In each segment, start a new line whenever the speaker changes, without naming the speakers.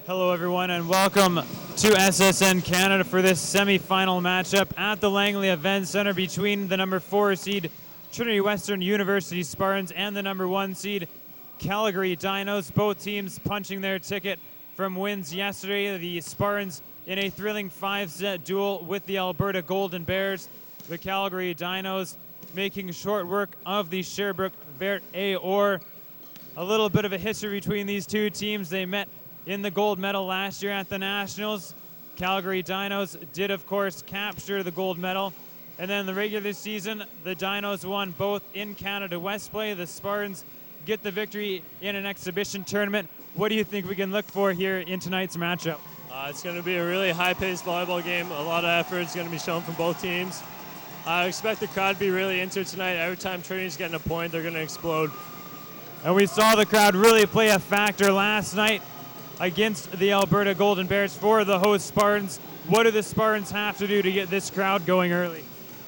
Hello everyone and welcome to SSN Canada for this semi-final matchup at the Langley Events Centre between the number 4 seed Trinity Western University Spartans and the number 1 seed Calgary Dinos. Both teams punching their ticket from wins yesterday. The Spartans in a thrilling 5-set duel with the Alberta Golden Bears. The Calgary Dinos making short work of the Sherbrooke Vert A-Or. A little bit of a history between these two teams. They met in the gold medal last year at the Nationals. Calgary Dinos did, of course, capture the gold medal. And then the regular season, the Dinos won both in Canada West play. The Spartans get the victory in an exhibition tournament. What do you think we can look for here in tonight's matchup?
It's going to be a really high-paced volleyball game. A lot of effort is going to be shown from both teams. I expect the crowd to be really into it tonight. Every time Trinity's getting a point, they're going to explode.
And we saw the crowd really play a factor last night against the Alberta Golden Bears for the host Spartans. What do the Spartans have to do to get this crowd going early?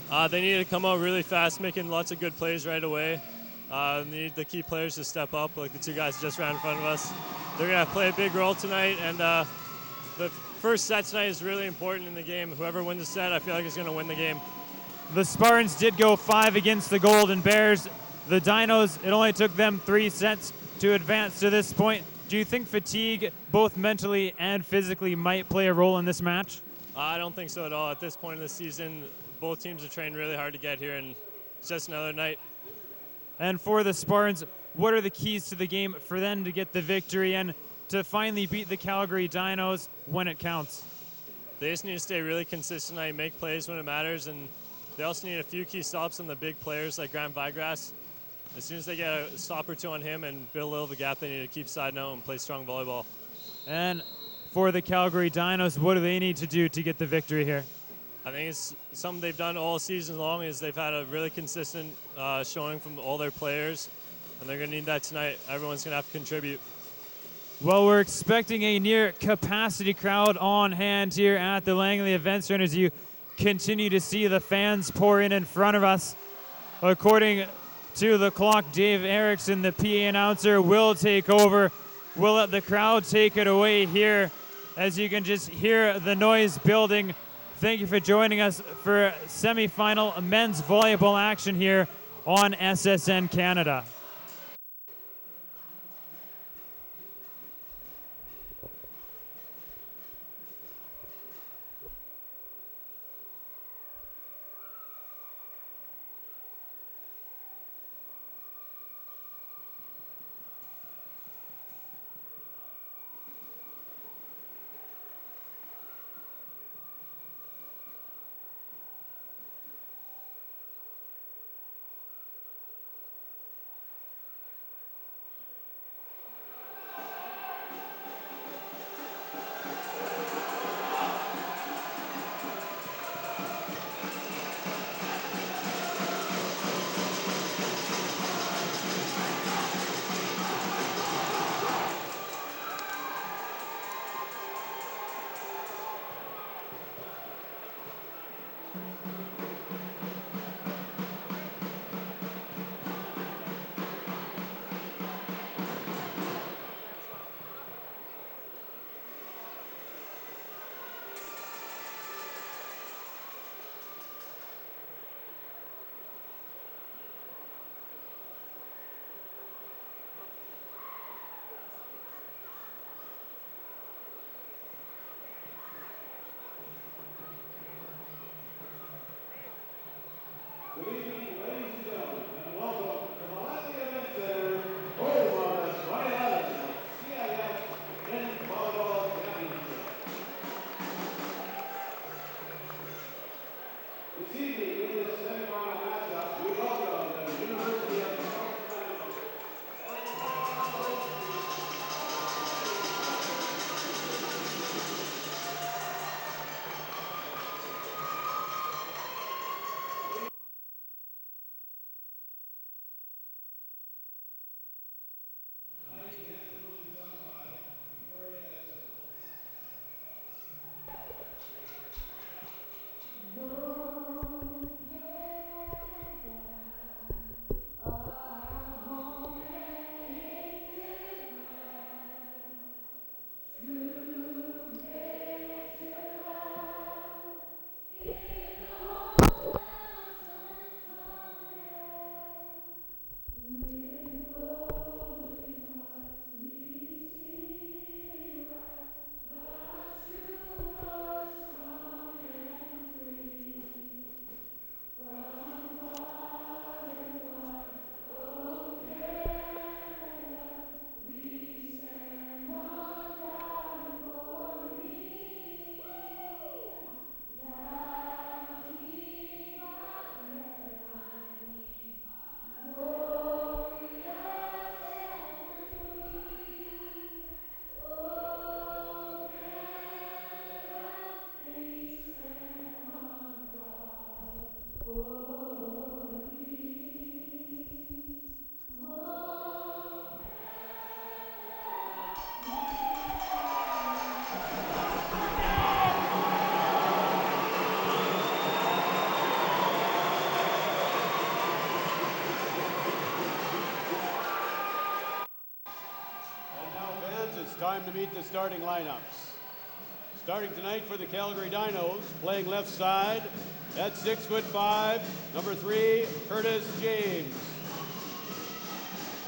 They need to come out really fast, making lots of good plays right away. They need the key players to step up, like the two guys just ran in front of us. They're going to play a big role tonight, and the first set tonight is really important in the game. Whoever wins the set, I feel like is going to win the game.
The Spartans did go 5 against the Golden Bears. The Dinos, it only took them 3 sets to advance to this point. Do you think fatigue, both mentally and physically, might play a role in this match?
I don't think so at all. At this point in the season, both teams have trained really hard to get here, and it's just another night.
And for the Spartans, what are the keys to the game for them to get the victory and to finally beat the Calgary Dinos when it counts?
They just need to stay really consistent tonight, make plays when it matters, and they also need a few key stops on the big players like Graham Vigras. As soon as they get a stop or two on him and build a little of a gap, they need to keep siding out and play strong volleyball.
And for the Calgary Dinos, what do they need to do to get the victory here?
I think it's something they've done all season long is they've had a really consistent showing from all their players, and they're going to need that tonight. Everyone's going to have to contribute.
Well, we're expecting a near capacity crowd on hand here at the Langley Events Centre as you continue to see the fans pour in front of us. According to the clock, Dave Erickson, the PA announcer, will take over. We'll let the crowd take it away here as you can just hear the noise building. Thank you for joining us for semifinal men's volleyball action here on SSN Canada.
time to meet the starting lineups. Starting tonight for the Calgary Dinos, playing left side at 6'5", number 3, Curtis James.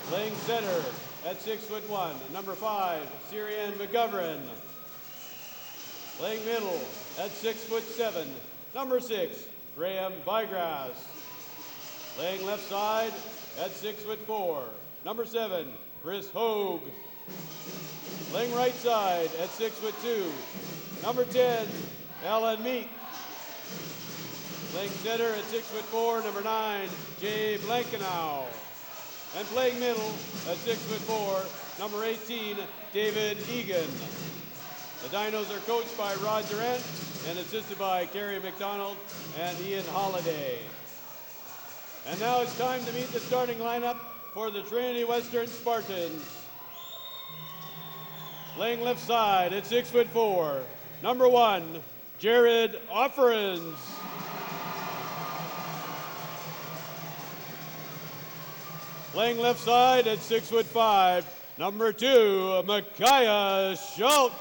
Playing center at 6'1", number 5, Syrian McGovern. Playing middle at 6'7", number 6, Graham Vigrass. Playing left side at 6'4", number 7, Chris Hogue. Playing right side at 6'2", number 10, Alan Meek. Playing center at 6'4", number 9, Jay Blankenau. And playing middle at 6'4", number 18, David Egan. The Dinos are coached by Rod Durant and assisted by Kerry McDonald and Ian Holliday. And now it's time to meet the starting lineup for the Trinity Western Spartans. Playing left side at 6'4", number 1, Jared Offerins. Playing left side at 6'5", number 2, Micaiah Schultz.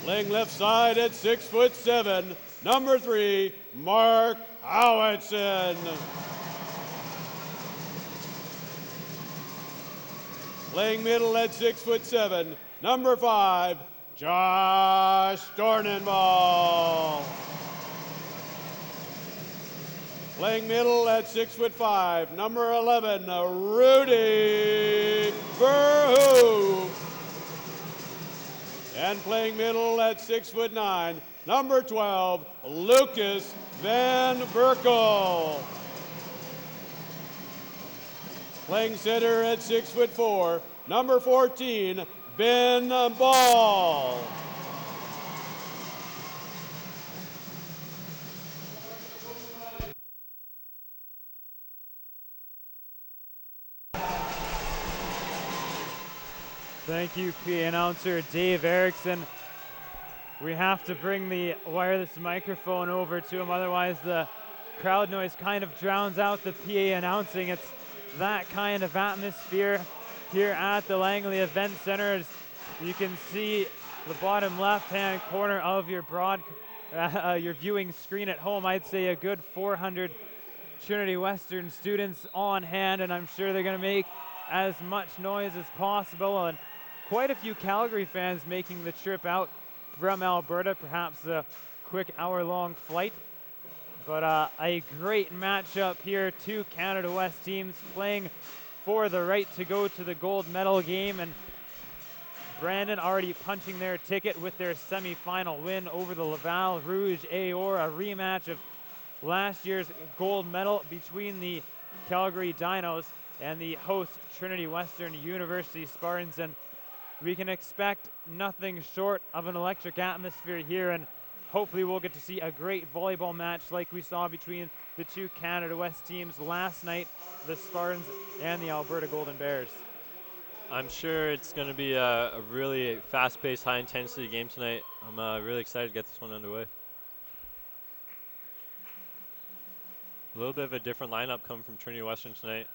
Playing left side at 6'7", number 3, Mark Howitson. Playing middle at 6'7", number 5, Josh Dornenball. Playing middle at 6'5", number 11, Rudy Verhoeven. And playing middle at 6'9", number 12, Lucas Van Berkel. Playing center at 6'4", number 14, Ben Ball.
Thank you, PA announcer Dave Erickson. We have to bring the wireless microphone over to him, otherwise the crowd noise kind of drowns out the PA announcing. It's that kind of atmosphere here at the Langley Events Centre. As you can see the bottom left-hand corner of your your viewing screen at home, I'd say a good 400 Trinity Western students on hand, and I'm sure they're going to make as much noise as possible. And quite a few Calgary fans making the trip out from Alberta, perhaps a quick hour-long flight. But a great matchup here, two Canada West teams playing for the right to go to the gold medal game, and Brandon already punching their ticket with their semi-final win over the Laval Rouge Aor, a rematch of last year's gold medal between the Calgary Dinos and the host Trinity Western University Spartans. And we can expect nothing short of an electric atmosphere here, and hopefully we'll get to see a great volleyball match like we saw between the two Canada West teams last night, the Spartans and the Alberta Golden Bears.
I'm sure it's going to be a really fast-paced, high-intensity game tonight. I'm really excited to get this one underway. A little bit of a different lineup coming from Trinity Western tonight.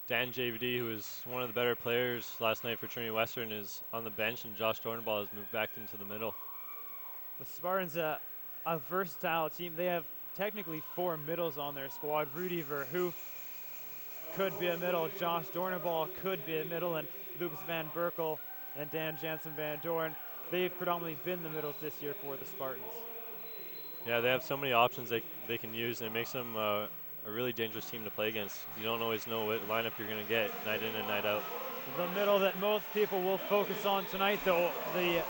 Dan JVD, who was one of the better players last night for Trinity Western, is on the bench, and Josh Dornball has moved back into the middle.
The Spartans, a versatile team. They have technically four middles on their squad. Rudy Verhoeven could be a middle, Josh Dornball could be a middle, and Lucas Van Berkel and Dan Jansen Van Dorn. They've predominantly been the middles this year for the Spartans.
Yeah, they have so many options they can use, and it makes them a really dangerous team to play against. You don't always know what lineup you're going to get night in and night out.
The middle that most people will focus on tonight, though, the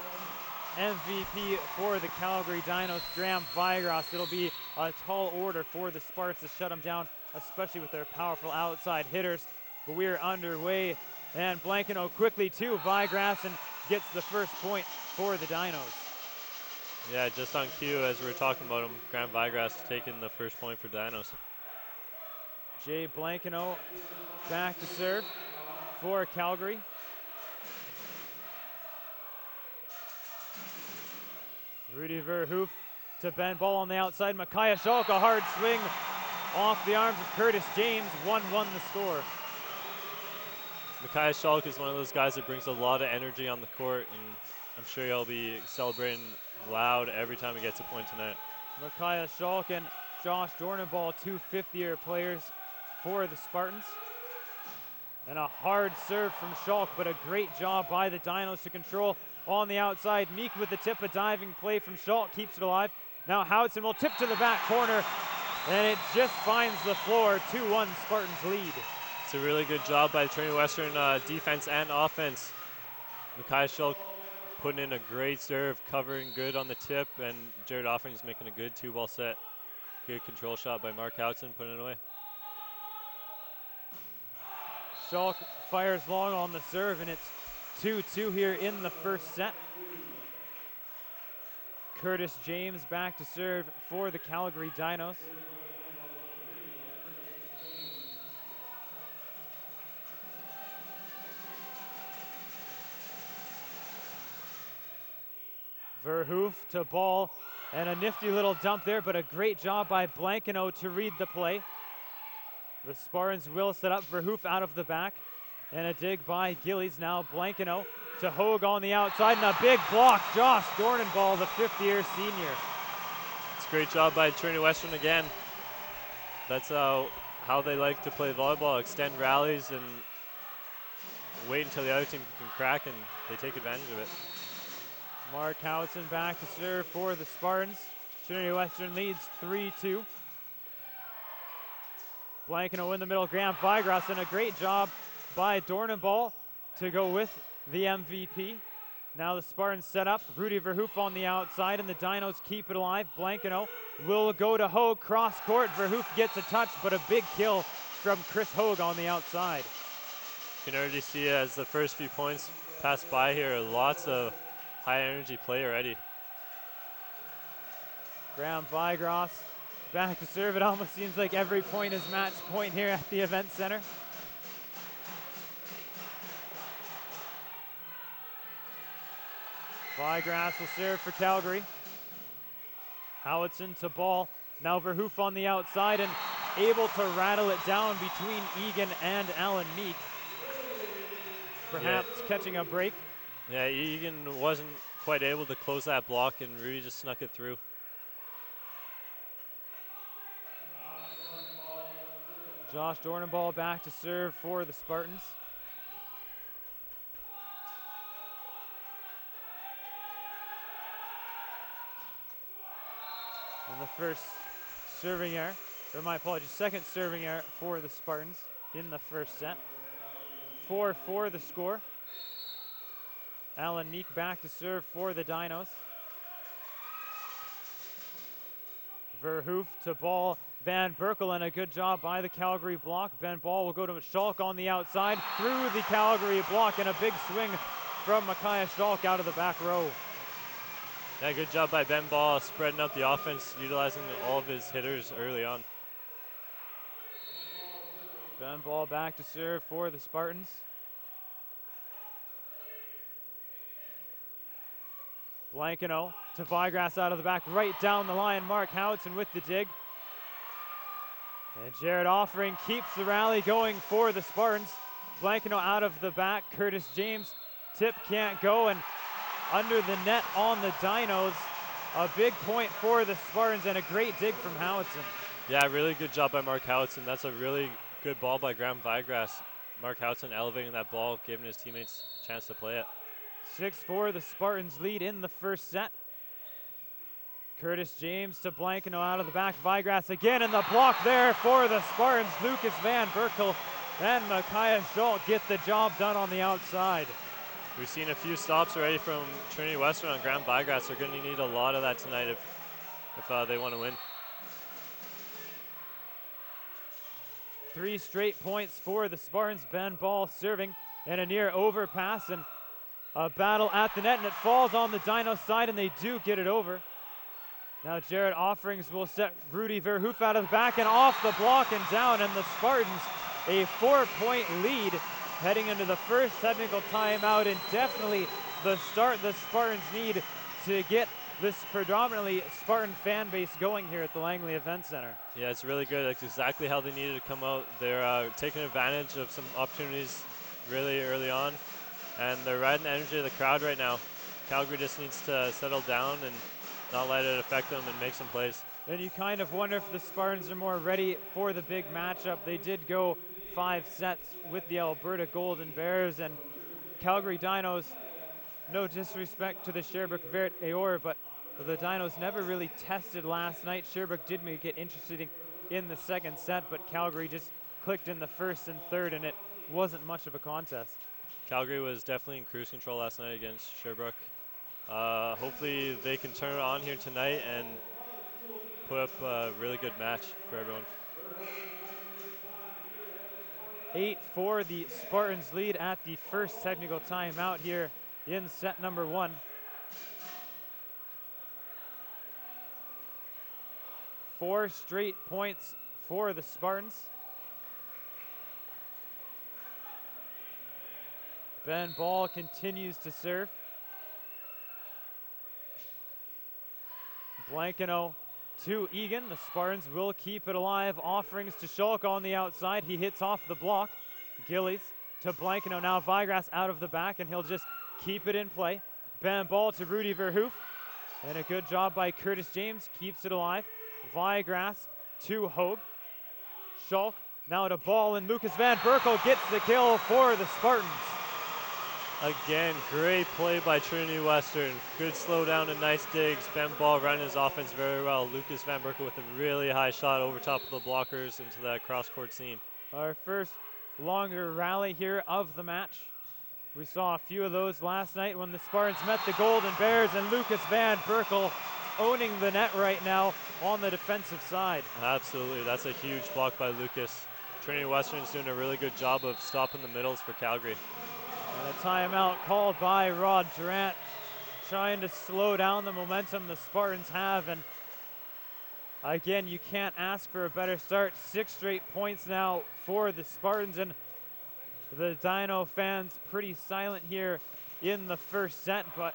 MVP for the Calgary Dinos, Graham Vigrass. It'll be a tall order for the Spartans to shut them down, especially with their powerful outside hitters. But we are underway, and Blankeno quickly to Vigrass and gets the first point for the Dinos.
Yeah, just on cue as we were talking about him, Graham Vigrass taking the first point for Dinos.
Jay Blankeno back to serve for Calgary. Rudy Verhoeven to Ben Ball on the outside. Micaiah Schultz, a hard swing off the arms of Curtis James. 1-1 the score.
Micaiah Schulk is one of those guys that brings a lot of energy on the court, and I'm sure he'll be celebrating loud every time he gets a point tonight.
Micaiah Schulk and Josh Dornenball, two fifth-year players for the Spartans. And a hard serve from Schulk, but a great job by the Dinos to control on the outside. Meek with the tip, a diving play from Schulk keeps it alive. Now Howitson will tip to the back corner, and it just finds the floor. 2-1 Spartans lead.
It's a really good job by the Trinity Western defense and offense. Micaiah Schulk putting in a great serve, covering good on the tip, and Jared Offering's making a good two-ball set. Good control shot by Mark Howitson, putting it away.
Schulk fires long on the serve, and it's 2-2 here in the first set. Curtis James back to serve for the Calgary Dinos. Verhoof to ball, and a nifty little dump there, but a great job by Blankeno to read the play. The Spartans will set up Verhoof out of the back, and a dig by Gillies. Now Blankeno to Hogue on the outside, and a big block. Josh Dornenball, the fifth-year senior.
It's a great job by Trinity Western again. That's how they like to play volleyball, extend rallies and wait until the other team can crack, and they take advantage of it.
Mark Howitson back to serve for the Spartans. Trinity Western leads 3-2. Blankeno in the middle, Graham Vigras, and a great job by Dornenball to go with the MVP. Now the Spartans set up, Rudy Verhoof on the outside, and the Dinos keep it alive. Blankeno will go to Hogue, cross court. Verhoof gets a touch, but a big kill from Chris Hogue on the outside.
You can already see as the first few points pass by here, lots of high energy play already.
Graham Vigras back to serve. It almost seems like every point is match point here at the event center. Vigras will serve for Calgary. Howitson to ball. Now Verhoof on the outside and able to rattle it down between Egan and Alan Meek. Perhaps catching a break.
Yeah, Egan wasn't quite able to close that block, and Rudy just snuck it through.
Josh Dornenball back to serve for the Spartans. And the first serving error, or my apologies, second serving error for the Spartans in the first set. 4-4 the score. Alan Meek back to serve for the Dinos. Verhoof to ball. Van Berkel, and a good job by the Calgary block. Ben Ball will go to Schulk on the outside through the Calgary block, and a big swing from Micaiah Schulk out of the back row.
Yeah, good job by Ben Ball spreading out the offense, utilizing all of his hitters early on.
Ben Ball back to serve for the Spartans. Blankeno to Vigras out of the back, right down the line. Mark Howitson with the dig. And Jared Offering keeps the rally going for the Spartans. Blankeno out of the back. Curtis James, tip can't go, and under the net on the Dinos. A big point for the Spartans, and a great dig from Howitson.
Yeah, really good job by Mark Howitson. That's a really good ball by Graham Vigras. Mark Howitson elevating that ball, giving his teammates a chance to play it.
6-4, the Spartans lead in the first set. Curtis James to Blankeno out of the back. Vigras again, and the block there for the Spartans. Lucas Van Berkel and Micaiah Schulk get the job done on the outside.
We've seen a few stops already from Trinity Western on Graham Vigras. They're going to need a lot of that tonight if they want to win.
3 straight points for the Spartans. Ben Ball serving, and a near overpass, and a battle at the net, and it falls on the Dino side, and they do get it over. Now Jared Offerings will set Rudy Verhoof out of the back and off the block and down, and the Spartans a 4-point lead heading into the first technical timeout, and definitely the start the Spartans need to get this predominantly Spartan fan base going here at the Langley Events Centre.
Yeah, it's really good. That's exactly how they needed to come out. They're taking advantage of some opportunities really early on, and they're riding the energy of the crowd right now. Calgary just needs to settle down and not let it affect them and make some plays.
And you kind of wonder if the Spartans are more ready for the big matchup. They did go 5 sets with the Alberta Golden Bears, and Calgary Dinos, no disrespect to the Sherbrooke Vert Aor, but the Dinos never really tested last night. Sherbrooke did make it interesting in the second set, but Calgary just clicked in the first and third, and it wasn't much of a contest.
Calgary was definitely in cruise control last night against Sherbrooke. Hopefully they can turn it on here tonight and put up a really good match for everyone.
8-4, the Spartans lead at the first technical timeout here in set number 1. Four straight points for the Spartans. Ben Ball continues to serve. Blankeno to Egan. The Spartans will keep it alive. Offerings to Schulk on the outside. He hits off the block. Gillies to Blankeno. Now Vigrass out of the back, and he'll just keep it in play. Ben Ball to Rudy Verhoof. And a good job by Curtis James. Keeps it alive. Vigrass to Hogue. Schulk now to Ball, and Lucas Van Berkel gets the kill for the Spartans.
Again, great play by Trinity Western. Good slow down and nice digs. Ben Ball running his offense very well. Lucas Van Berkel with a really high shot over top of the blockers into that cross-court seam.
Our first longer rally here of the match. We saw a few of those last night when the Spartans met the Golden Bears, and Lucas Van Berkel owning the net right now on the defensive side.
Absolutely, that's a huge block by Lucas. Trinity Western's doing a really good job of stopping the middles for Calgary.
And a timeout called by Rod Durant, trying to slow down the momentum the Spartans have. And again, you can't ask for a better start. 6 straight points now for the Spartans, and the Dino fans pretty silent here in the first set. But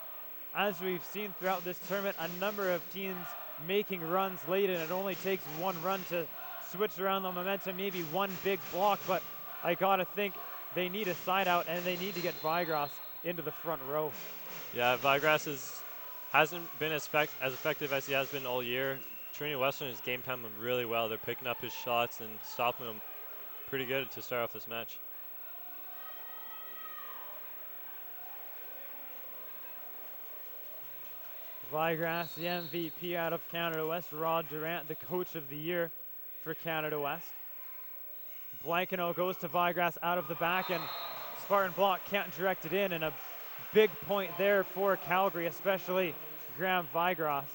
as we've seen throughout this tournament, a number of teams making runs late, and it only takes one run to switch around the momentum, maybe one big block. But I gotta think they need a side out, and they need to get Vigrass into the front row.
Yeah, Vigrass hasn't been as effective as he has been all year. Trinity Western is game timing him really well. They're picking up his shots and stopping him pretty good to start off this match.
Vigrass, the MVP out of Canada West. Rod Durant, the coach of the year for Canada West. Blankeno goes to Vigrass out of the back, and Spartan block can't direct it in, and a big point there for Calgary, especially Graham Vigrass.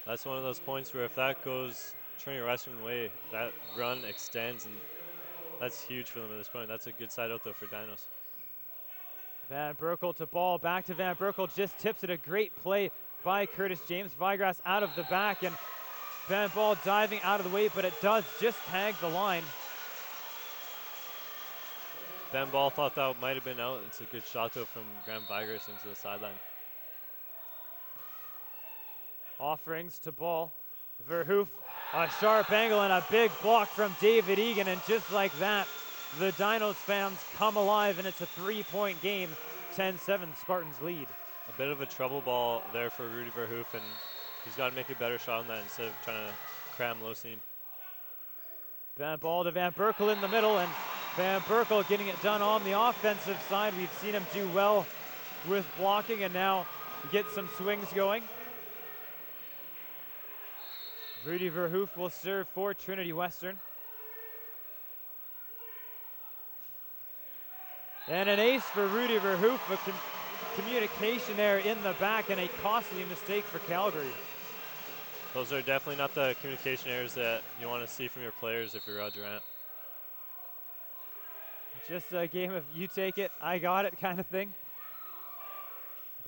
That's one of those points where if that goes Trinity Western way, that run extends, and that's huge for them at this point. That's a good side out though for Dinos.
Van Berkel to Ball, back to Van Berkel, just tips it. A great play by Curtis James. Vigrass out of the back, and Van Ball diving out of the way, but it does just tag the line.
Ben Ball thought that might have been out. It's a good shot though from Graham Vigrass into the sideline.
Offerings to Ball. Verhoof, a sharp angle and a big block from David Egan, and just like that, the Dinos fans come alive, and it's a 3-point game. 10-7 Spartans lead.
A bit of a trouble ball there for Rudy Verhoof, and he's got to make a better shot on that instead of trying to cram low seam.
Van Ball to Van Berkel in the middle, and Van Berkel getting it done on the offensive side. We've seen him do well with blocking, and now get some swings going. Rudy Verhoof will serve for Trinity Western. And an ace for Rudy Verhoof, a communication error in the back, and a costly mistake for Calgary.
Those are definitely not the communication errors that you want to see from your players if you're Rod Durant.
Just a game of you take it, I got it kind of thing.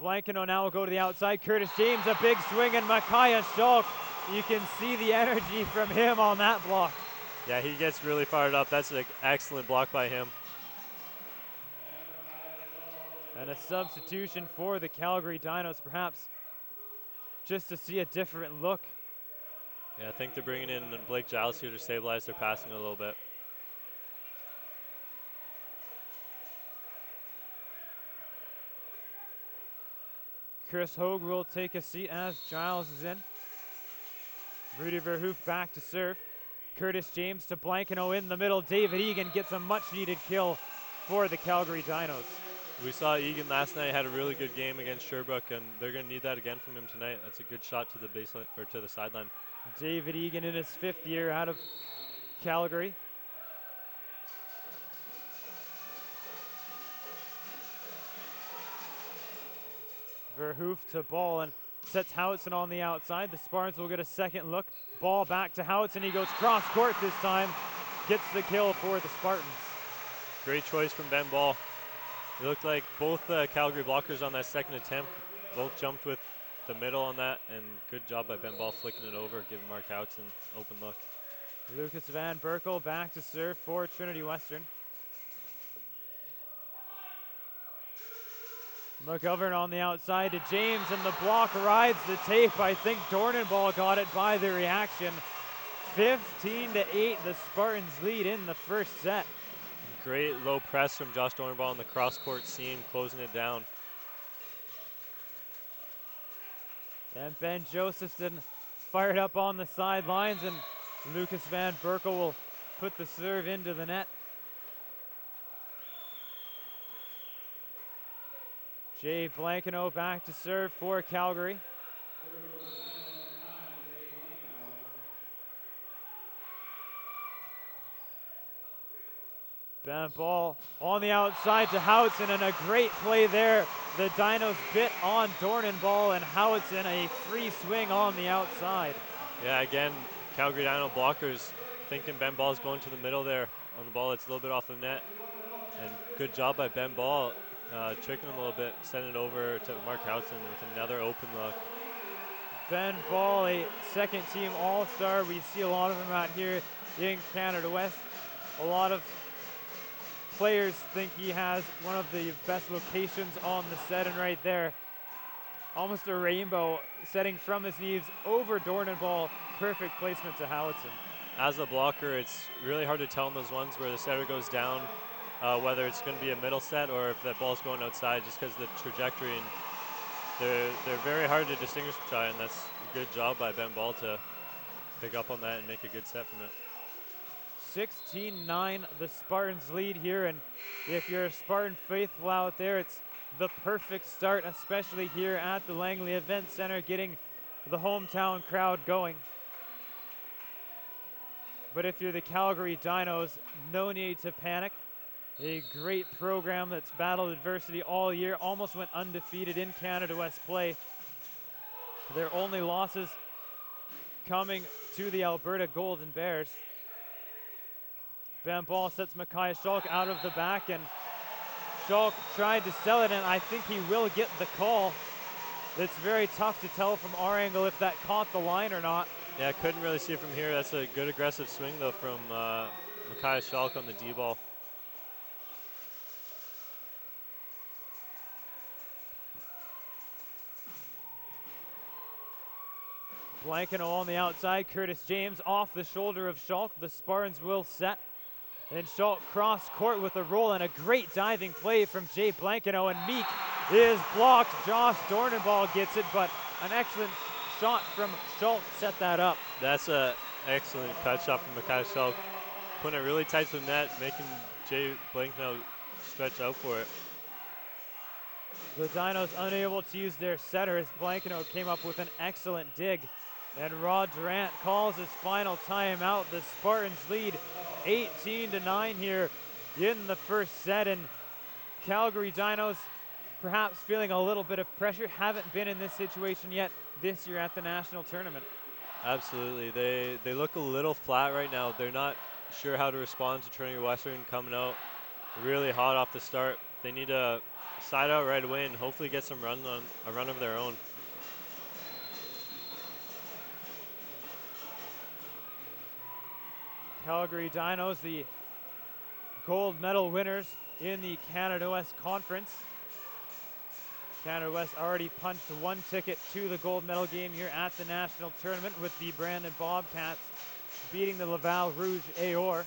Blankeno now will go to the outside. Curtis James, a big swing, and Micaiah Schulk. You can see the energy from him on that block.
Yeah, he gets really fired up. That's an excellent block by him.
And a substitution for the Calgary Dinos, perhaps just to see a different look.
Yeah, I think they're bringing in Blake Giles here to stabilize their passing a little bit.
Chris Hogue will take a seat as Giles is in. Rudy Verhoof back to serve. Curtis James to Blankeno in the middle. David Egan gets a much-needed kill for the Calgary Dinos.
We saw Egan last night had a really good game against Sherbrooke, and they're going to need that again from him tonight. That's a good shot to the baseline or to the sideline.
David Egan in his 5th year out of Calgary. Verhoof to ball and sets Howitson on the outside. The Spartans will get a second look. Ball back to Howitson. He goes cross court this time. Gets the kill for the Spartans.
Great choice from Ben Ball. It looked like both Calgary blockers on that second attempt both jumped with the middle on that, and good job by Ben Ball flicking it over, giving Mark Howitson open look.
Lucas Van Berkel back to serve for Trinity Western. McGovern on the outside to James, and the block rides the tape. I think Dornenball got it by the reaction. 15-8, the Spartans lead in the first set.
Great low press from Josh Dornenball in the cross-court seam, closing it down.
And Ben Josephson fired up on the sidelines, and Lucas Van Berkel will put the serve into the net. Jay Blankeno back to serve for Calgary. Ben Ball on the outside to Howitson, and a great play there. The Dinos bit on Dornenball, and Howitson a free swing on the outside.
Yeah, again, Calgary Dino blockers thinking Ben Ball's going to the middle there on the ball. It's a little bit off the net. And good job by Ben Ball, tricking him a little bit, sending it over to Mark Howitson with another open look.
Ben Ball, a second team All-Star. We see a lot of them out here in Canada West. A lot of players think he has one of the best locations on the set, and right there, almost a rainbow setting from his knees over Dornenball. Perfect placement to Howitson.
As a blocker, it's really hard to tell in those ones where the setter goes down, whether it's going to be a middle set or if that ball's going outside, just because of the trajectory. And they're very hard to distinguish between, and that's a good job by Ben Ball to pick up on that and make a good set from it.
16-9, the Spartans lead here, and if you're a Spartan faithful out there, it's the perfect start, especially here at the Langley Events Centre, getting the hometown crowd going. But if you're the Calgary Dinos, no need to panic. A great program that's battled adversity all year, almost went undefeated in Canada West play. Their only losses coming to the Alberta Golden Bears. Ben Ball sets Mackay Schalk out of the back, and Schalk tried to sell it, and I think he will get the call. It's very tough to tell from our angle if that caught the line or not.
Yeah, couldn't really see it from here. That's a good aggressive swing, though, from Mackay Schalk on the D-ball.
Blankeno on the outside, Curtis James off the shoulder of Schalk. The Spartans will set. And Schalk cross court with a roll, and a great diving play from Jay Blankeno, and Meek is blocked. Josh Dornenball gets it, but an excellent shot from Schalk set that up.
That's an excellent cut shot from Mackay Schalk, putting it really tight to the net, making Jay Blankeno stretch out for it.
The Dinos unable to use their setter as Blankeno came up with an excellent dig. And Rod Durant calls his final timeout. The Spartans lead 18-9 here in the first set, and Calgary Dinos perhaps feeling a little bit of pressure. Haven't been in this situation yet this year at the national tournament.
Absolutely. They look a little flat right now. They're not sure how to respond to Trinity Western coming out really hot off the start. They need to side out right away and hopefully get some run on a run of their own.
Calgary Dinos, the gold medal winners in the Canada West Conference. Canada West already punched one ticket to the gold medal game here at the national tournament with the Brandon Bobcats beating the Laval Rouge Aor.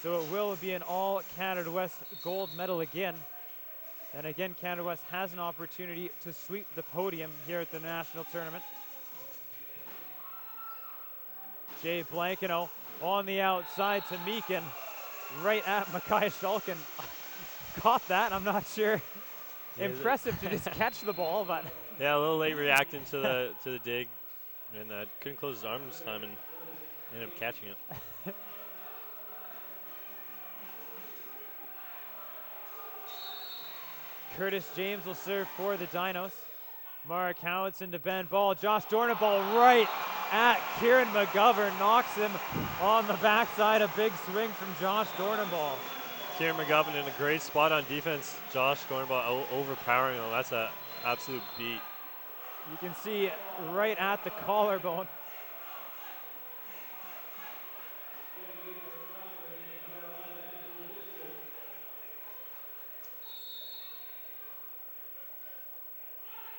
So it will be an all Canada West gold medal again. And again, Canada West has an opportunity to sweep the podium here at the national tournament. Jay Blankino on the outside to Meekin, right at Micaiah Shulkin. Caught that, I'm not sure.
Yeah,
Impressive to just catch the ball, but
yeah, a little late reacting to the dig, and couldn't close his arm this time and ended up catching it.
Curtis James will serve for the Dinos. Mark Howitson to bend ball. Josh Dornaball right at Kieran McGovern, knocks him on the backside. A big swing from Josh Dornaball.
Kieran McGovern in a great spot on defense. Josh Dornball overpowering him. That's an absolute beat.
You can see right at the collarbone.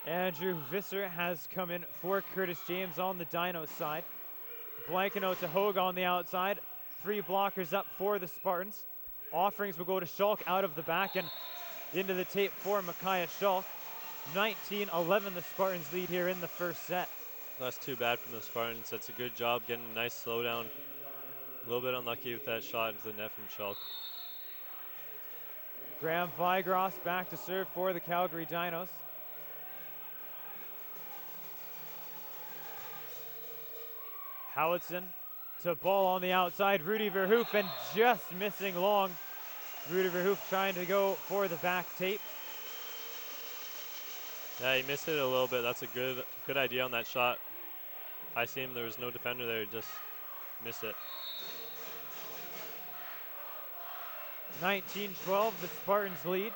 Andrew Visser has come in for Curtis James on the Dinos side. Blankino to Hogue on the outside. 3 blockers up for the Spartans. Offerings will go to Schulk out of the back and into the tape for Micaiah Schulk. 19-11 the Spartans lead here in the first set.
That's too bad from the Spartans. That's a good job getting a nice slowdown. A little bit unlucky with that shot into the net from Schulk.
Graham Vigros back to serve for the Calgary Dinos. Howitson to ball on the outside. Rudy Verhoef and just missing long. Rudy Verhoef trying to go for the back tape.
Yeah, he missed it a little bit. That's a good idea on that shot. I see him. There was no defender there. Just missed it.
19-12, the Spartans lead.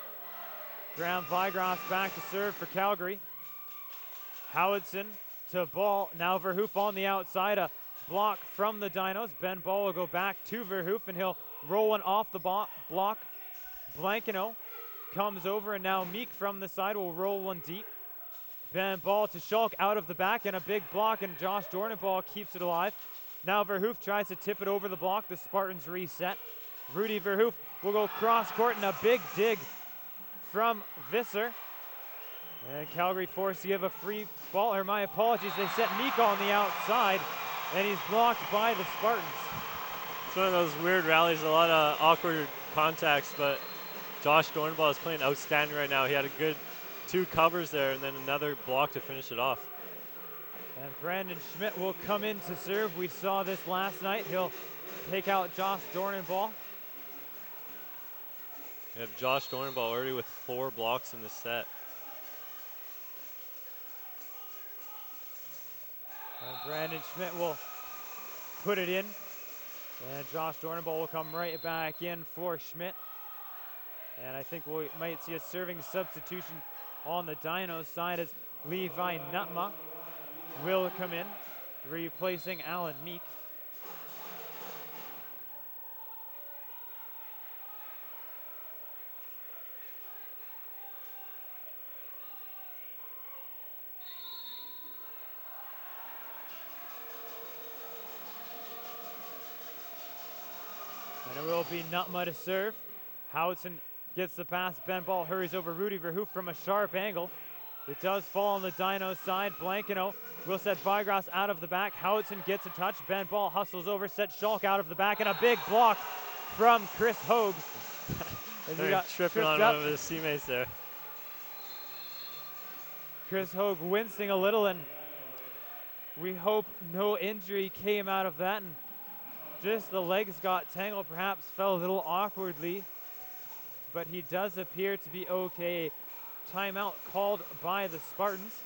Graham Vigros back to serve for Calgary. Howitson to ball. Now Verhoef on the outside. A block from the Dinos. Ben Ball will go back to Verhoef and he'll roll one off the block. Blankino comes over and now Meek from the side will roll one deep. Ben Ball to Schulk out of the back and a big block, and Josh Dornball keeps it alive. Now Verhoef tries to tip it over the block. The Spartans reset. Rudy Verhoef will go cross court and a big dig from Visser. And Calgary forced to give a free ball, or my apologies, they set Meek on the outside and he's blocked by the Spartans.
It's one of those weird rallies, a lot of awkward contacts, but Josh Dornball is playing outstanding right now. He had a good 2 covers there and then another block to finish it off.
And Brandon Schmidt will come in to serve. We saw this last night. He'll take out Josh Dornball.
We have Josh Dornball already with 4 blocks in the set.
And Brandon Schmidt will put it in. And Josh Dornball will come right back in for Schmidt. And I think we might see a serving substitution on the Dinos side as Levi Nutma will come in, replacing Alan Meek. And it will be Nutma to serve. Howitson gets the pass. Ben Ball hurries over Rudy Verhoef from a sharp angle. It does fall on the Dino side. Blankino will set Vigros out of the back. Howitson gets a touch. Ben Ball hustles over, sets Schulk out of the back, and a big block from Chris Hogue.
He got tripping on one of his teammates there.
Chris Hogue wincing a little, and we hope no injury came out of that. And just the legs got tangled, perhaps fell a little awkwardly, but he does appear to be okay. Timeout called by the Spartans.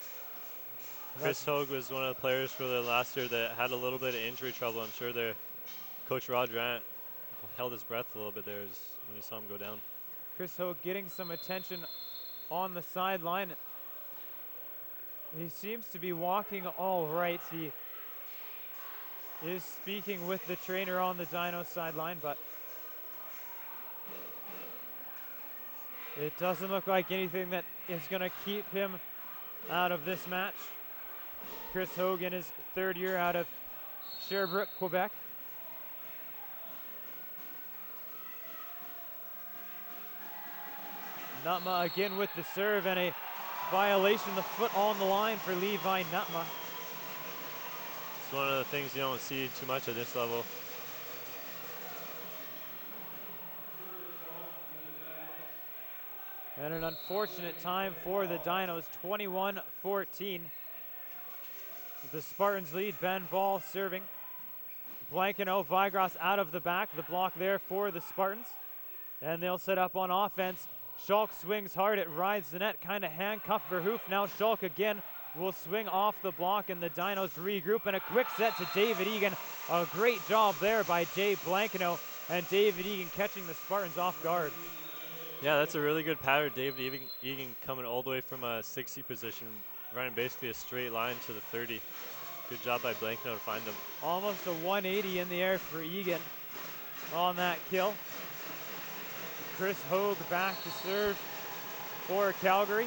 Chris Hogue was one of the players for the last year that had a little bit of injury trouble. I'm sure their coach Rod Rant held his breath a little bit there when he saw him go down.
Chris Hogue getting some attention on the sideline. He seems to be walking all right. He is speaking with the trainer on the Dino sideline, but it doesn't look like anything that is going to keep him out of this match. Chris Hogue in his 3rd year out of Sherbrooke, Quebec. Nutma again with the serve, and a violation, the foot on the line for Levi Nutma.
It's one of the things you don't see too much at this level.
And an unfortunate time for the Dinos, 21-14. The Spartans lead. Ben Ball serving. Blankino, Vigras out of the back. The block there for the Spartans. And they'll set up on offense. Schalk swings hard. It rides the net, kind of handcuffed Verhoof. Now Schalk again will swing off the block, and the Dinos regroup. And a quick set to David Egan. A great job there by Jay Blankino. And David Egan catching the Spartans off guard.
Yeah, that's a really good pattern. David Egan coming all the way from a 60 position, running basically a straight line to the 30. Good job by Blankino to find him.
Almost a 180 in the air for Egan on that kill. Chris Hogue back to serve for Calgary.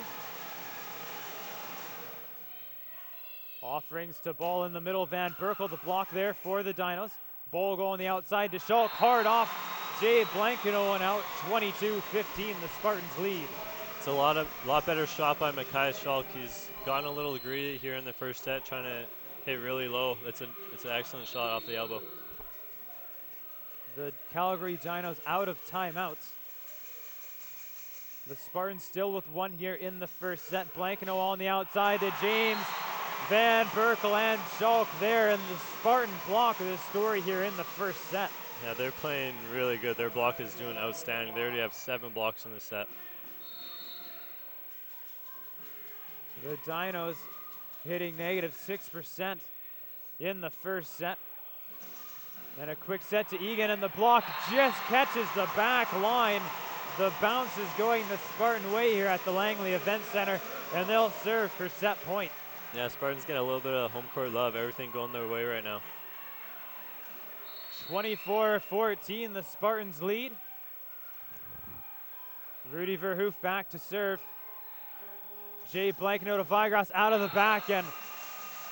Offerings to Ball in the middle. Van Berkel, the block there for the Dinos. Ball going the outside to Schalk. Hard off Jay Blankino, and out 22-15. The Spartans lead.
It's a lot better shot by Mackay Schalk. He's gotten a little greedy here in the first set, trying to hit really low. It's an excellent shot off the elbow.
The Calgary Dinos out of timeouts. The Spartans still with one here in the first set. Blankino on the outside to James. Van Berkel and Schalk there, and the Spartan block of the story here in the first set.
Yeah, they're playing really good. Their block is doing outstanding. They already have 7 blocks in the set.
The Dinos hitting -6% in the first set. And a quick set to Egan, and the block just catches the back line. The bounce is going the Spartan way here at the Langley Events Centre, and they'll serve for set point.
Yeah, Spartans get a little bit of home court love. Everything going their way right now.
24-14, the Spartans lead. Rudy Verhoof back to serve. Jay Blankino to Vigras out of the back, and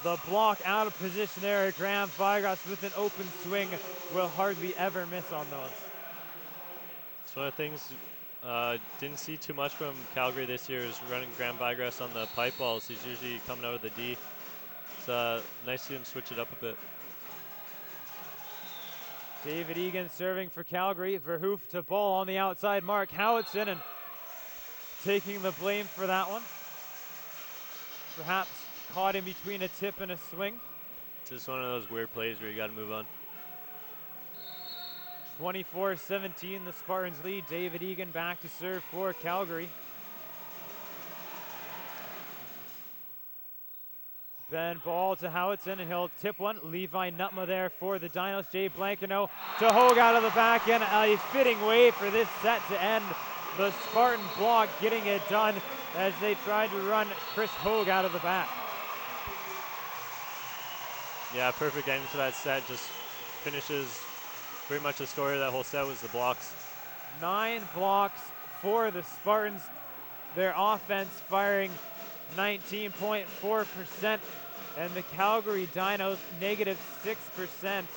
the block out of position there. Graham Vigras with an open swing will hardly ever miss on those.
It's one of the things didn't see too much from Calgary this year is running Graham Vigras on the pipe balls. He's usually coming out of the D. It's nice to see him switch it up a bit.
David Egan serving for Calgary. Verhoof to Ball on the outside. Mark Howitson, and taking the blame for that one. Perhaps caught in between a tip and a swing.
It's just one of those weird plays where you got to move on.
24-17, the Spartans lead. David Egan back to serve for Calgary. Ben Ball to Howitson, and he'll tip one. Levi Nutma there for the Dinos. Jay Blankino to Hogue out of the back end. A fitting way for this set to end. The Spartan block getting it done as they tried to run Chris Hogue out of the back.
Yeah, perfect ending to that set. Just finishes pretty much the story of that whole set was the blocks.
9 blocks for the Spartans. Their offense firing 19.4%, and the Calgary Dinos -6%.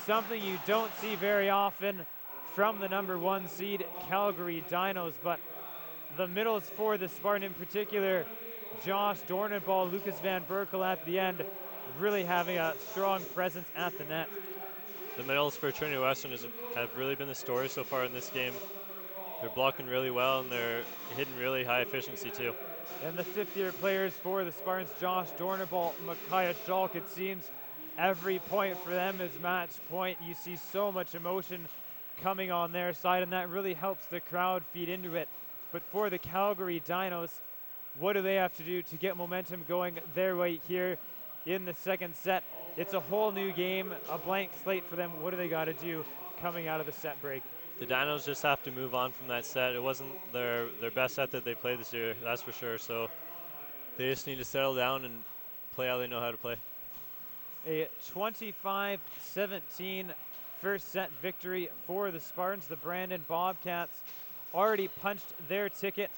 Something you don't see very often from the #1 seed Calgary Dinos, but the middles for the Spartan in particular, Josh Dornenball, Lucas Van Berkel at the end, really having a strong presence at the net.
The middles for Trinity Western have really been the story so far in this game. They're blocking really well, and they're hitting really high efficiency too.
And the fifth-year players for the Spartans, Josh Dornenball, Micaiah Schalk, it seems every point for them is match point. You see so much emotion coming on their side, and that really helps the crowd feed into it. But for the Calgary Dinos, what do they have to do to get momentum going their way here in the second set? It's a whole new game, a blank slate for them. What do they got to do coming out of the set break?
The Dinos just have to move on from that set. It wasn't their best set that they played this year, that's for sure. So they just need to settle down and play how they know how to play.
A 25-17 first set victory for the Spartans. The Brandon Bobcats already punched their ticket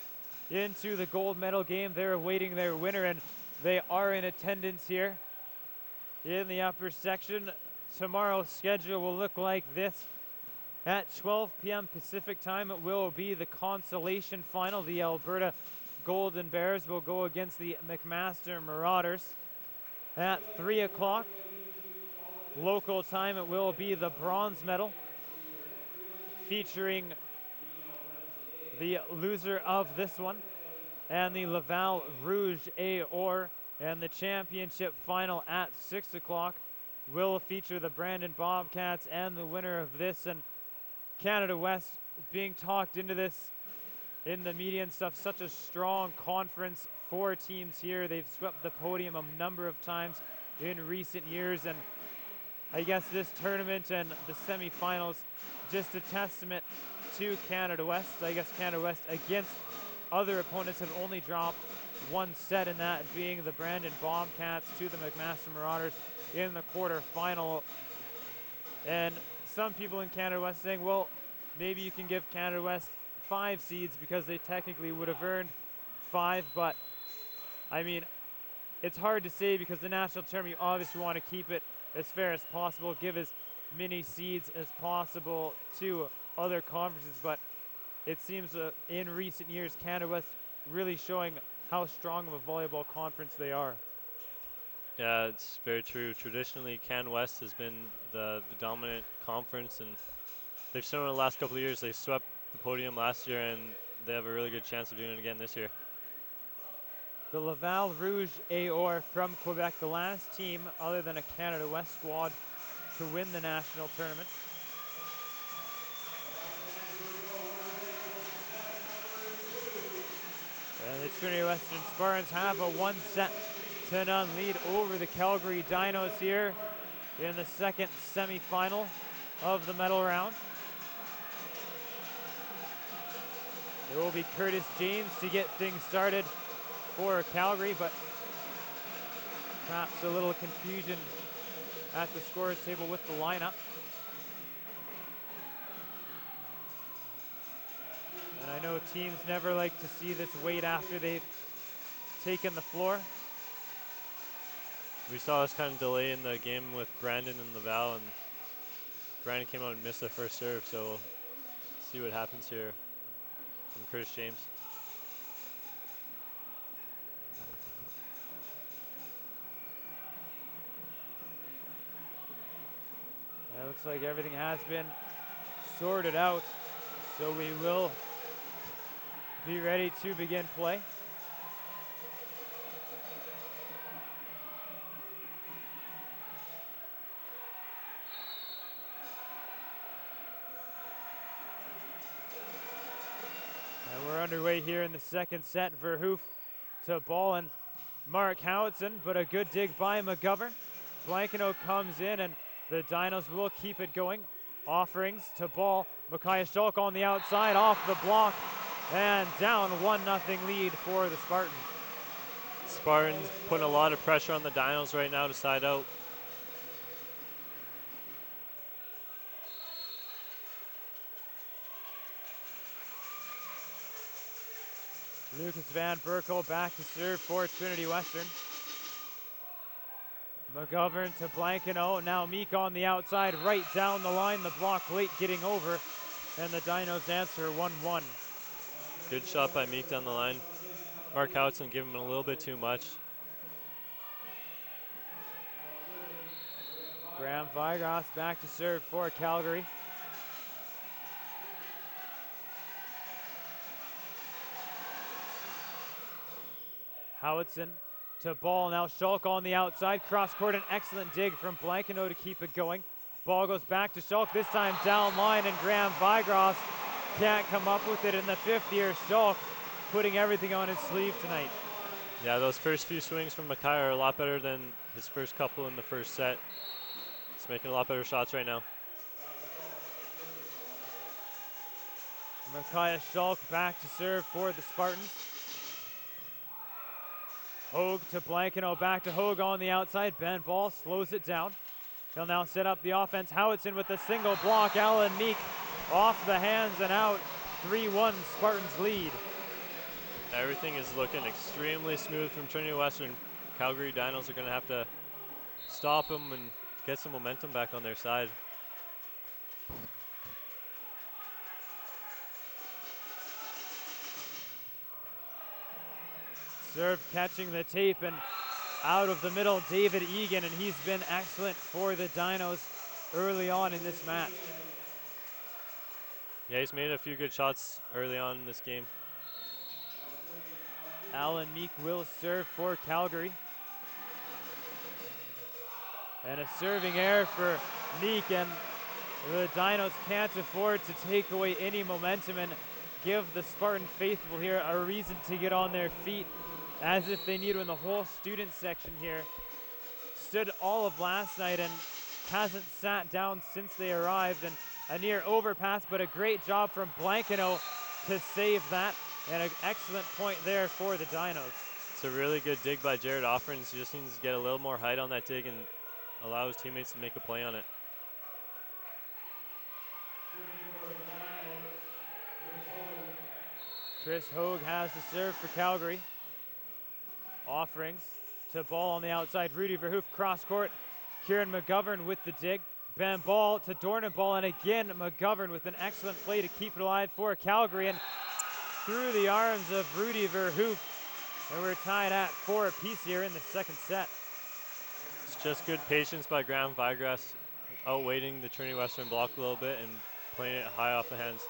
into the gold medal game. They're awaiting their winner, and they are in attendance here in the upper section. Tomorrow's schedule will look like this. At 12 p.m. Pacific time, it will be the consolation final. The Alberta Golden Bears will go against the McMaster Marauders. At 3 o'clock local time, it will be the bronze medal, featuring the loser of this one and the Laval Rouge et Or. And the championship final at 6 o'clock will feature the Brandon Bobcats and the winner of this. And Canada West being talked into this in the media and stuff. Such a strong conference. 4 teams here. They've swept the podium a number of times in recent years. And I guess this tournament and the semifinals, just a testament to Canada West. I guess Canada West against other opponents have only dropped one set, in that being the Brandon Bobcats to the McMaster Marauders in the quarterfinal. And some people in Canada West saying, well, maybe you can give Canada West 5 seeds because they technically would have earned 5, but I mean, it's hard to say because the national tournament, you obviously want to keep it as fair as possible, give as many seeds as possible to other conferences, but it seems in recent years Canada West really showing how strong of a volleyball conference they are.
Yeah, it's very true. Traditionally, Can West has been the dominant conference, and they've shown in the last couple of years. They swept the podium last year, and they have a really good chance of doing it again this year.
The Laval Rouge et Or from Quebec, the last team other than a Canada West squad to win the national tournament. And the Trinity Western Spartans have a 1-0 lead over the Calgary Dinos here in the second semifinal of the medal round. It will be Curtis James to get things started for Calgary, but perhaps a little confusion at the scorer's table with the lineup. And I know teams never like to see this wait after they've taken the floor.
We saw this kind of delay in the game with Brandon and Laval, and Brandon came out and missed the first serve, so we'll see what happens here from Curtis James.
It looks like everything has been sorted out, so we will be ready to begin play. And we're underway here in the second set. Verhoof to ball and Mark Howitson, but a good dig by McGovern. Blankeno comes in and the Dinos will keep it going. Offerings to ball. Micaiah Schulk on the outside, off the block, and down 1-0 lead for the Spartans.
Spartans putting a lot of pressure on the Dinos right now to side out.
Lucas Van Berkel back to serve for Trinity Western. McGovern to Blankeno. Now Meek on the outside, right down the line. The block late getting over, and the Dinos answer 1-1.
Good shot by Meek down the line. Mark Howitson giving him a little bit too much.
Graham Vigras back to serve for Calgary. Howitson to ball, now Schulk on the outside, cross court, an excellent dig from Blankeno to keep it going. Ball goes back to Schulk, this time down line, and Graham Vigras can't come up with it in the 5th year. Schulk putting everything on his sleeve tonight.
Yeah, those first few swings from Mackay are a lot better than his first couple in the first set. He's making a lot better shots right now.
Micaiah Schulk back to serve for the Spartans. Hogue to Blankeno, back to Hogue on the outside. Ben Ball slows it down. He'll now set up the offense. Howitson with a single block. Alan Meek off the hands and out. 3-1 Spartans lead.
Everything is looking extremely smooth from Trinity Western. Calgary Dinos are going to have to stop them and get some momentum back on their side.
serve catching the tape, and out of the middle, David Egan, and he's been excellent for the Dinos early on in this match.
Yeah, he's made a few good shots early on in this game.
Alan Meek will serve for Calgary. And a serving error for Meek, and the Dinos can't afford to take away any momentum and give the Spartan faithful here a reason to get on their feet, as if they need to. In the whole student section here stood all of last night and hasn't sat down since they arrived, and a near overpass, but a great job from Blankino to save that, and an excellent point there for the Dinos.
It's a really good dig by Jared Offerins. He just needs to get a little more height on that dig and allow his teammates to make a play on it.
Chris Hogue has the serve for Calgary. Offerings to ball on the outside. Rudy Verhoof cross court. Kieran McGovern with the dig. Ben Ball to Dornenball, and again McGovern with an excellent play to keep it alive for Calgary, and through the arms of Rudy Verhoof. And we're tied at 4 apiece here in the second set.
It's just good patience by Graham Vigras, outweighting the Trinity Western block a little bit and playing it high off the hands.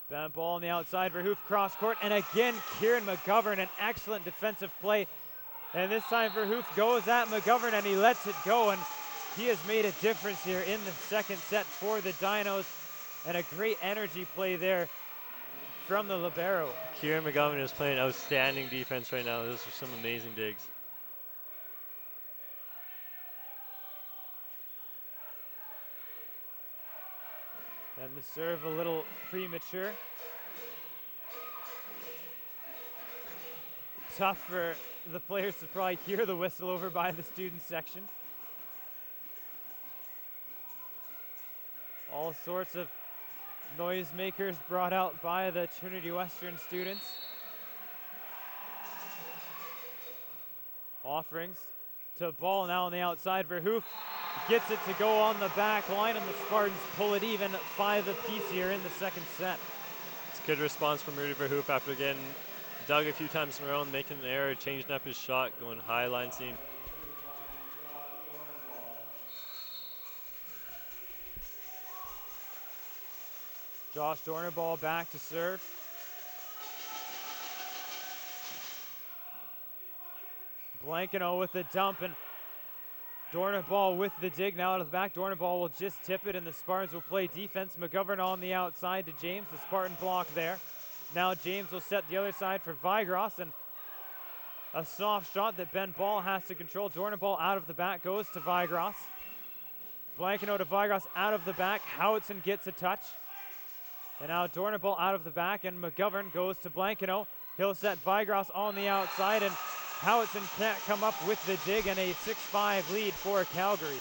Ben Ball on the outside, Verhoof cross court, and again Kieran McGovern, an excellent defensive play. And this time Verhoof goes at McGovern and he lets it go, and he has made a difference here in the second set for the Dinos, and a great energy play there from the libero.
Kieran McGovern is playing outstanding defense right now. Those are some amazing digs.
And the serve a little premature. Tough for the players to probably hear the whistle over by the student section. All sorts of noisemakers brought out by the Trinity Western students. Offerings to Ball now on the outside. Verhoof gets it to go on the back line, and the Spartans pull it even at 5 apiece here in the second set.
It's a good response from Rudy Verhoof after getting dug a few times in a row and making an error, changing up his shot, going high line seam.
Josh Dornenball back to serve. Blankino with the dump, and Dornenball with the dig now out of the back. Dornenball will just tip it, and the Spartans will play defense. McGovern on the outside to James, the Spartan block there. Now James will set the other side for Vigras, and a soft shot that Ben Ball has to control. Dornenball out of the back goes to Vigras. Blankino to Vigras out of the back. Howitson gets a touch. And now Dornenball out of the back, and McGovern goes to Blankino. He'll set Vigras on the outside, and Howitson can't come up with the dig, and a 6-5 lead for Calgary.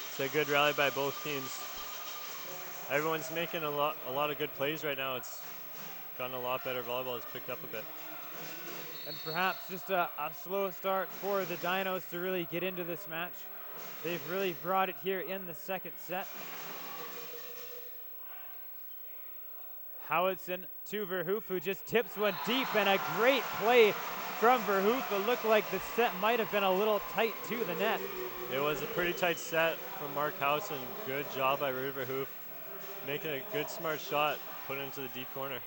It's a good rally by both teams. Everyone's making a lot of good plays right now. It's gotten a lot better. Volleyball has picked up a bit.
And perhaps just a slow start for the Dinos to really get into this match. They've really brought it here in the second set. Howitson to Verhoof, who just tips one deep, and a great play from Verhoof. It looked like the set might have been a little tight to the net.
It was a pretty tight set from Mark Howitson. Good job by Rudy Verhoof, making a good smart shot, put it into the deep corner.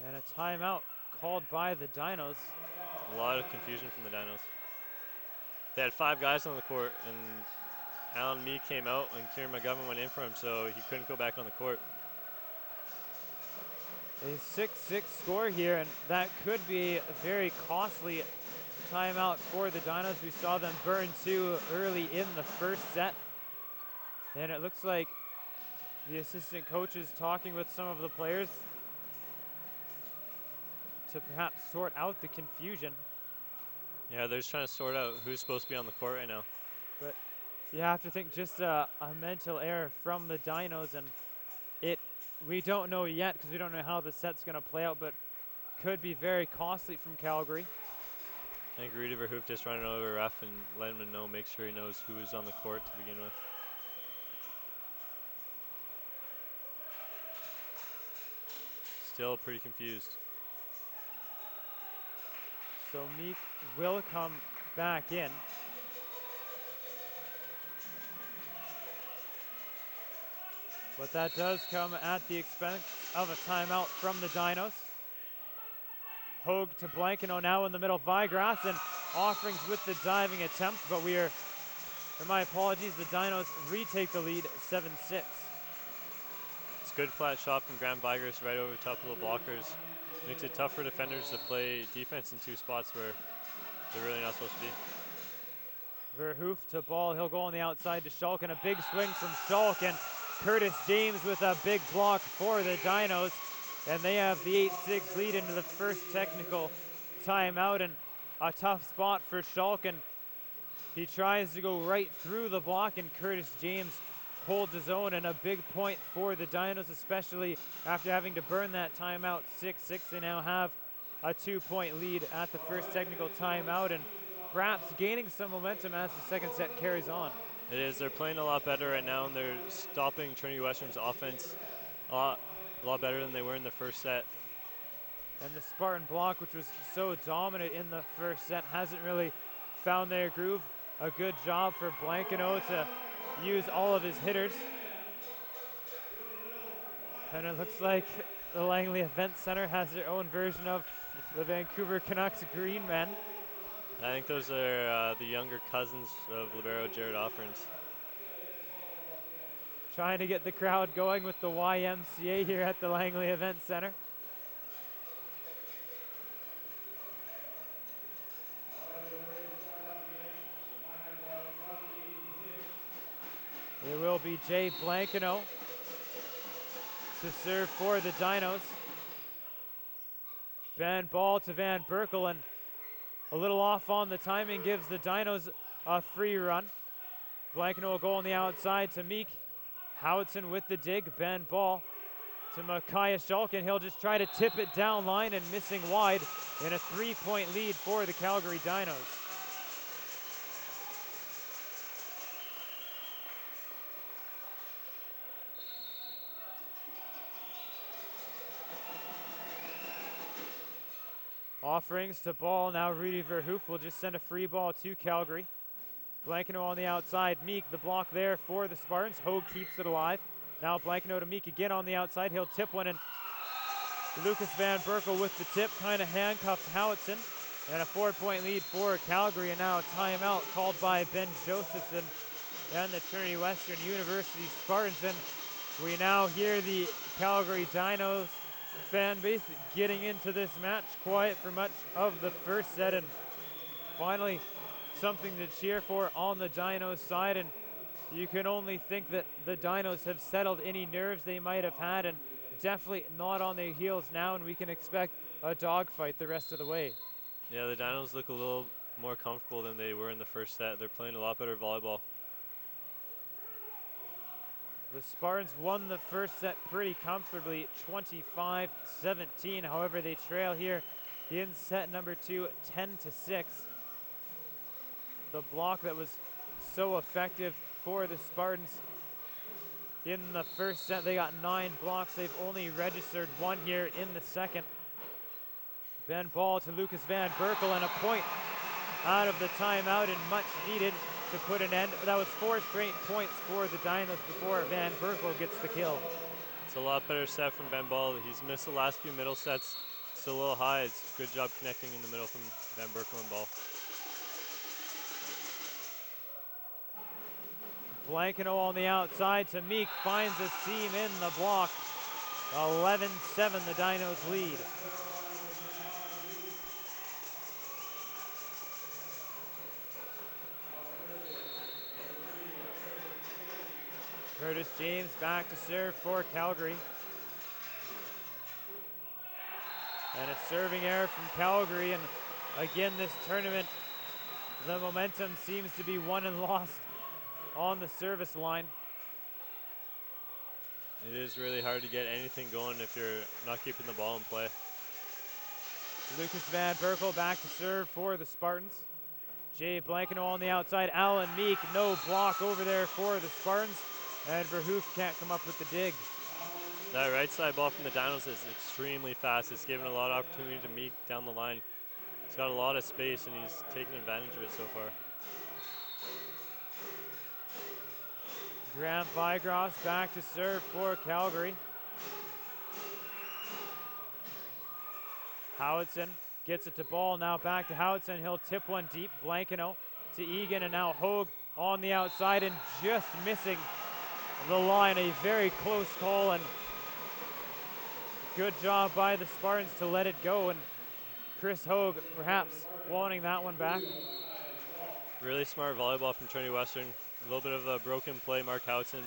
And a timeout called by the Dinos.
A lot of confusion from the Dinos. They had 5 guys on the court, and Alan Mee came out, and Kieran McGovern went in for him, so he couldn't go back on the court.
A 6-6 score here, and that could be a very costly timeout for the Dinos. We saw them burn 2 early in the first set. And it looks like the assistant coach is talking with some of the players to perhaps sort out the confusion.
Yeah, they're just trying to sort out who's supposed to be on the court right now.
But you have to think just a mental error from the Dinos, and we don't know yet because we don't know how the set's going to play out, but could be very costly from Calgary.
I think Rudy Verhoof just running over the ref and letting him know, make sure he knows who is on the court to begin with. still pretty confused.
So Meek will come back in. But that does come at the expense of a timeout from the Dinos. Hogue to Blankino now in the middle. Vigrass and Offerings with the diving attempt, but for my apologies, the Dinos retake the lead 7-6.
It's a good flat shot from Graham Vigers right over the top of the blockers. Makes it tough for defenders to play defense in two spots where they're really not supposed to be.
Verhoof to ball. He'll go on the outside to Shulk, and a big swing from Shulk, and Curtis James with a big block for the Dinos. And they have the 8-6 lead into the first technical timeout, and a tough spot for Shulk, and he tries to go right through the block, and Curtis James holds his own, and a big point for the Dinos, especially after having to burn that timeout 6-6. They now have a 2-point lead at the first technical timeout, and perhaps gaining some momentum as the second set carries on.
It is. They're playing a lot better right now, and they're stopping Trinity Western's offense a lot better than they were in the first set.
And the Spartan block, which was so dominant in the first set, hasn't really found their groove. A good job for Blankino to use all of his hitters. And it looks like the Langley Events Centre has their own version of the Vancouver Canucks Green Men.
I think those are the younger cousins of libero Jared Offerings.
Trying to get the crowd going with the YMCA here at the Langley Events Centre. It will be Jay Blankino to serve for the Dinos. Ben ball to Van Berkel, and a little off on the timing gives the Dinos a free run. Blankino will go on the outside to Meek. Howitson with the dig. Ben ball to Micaiah Shulk, and he'll just try to tip it down line and missing wide in a 3-point lead for the Calgary Dinos. Offerings to ball, now Rudy Verhoof will just send a free ball to Calgary. Blankino on the outside, Meek, the block there for the Spartans. Hogue keeps it alive. Now Blankino to Meek again on the outside, he'll tip one, and Lucas Van Berkel with the tip kind of handcuffed Howitson. And a 4-point lead for Calgary, and now a timeout called by Ben Josephson and the Trinity Western University Spartans. And we now hear the Calgary Dinos fan base getting into this match, quiet for much of the first set, and finally something to cheer for on the Dinos side. And you can only think that the Dinos have settled any nerves they might have had, and definitely not on their heels now, and we can expect a dogfight the rest of the way.
Yeah, the Dinos look a little more comfortable than they were in the first set. They're playing a lot better volleyball.
The Spartans won the first set pretty comfortably, 25-17. However, they trail here in set number 2, 10-6. The block that was so effective for the Spartans in the first set, they got 9 blocks. They've only registered 1 here in the second. Ben ball to Lucas Van Berkel, and a point out of the timeout, and much needed to put an end. That was 4 straight points for the Dinos before Van Berkel gets the kill.
It's a lot better set from Ben Ball. He's missed the last few middle sets. It's a little high. It's a good job connecting in the middle from Van Berkel and Ball.
Blankino on the outside to Meek, finds a seam in the block. 11-7, the Dinos lead. Curtis James back to serve for Calgary. And a serving error from Calgary, and again this tournament, the momentum seems to be won and lost on the service line.
It is really hard to get anything going if you're not keeping the ball in play.
Lucas Van Berkel back to serve for the Spartans. Jay Blankino on the outside. Alan Meek, no block over there for the Spartans. And Verhoof can't come up with the dig.
That right side ball from the Dinos is extremely fast. It's given a lot of opportunity to Meek down the line. He's got a lot of space, and he's taken advantage of it so far.
Graham Vigros back to serve for Calgary. Howitson gets it to ball, now back to Howitson. He'll tip one deep. Blankino to Egan, and now Hogue on the outside and just missing the line. A very close call, and good job by the Spartans to let it go, and Chris Hogue perhaps wanting that one back.
Really smart volleyball from Trinity Western. A little bit of a broken play. Mark Howitson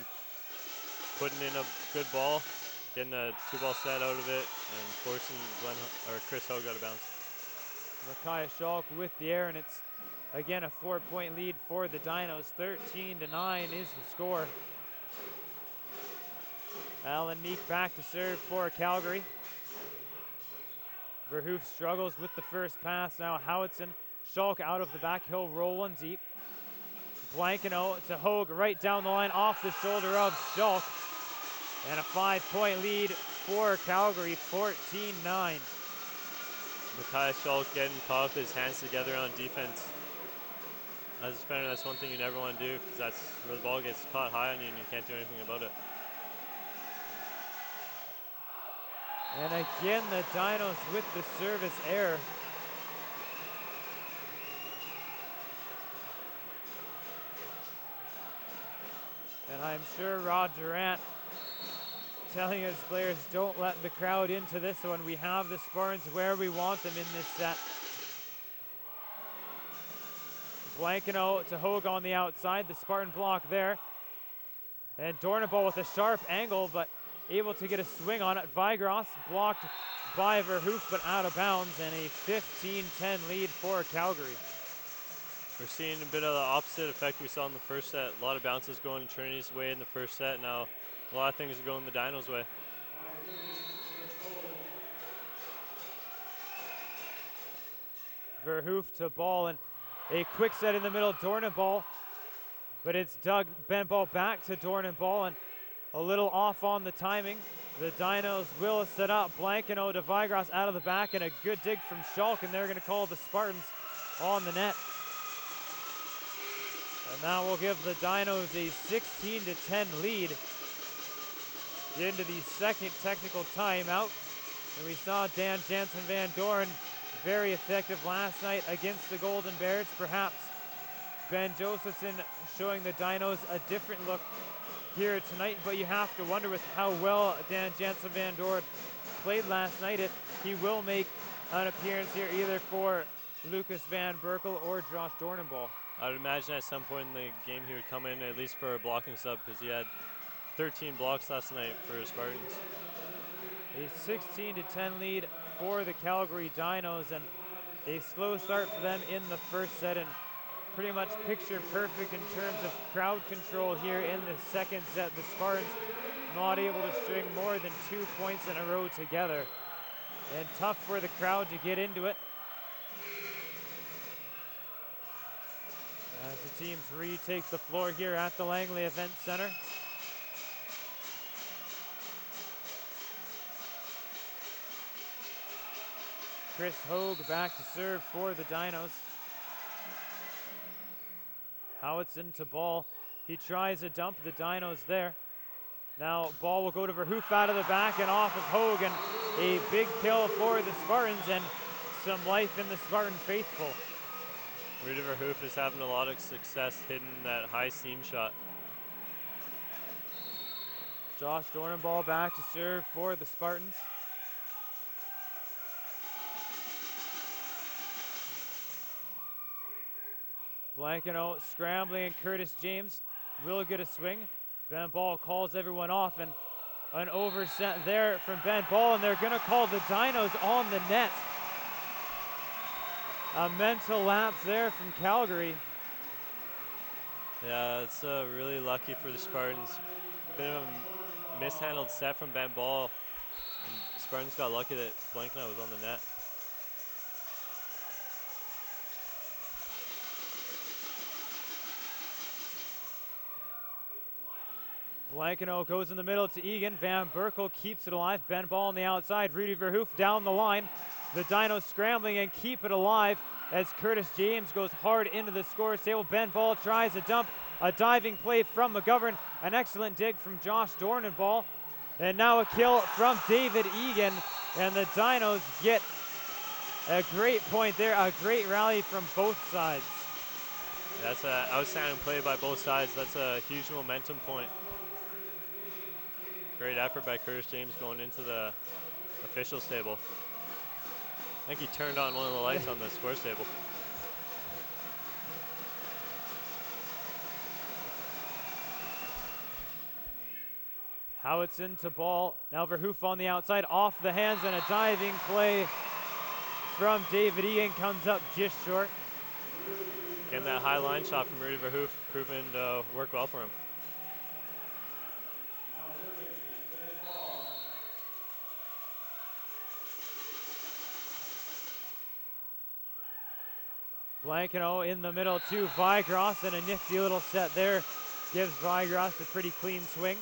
putting in a good ball, getting a 2-ball set out of it, and forcing Chris Hogue out of bounds.
Micaiah Schalk with the air, and it's again a 4-point lead for the Dinos. 13-9 is the score. Alan Meek back to serve for Calgary. Verhoof struggles with the first pass. Now Howitson, Schalk out of the back. He'll roll one deep. Blankino to Hogue right down the line off the shoulder of Schalk. And a 5-point lead for Calgary, 14-9.
Micaiah Schalk getting caught with his hands together on defense. As a defender, that's one thing you never want to do, because that's where the ball gets caught high on you and you can't do anything about it.
And again, the Dinos with the service error. And I'm sure Rod Durant telling his players, don't let the crowd into this one. We have the Spartans where we want them in this set. Blankino to Hogue on the outside. The Spartan block there. And Dornabal with a sharp angle, but able to get a swing on it. Vigros blocked by Verhoof, but out of bounds, and a 15-10 lead for Calgary.
We're seeing a bit of the opposite effect we saw in the first set. A lot of bounces going Trinity's way in the first set. Now a lot of things are going the Dinos' way.
Verhoof to ball, and a quick set in the middle. Dornabal, but it's Doug Benball back to Dornabal, and a little off on the timing. The Dinos will set up. Blankino to Vigros out of the back, and a good dig from Schalk, and they're going to call the Spartans on the net. And that will give the Dinos a 16-10 lead into the second technical timeout. And we saw Dan Jansen Van Doren very effective last night against the Golden Bears. Perhaps Ben Josephson showing the Dinos a different look here tonight, but you have to wonder with how well Dan Jansen Van Doren played last night if he will make an appearance here either for Lucas Van Berkel or Josh Dornenball.
I would imagine at some point in the game he would come in at least for a blocking sub, because he had 13 blocks last night for his Spartans.
A 16-10 lead for the Calgary Dinos, and a slow start for them in the first set, and pretty much picture perfect in terms of crowd control here in the second set. The Spartans not able to string more than 2 points in a row together, and tough for the crowd to get into it. As the teams retake the floor here at the Langley Events Centre. Chris Hogue back to serve for the Dinos. Howitson to ball. He tries a dump, the Dinos there. Now ball will go to Verhoof out of the back and off of Hogue, and a big kill for the Spartans and some life in the Spartan faithful.
Rudy Verhoof is having a lot of success hitting that high seam shot.
Josh Dornenball back to serve for the Spartans. Blankino scrambling, and Curtis James will get a swing. Ben Ball calls everyone off, and an overset there from Ben Ball, and they're going to call the Dinos on the net. A mental lapse there from Calgary.
Yeah, it's really lucky for the Spartans. Bit of a mishandled set from Ben Ball, and the Spartans got lucky that Blankino was on the net.
Blankeno goes in the middle to Egan. Van Berkel keeps it alive. Ben Ball on the outside. Rudy Verhoof down the line. The Dinos scrambling and keep it alive as Curtis James goes hard into the scorer's table. Ben Ball tries a dump. A diving play from McGovern. An excellent dig from Josh Dornenball. And now a kill from David Egan. And the Dinos get a great point there. A great rally from both sides.
That's an outstanding play by both sides. That's a huge momentum point. Great effort by Curtis James going into the officials table. I think he turned on one of the lights on the scores table.
Howitson to Ball. Now Verhoof on the outside, off the hands, and a diving play from David Egan comes up just short.
Getting that high line shot from Rudy Verhoof, proving to work well for him.
Blankeno in the middle to Vigras, and a nifty little set there gives Vigras a pretty clean swing.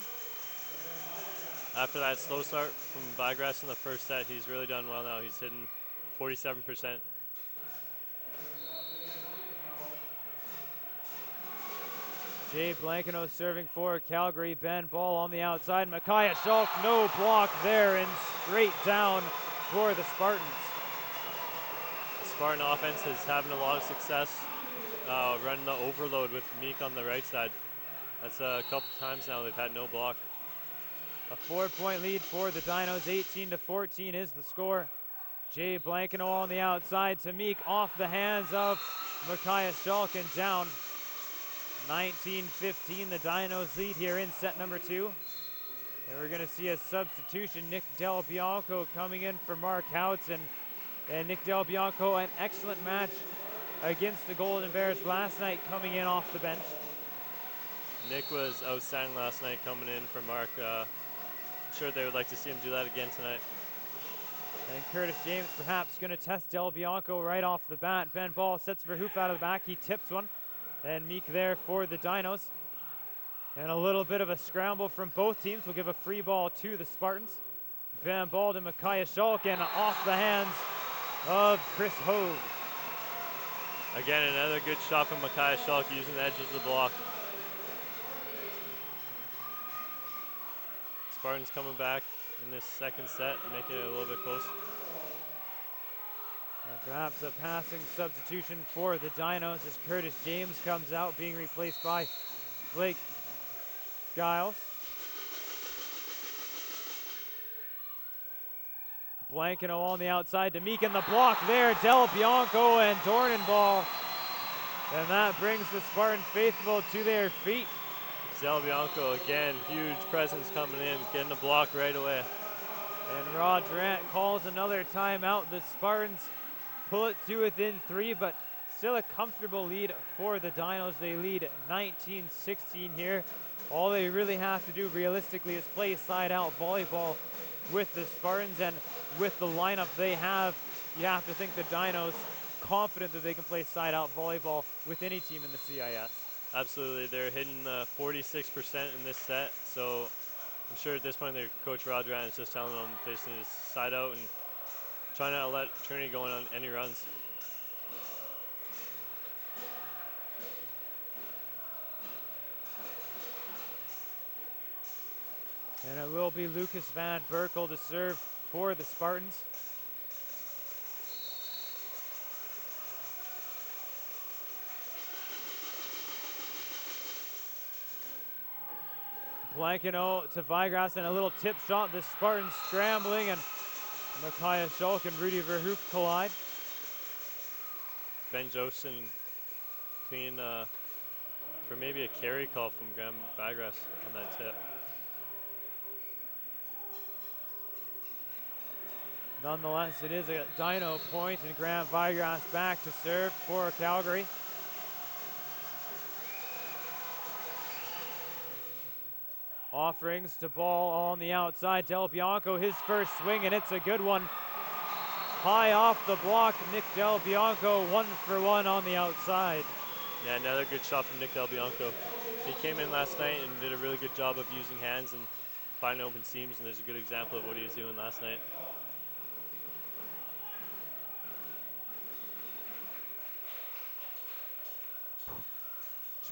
After that slow start from Vigras in the first set, he's really done well now. He's hitting 47%.
Jay Blankeno serving for Calgary. Ben Ball on the outside. Micaiah Schulk, no block there, and straight down for the Spartans.
Spartan offense is having a lot of success running the overload with Meek on the right side. That's a couple times now they've had no block.
A 4-point lead for the Dinos. 18-14 is the score. Jay Blankeno on the outside to Meek, off the hands of Micaiah Schulk and down. 19-15, the Dinos lead here in set number 2. And we're going to see a substitution. Nick Del Bianco coming in for Mark Howitson. And Nick Del Bianco, an excellent match against the Golden Bears last night, coming in off the bench.
Nick was outstanding last night coming in for Mark. I'm sure they would like to see him do that again tonight.
And Curtis James perhaps going to test Del Bianco right off the bat. Ben Ball sets Verhoof out of the back. He tips one. And Meek there for the Dinos. And a little bit of a scramble from both teams will give a free ball to the Spartans. Ben Ball to Micaiah Schulk, and off the hands of Chris Hogue.
Again, another good shot from Micaiah Schulk using the edge of the block. Spartans coming back in this second set and making it a little bit close.
And perhaps a passing substitution for the Dinos as Curtis James comes out, being replaced by Blake Giles. Blankeno on the outside to Meek, and the block there, Del Bianco and Dornenball. And that brings the Spartan faithful to their feet.
Del Bianco, again, huge presence coming in, getting the block right away.
And Rod Durant calls another timeout. The Spartans pull it to within 3, but still a comfortable lead for the Dinos. They lead 19-16 here. All they really have to do realistically is play side-out volleyball with the Spartans, and with the lineup they have, you have to think the Dinos confident that they can play side-out volleyball with any team in the CIS.
Absolutely, they're hitting 46% in this set, so I'm sure at this point their coach Rod Durant is just telling them they just need to side out and try not to let Trinity go on any runs.
And it will be Lucas Van Berkel to serve for the Spartans. Blankeno to Vigras, and a little tip shot. The Spartans scrambling, and Micaiah Schulk and Rudy Verhoof collide.
Ben Joseph clean for maybe a carry call from Graham Vigras on that tip.
Nonetheless, it is a Dino point, and Graham Vigras back to serve for Calgary. Offerings to Ball on the outside. Del Bianco, his first swing, and it's a good one. High off the block, Nick Del Bianco, 1 for 1 on the outside.
Yeah, another good shot from Nick Del Bianco. He came in last night and did a really good job of using hands and finding open seams, and there's a good example of what he was doing last night.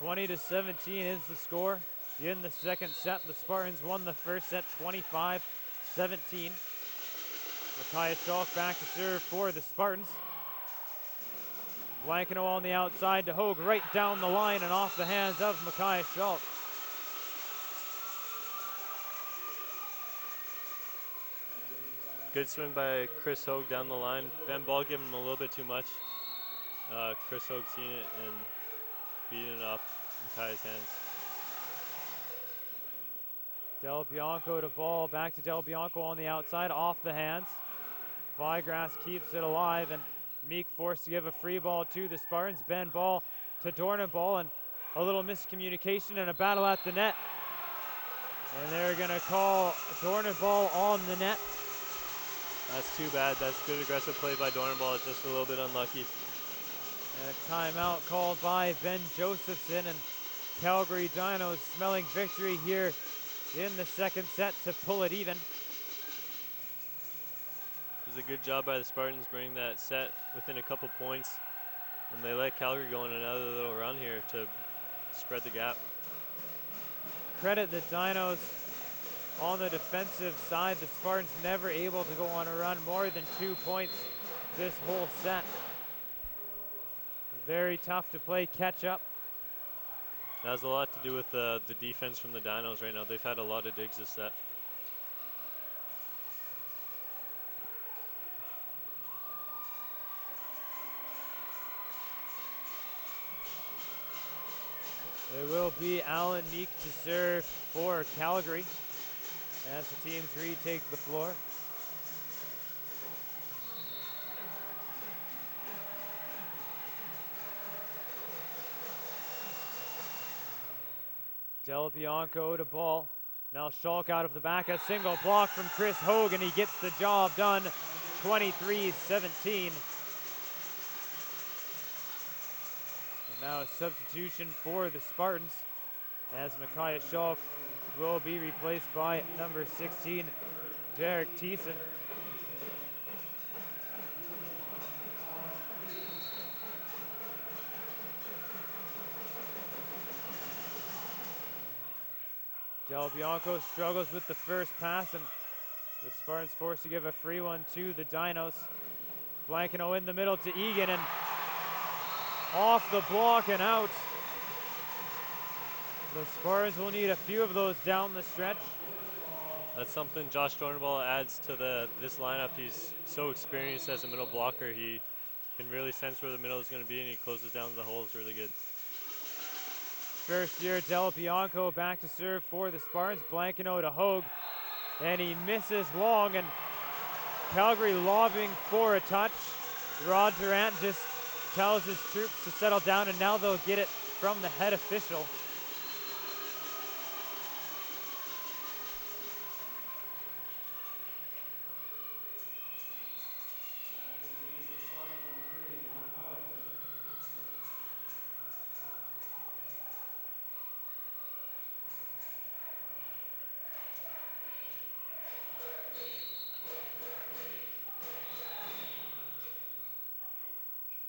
(20-17) is the score. In the second set, the Spartans won the first set 25-17. Micaiah Schalk back to serve for the Spartans. Blankino on the outside to Hogue, right down the line and off the hands of Micaiah Schalk.
Good swing by Chris Hogue down the line. Ben Ball giving him a little bit too much. Chris Hogue seen it and beating it off Micaiah's hands.
Del Bianco to Ball, back to Del Bianco on the outside, off the hands. Vigrass keeps it alive, and Meek forced to give a free ball to the Spartans. Ben Ball to Dornenball, and a little miscommunication and a battle at the net. And they're gonna call Dornenball on the net.
That's too bad. That's good aggressive play by Dornenball. It's just a little bit unlucky.
And a timeout called by Ben Josephson, and Calgary Dinos smelling victory here in the second set to pull it even.
It was a good job by the Spartans bringing that set within a couple points, and they let Calgary go on another little run here to spread the gap.
Credit the Dinos on the defensive side. The Spartans never able to go on a run more than 2 points this whole set. Very tough to play catch up.
That has a lot to do with the defense from the Dinos right now. They've had a lot of digs this set.
It will be Alan Meek to serve for Calgary as the teams retake the floor. Del Bianco to Ball. Now Schalk out of the back, a single block from Chris Hogue, and he gets the job done, 23-17. And now a substitution for the Spartans, as Micaiah Schalk will be replaced by number 16, Derek Thiessen. Del Bianco struggles with the first pass, and the Spartans forced to give a free one to the Dinos. Blankino in the middle to Egan, and off the block and out. The Spartans will need a few of those down the stretch.
That's something Josh Dornenball adds to this lineup. He's so experienced as a middle blocker. He can really sense where the middle is going to be, and he closes down the holes really good.
First year, Del Bianco back to serve for the Spartans. Blankino to Hogue, and he misses long, and Calgary lobbing for a touch. Rod Durant just tells his troops to settle down, and now they'll get it from the head official.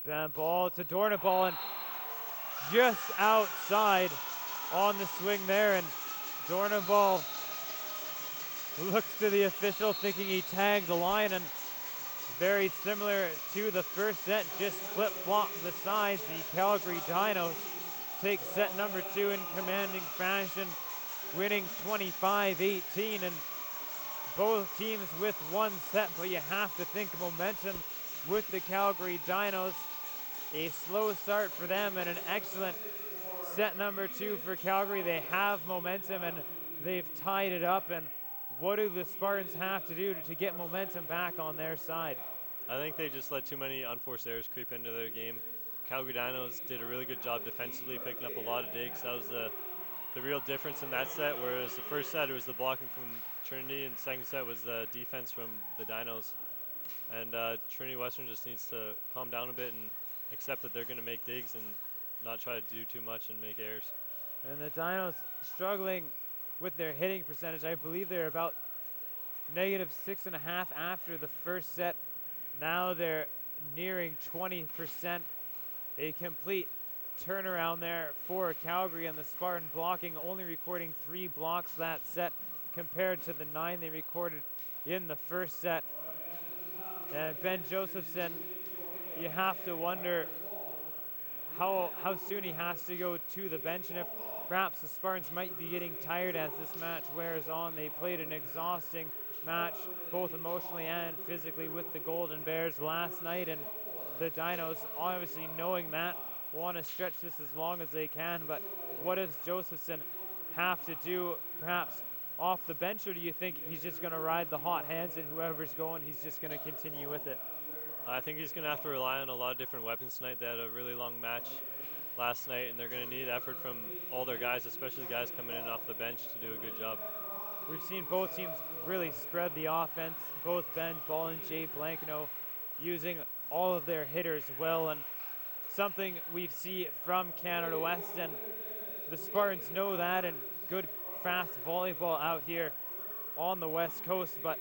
Ben Ball to Dornenball, and just outside on the swing there, and Dornenball looks to the official thinking he tagged the line, and very similar to the first set, just flip-flop the sides. The Calgary Dinos take set number 2 in commanding fashion, winning 25-18, and both teams with one set, but you have to think momentum with the Calgary Dinos. A slow start for them and an excellent set number 2 for Calgary. They have momentum and they've tied it up. And what do the Spartans have to do to get momentum back on their side?
I think they just let too many unforced errors creep into their game. Calgary Dinos did a really good job defensively, picking up a lot of digs. That was the real difference in that set, whereas the first set it was the blocking from Trinity, and the second set was the defense from the Dinos. And Trinity Western just needs to calm down a bit and accept that they're going to make digs, and not try to do too much and make errors.
And the Dinos struggling with their hitting percentage. I believe they're about -6.5 after the first set. Now they're nearing 20%. A complete turnaround there for Calgary, and the Spartan blocking, only recording 3 blocks that set compared to the 9 they recorded in the first set. And Ben Josephson, you have to wonder how soon he has to go to the bench, and if perhaps the Spartans might be getting tired as this match wears on. They played an exhausting match, both emotionally and physically, with the Golden Bears last night, and the Dinos, obviously knowing that, want to stretch this as long as they can. But what does Josephson have to do, perhaps off the bench, or do you think he's just going to ride the hot hands, and whoever's going, he's just going to continue with it?
I think he's going to have to rely on a lot of different weapons tonight. They had a really long match last night, and they're going to need effort from all their guys, especially the guys coming in off the bench, to do a good job.
We've seen both teams really spread the offense, both Ben Ball and Jay Blankino using all of their hitters well, and something we see from Canada West, and the Spartans know that, and good fast volleyball out here on the West Coast. But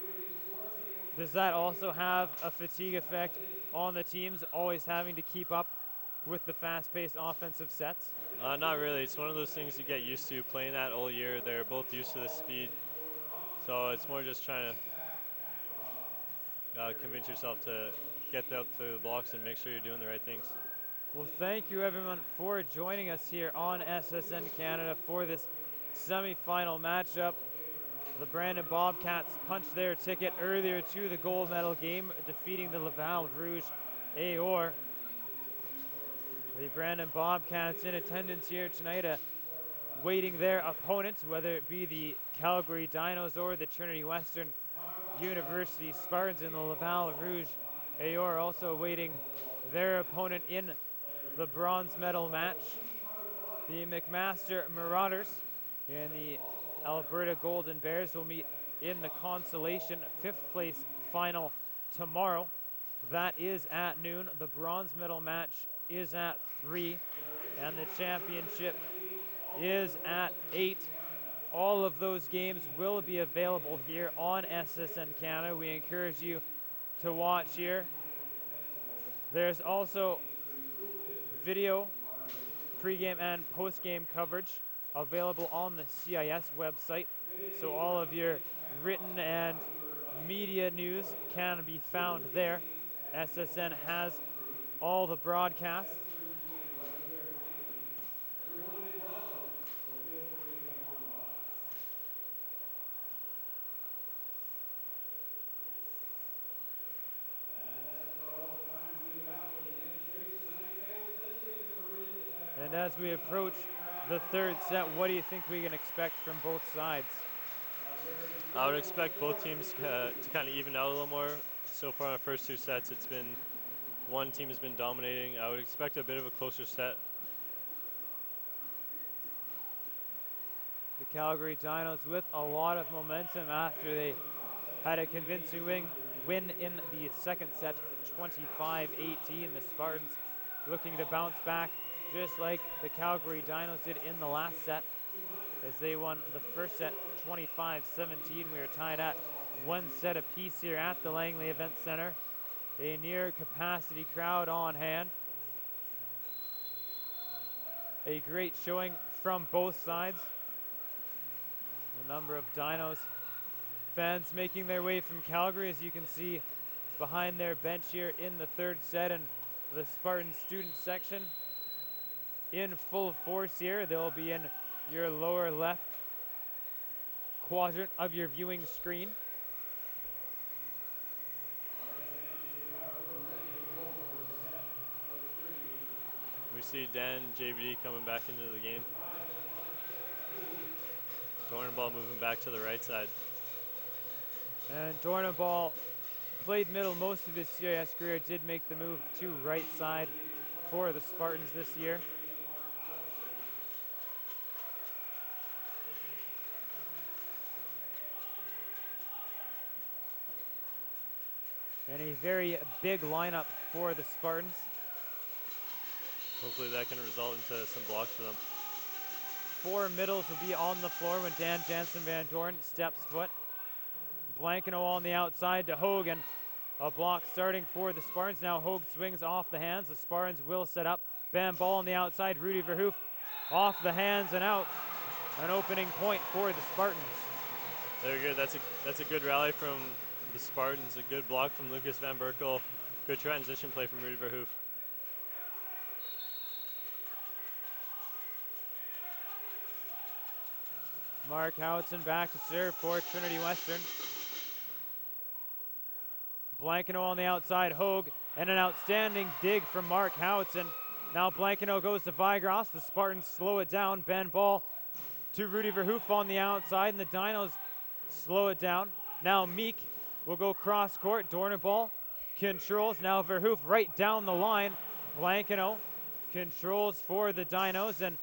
does that also have a fatigue effect on the teams, always having to keep up with the fast-paced offensive sets?
Not really. It's one of those things you get used to playing that all year. They're both used to the speed. So it's more just trying to convince yourself to get out through the blocks and make sure you're doing the right things.
Well, thank you everyone for joining us here on SSN Canada for this semifinal matchup. The Brandon Bobcats punched their ticket earlier to the gold medal game, defeating the Laval Rouge Aor. The Brandon Bobcats in attendance here tonight, waiting their opponent, whether it be the Calgary Dinos or the Trinity Western University Spartans, in the Laval Rouge Aor also awaiting their opponent in the bronze medal match. The McMaster Marauders and the Alberta Golden Bears will meet in the consolation 5th place final tomorrow. That is at noon. The bronze medal match is at 3, and the championship is at 8. All of those games will be available here on SSN Canada. We encourage you to watch here. There's also video, pregame and postgame coverage available on the CIS website. So all of your written and media news can be found there. SSN has all the broadcasts. And as we approach the third set, what do you think we can expect from both sides?
I would expect both teams to kind of even out a little more. So far in the first 2 sets, it's been one team has been dominating. I would expect a bit of a closer set.
The Calgary Dinos with a lot of momentum after they had a convincing win in the second set, 25-18. The Spartans looking to bounce back, just like the Calgary Dinos did in the last set, as they won the first set 25-17. We are tied at 1 set apiece here at the Langley Events Centre. A near capacity crowd on hand. A great showing from both sides. A number of Dinos fans making their way from Calgary, as you can see behind their bench here in the third set, and the Spartan student section in full force here. They'll be in your lower left quadrant of your viewing screen.
We see Dan JBD coming back into the game. Dornball moving back to the right side.
And Dornball played middle most of his CIS career, did make the move to right side for the Spartans this year. And a very big lineup for the Spartans.
Hopefully that can result into some blocks for them.
4 middles will be on the floor when Dan Jansen Van Dorn steps foot. Blankino on the outside to Hogan. A block starting for the Spartans. Now Hogue swings off the hands. The Spartans will set up. Bam ball on the outside. Rudy Verhoof off the hands and out. An opening point for the Spartans.
Very good. That's a good rally from the Spartans. A good block from Lucas Van Berkel. Good transition play from Rudy Verhoof.
Mark Howitson back to serve for Trinity Western. Blankino on the outside, Hogue, and an outstanding dig from Mark Howitson. Now Blankino goes to Vigras. The Spartans slow it down. Ben ball to Rudy Verhoof on the outside, and the Dinos slow it down. Now Meek will go cross court. Dornball controls. Now Verhoof right down the line. Blankino controls for the Dinos, and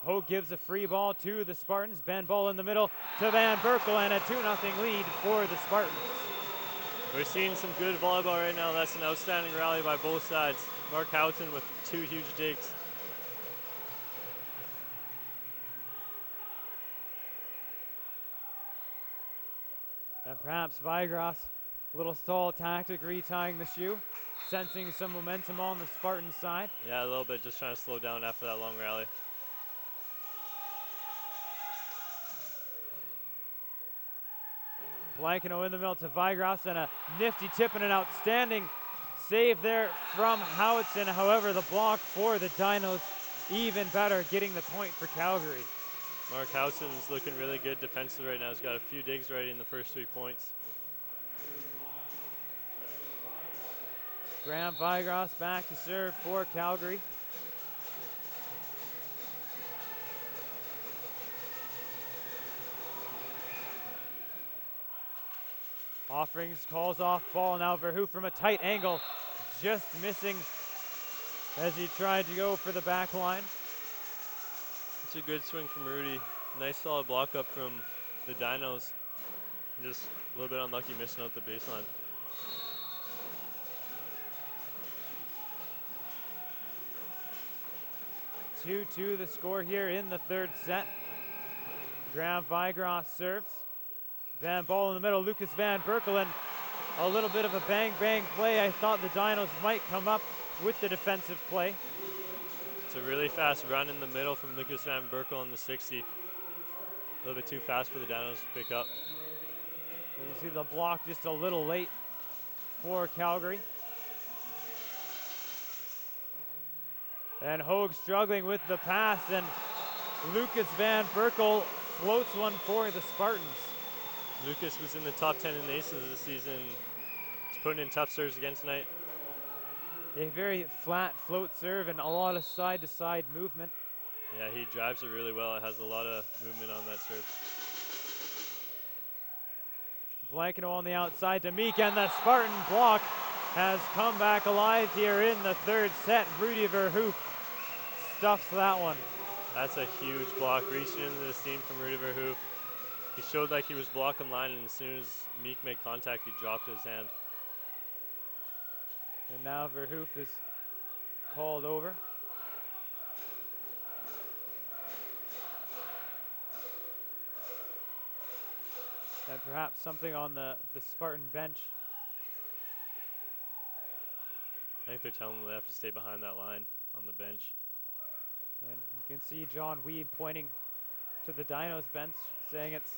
Hogue gives a free ball to the Spartans. Ben ball in the middle to Van Berkel, and a 2-0 lead for the Spartans.
We're seeing some good volleyball right now. That's an outstanding rally by both sides. Mark Houghton with 2 huge digs.
And perhaps Vigras, a little stall tactic, retying the shoe, sensing some momentum on the Spartan side.
Yeah, a little bit, just trying to slow down after that long rally.
Blankino in the middle to Vigras, and a nifty tip and an outstanding save there from Howitson. However, the block for the Dinos even better, getting the point for Calgary.
Mark Howitson is looking really good defensively right now. He's got a few digs ready in the first 3 points.
Graham Vigras back to serve for Calgary. Offerings calls off ball. Now Verhoof from a tight angle, just missing as he tried to go for the back line.
It's a good swing from Rudy. Nice solid block up from the Dinos. Just a little bit unlucky missing out the baseline.
Two the score here in the third set. Graham Vigras serves. Van ball in the middle, Lucas Van Berkel, and a little bit of a bang-bang play. I thought the Dinos might come up with the defensive play.
It's a really fast run in the middle from Lucas Van Berkel on the 60. A little bit too fast for the Dinos to pick up.
You see the block just a little late for Calgary. And Hogue struggling with the pass, and Lucas Van Berkel floats one for the Spartans.
Lucas was in the top 10 in aces this season. He's putting in tough serves again tonight.
A very flat float serve and a lot of side-to-side movement.
Yeah, he drives it really well. It has a lot of movement on that serve.
Blankino on the outside to Meek, and the Spartan block has come back alive here in the third set. Rudy Verhoof stuffs that one.
That's a huge block, reaching into the seam from Rudy Verhoof. He showed like he was blocking line, and as soon as Meek made contact, he dropped his hand.
And now Verhoof is called over. And perhaps something on the Spartan bench.
I think they're telling them they have to stay behind that line on the bench.
And you can see John Weed pointing to the Dinos bench, saying it's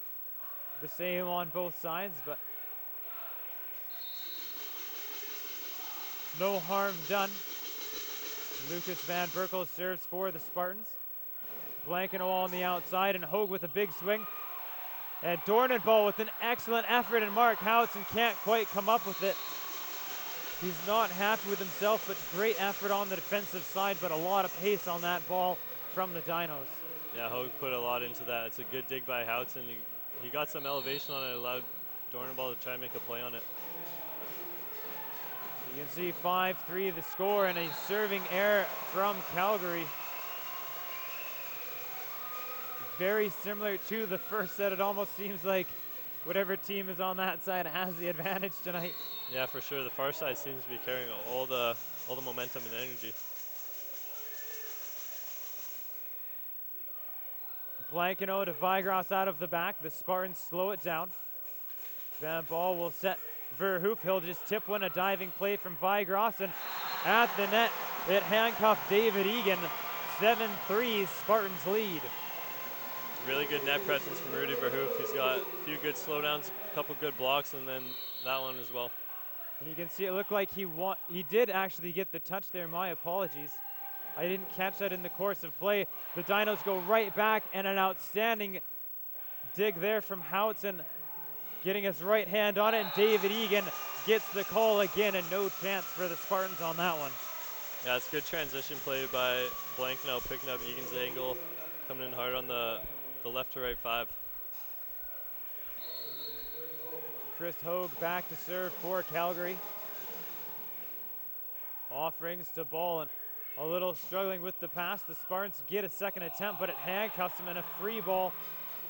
the same on both sides, but no harm done. Lucas Van Berkel serves for the Spartans. Blankino on the outside, and Hogue with a big swing. And Dornenball with an excellent effort, and Mark Howitson can't quite come up with it. He's not happy with himself, but great effort on the defensive side, but a lot of pace on that ball from the Dinos.
Yeah, Hogue put a lot into that. It's a good dig by Howitson. He got some elevation on it, allowed Dornenball to try and make a play on it.
You can see 5-3 the score, and a serving error from Calgary. Very similar to the first set. It almost seems like whatever team is on that side has the advantage tonight.
Yeah, for sure. The far side seems to be carrying all the momentum and energy.
Blankino to Vigras out of the back. The Spartans slow it down. Ben ball will set Verhoef. He'll just tip one, a diving play from Vigras, and at the net, it handcuffed David Egan. 7-3, Spartans lead.
Really good net presence from Rudy Verhoef. He's got a few good slowdowns, a couple good blocks, and then that one as well.
And you can see it looked like he did actually get the touch there. My apologies. I didn't catch that in the course of play. The Dinos go right back, and an outstanding dig there from Houghton, getting his right hand on it, and David Egan gets the call again, and no chance for the Spartans on that one.
Yeah, it's good transition play by Blankino, picking up Egan's angle, coming in hard on the left to right 5.
Chris Hogue back to serve for Calgary. Offerings to ball, and a little struggling with the pass. The Spartans get a second attempt, but it handcuffs him, and a free ball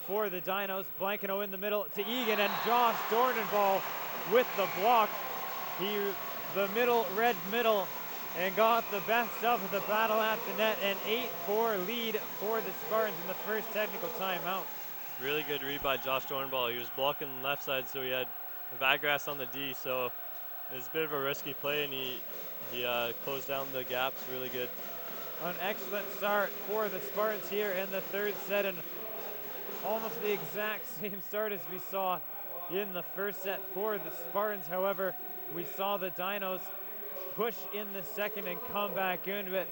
for the Dinos. Blankino in the middle to Egan, and Josh Dornenball with the block. The red middle, and got the best of the battle at the net. An 8-4 lead for the Spartans in the first technical timeout.
Really good read by Josh Dornball. He was blocking the left side, so he had Vigras on the D, so it was a bit of a risky play, and he closed down the gaps really good.
An excellent start for the Spartans here in the third set, and almost the exact same start as we saw in the first set for the Spartans. However, we saw the Dinos push in the second and come back in, but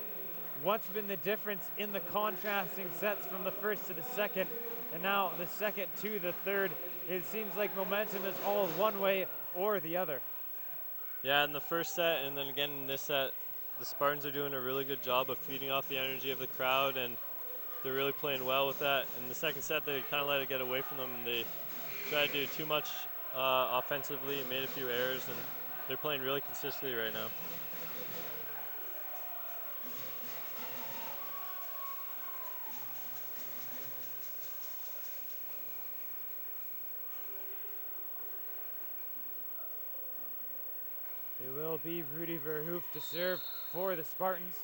what's been the difference in the contrasting sets from the first to the second, and now the second to the third? It seems like momentum is all one way or the other.
Yeah, in the first set and then again in this set, the Spartans are doing a really good job of feeding off the energy of the crowd, and they're really playing well with that. In the second set, they kind of let it get away from them, and they tried to do too much offensively, made a few errors, and they're playing really consistently right now.
It will be Rudy Verhoef to serve for the Spartans.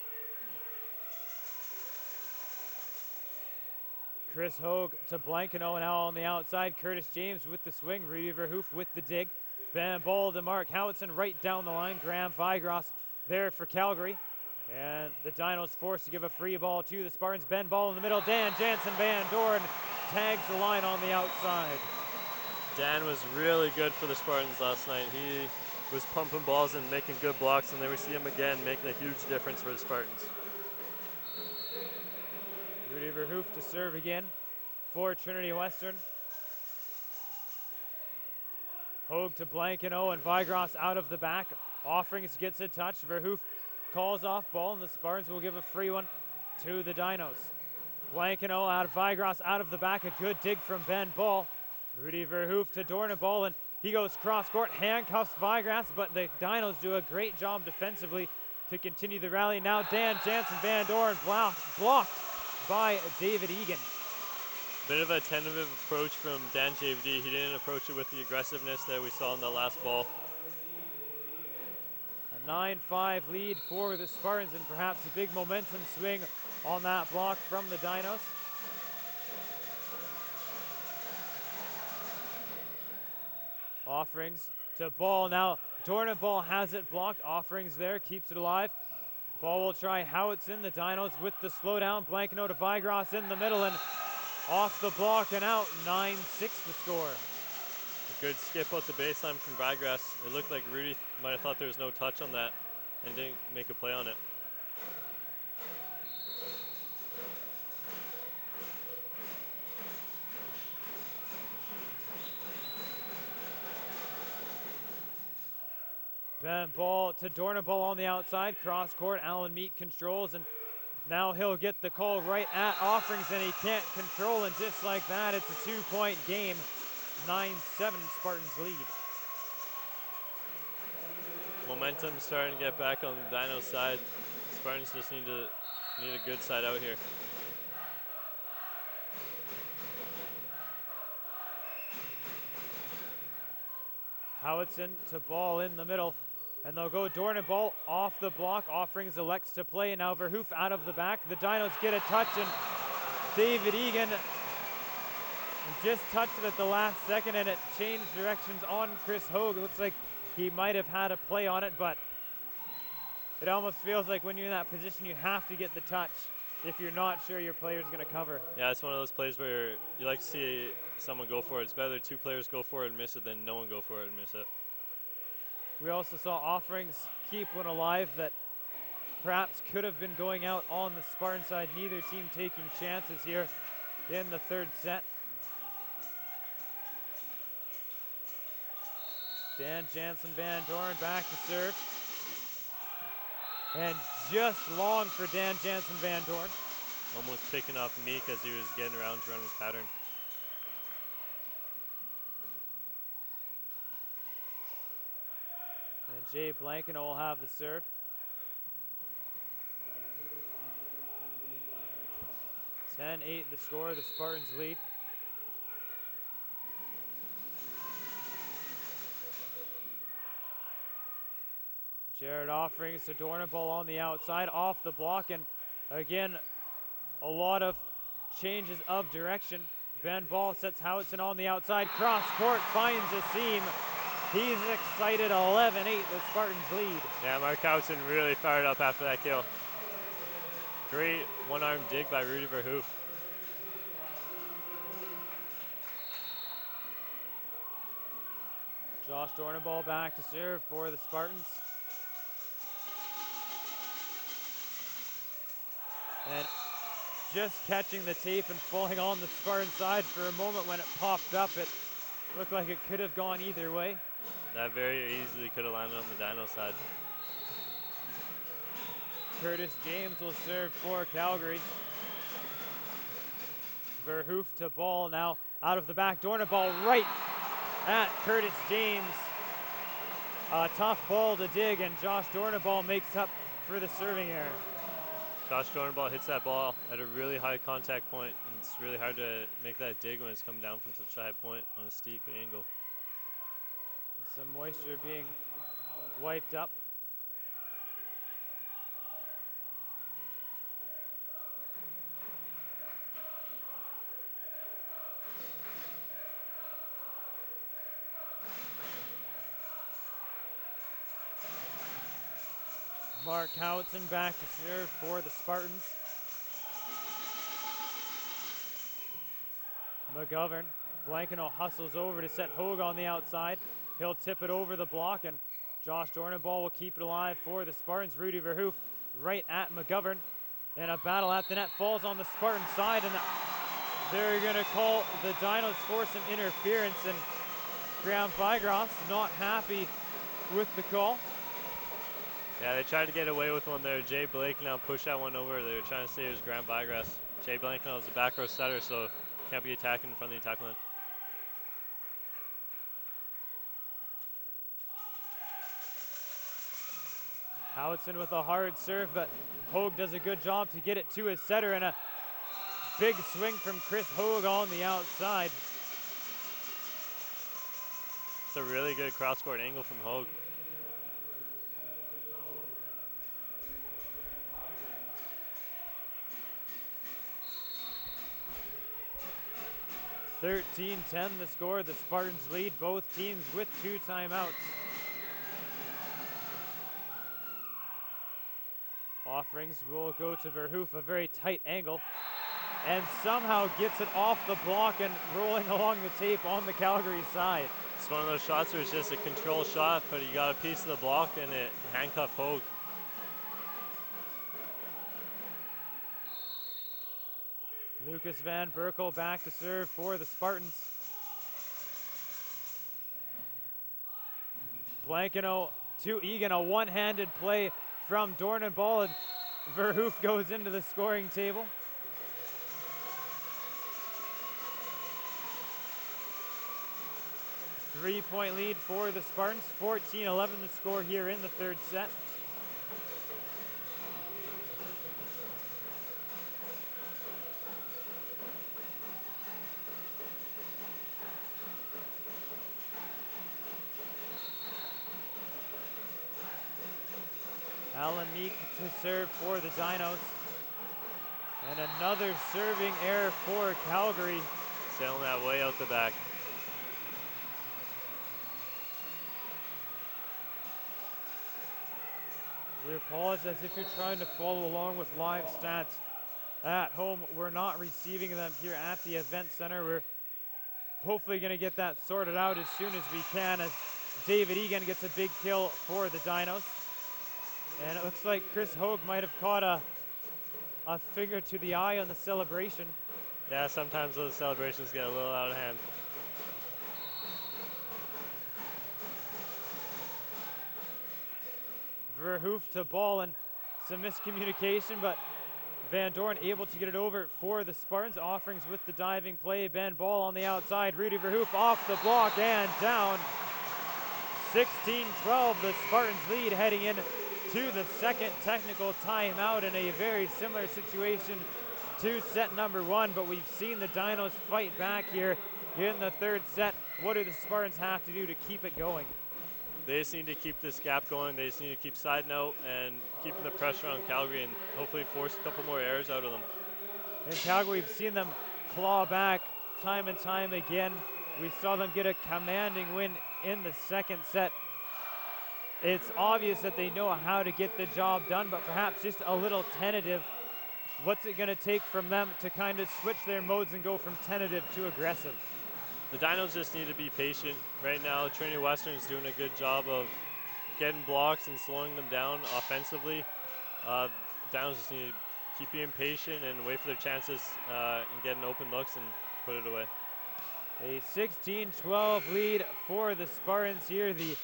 Chris Hogue to Blankino, now on the outside. Curtis James with the swing. Rudy Verhoef with the dig. Ben ball to Mark Howitson right down the line. Graham Vigras there for Calgary. And the Dinos forced to give a free ball to the Spartans. Ben ball in the middle. Dan Jansen Van Doren tags the line on the outside.
Dan was really good for the Spartans last night. He was pumping balls and making good blocks, and then we see him again making a huge difference for the Spartans.
Rudy Verhoef to serve again for Trinity Western. Hogue to Blankino, and Vigras out of the back. Offerings gets a touch. Verhoef calls off ball, and the Spartans will give a free one to the Dinos. Blankino out of Vigras out of the back. A good dig from Ben Ball. Rudy Verhoef to Dornenball, and he goes cross court, handcuffs Vigras, but the Dinos do a great job defensively to continue the rally. Now Dan Jansen Van Doren blocked by David Egan.
Bit of a tentative approach from Dan JVD. He didn't approach it with the aggressiveness that we saw in the last ball.
A 9-5 lead for the Spartans, and perhaps a big momentum swing on that block from the Dinos. Offerings to ball now. Dornenball has it blocked. Offerings there, keeps it alive. Ball will try Howitson. The Dinos with the slowdown. Blankino to Vigras in the middle, and off the block and out. 9-6 the score.
A good skip out the baseline from Vigras. It looked like Rudy might have thought there was no touch on that and didn't make a play on it.
Ben ball to Dornenball on the outside. Cross court. Alan Meek controls, and now he'll get the call right at Offerings, and he can't control, and just like that, it's a 2-point game. 9-7 Spartans lead.
Momentum starting to get back on the Dino side. Spartans just need a good side out here.
Howitson to ball in the middle, and they'll go Dornenball off the block. Offerings elects to play, and now Verhoef out of the back. The Dinos get a touch, and David Egan He just touched it at the last second and it changed directions on Chris Hogue. It looks like he might have had a play on it, but it almost feels like when you're in that position, you have to get the touch if you're not sure your player's going to cover.
Yeah, it's one of those plays where you like to see someone go for it. It's better two players go for it and miss it than no one go for it and miss it.
We also saw Offerings keep one alive that perhaps could have been going out on the Spartan side. Neither team taking chances here in the third set. Dan Jansen Van Doren back to serve. And just long for Dan Jansen Van Doren.
Almost picking off Meek as he was getting around to run his pattern.
And Jay Blankino will have the serve. (10-8) the score, the Spartans lead. Jared Offerings to Dornaball on the outside, off the block, and again, a lot of changes of direction. Ben Ball sets Howitson on the outside, cross court, finds a seam. He's excited, 11-8, the Spartans lead.
Yeah, Mark Howitson really fired up after that kill. Great one-arm dig by Rudy Verhoof.
Josh Dornaball back to serve for the Spartans. And just catching the tape and falling on the Spartan side for a moment when it popped up. It looked like it could have gone either way.
That very easily could have landed on the Dino side.
Curtis James will serve for Calgary. Verhoof to Ball now out of the back. Dornaball right at Curtis James. A tough ball to dig, and Josh Dornaball makes up for the serving error.
Josh Dornball hits that ball at a really high contact point, and it's really hard to make that dig when it's coming down from such a high point on a steep angle.
Some moisture being wiped up. Mark Howitson back to serve for the Spartans. McGovern, Blankino hustles over to set Hogue on the outside. He'll tip it over the block, and Josh Dornaball will keep it alive for the Spartans. Rudy Verhoof right at McGovern. And a battle at the net falls on the Spartan side, and they're gonna call the Dinos for some interference, and Graham Vigras not happy with the call.
Yeah, they tried to get away with one there. Jay Blake now pushed that one over. They were trying to say it was Graham Vigras. Jay Blake now is a back row setter, so can't be attacking in front of the attack line.
Howitson with a hard serve, but Hogue does a good job to get it to his setter, and a big swing from Chris Hogue on the outside.
It's a really good cross-court angle from Hogue.
(13-10) the score. The Spartans lead, both teams with 2 timeouts. Offerings will go to Verhoof, a very tight angle, and somehow gets it off the block and rolling along the tape on the Calgary side.
It's one of those shots where it's just a control shot, but you got a piece of the block and it handcuffed Hogue.
Lucas Van Berkel back to serve for the Spartans. Blankino to Egan, a one-handed play from Dornball, and Verhoof goes into the scoring table. Three-point lead for the Spartans, 14-11 the score here in the third set. Alan Meek to serve for the Dinos. And another serving error for Calgary.
sailing that way out the back.
We apologize if you're trying to follow along with live stats at home. We're not receiving them here at the event center. We're hopefully going to get that sorted out as soon as we can, as David Egan gets a big kill for the Dinos. And it looks like Chris Hogue might have caught a finger to the eye on the celebration.
Yeah, sometimes those celebrations get a little out of hand.
Verhoef to ball and some miscommunication, but Van Dorn able to get it over for the Spartans. Offerings with the diving play. Ben Ball on the outside. Rudy Verhoef off the block and down. 16-12, the Spartans lead heading in to the second technical timeout in a very similar situation to set number one, but we've seen the Dinos fight back here in the third set. What do the Spartans have to do to keep it going?
They just need to keep this gap going. They just need to keep siding out and keeping the pressure on Calgary and hopefully force a couple more errors out of them.
In Calgary, we've seen them claw back time and time again. We saw them get a commanding win in the second set. It's obvious that they know how to get the job done, but perhaps just a little tentative. What's it going to take from them to kind of switch their modes and go from tentative to aggressive?
The Dinos just need to be patient. Right now, Trinity Western is doing a good job of getting blocks and slowing them down offensively. Dinos just need to keep being patient and wait for their chances and getting open looks and put it away.
A 16-12 lead for the Spartans here. The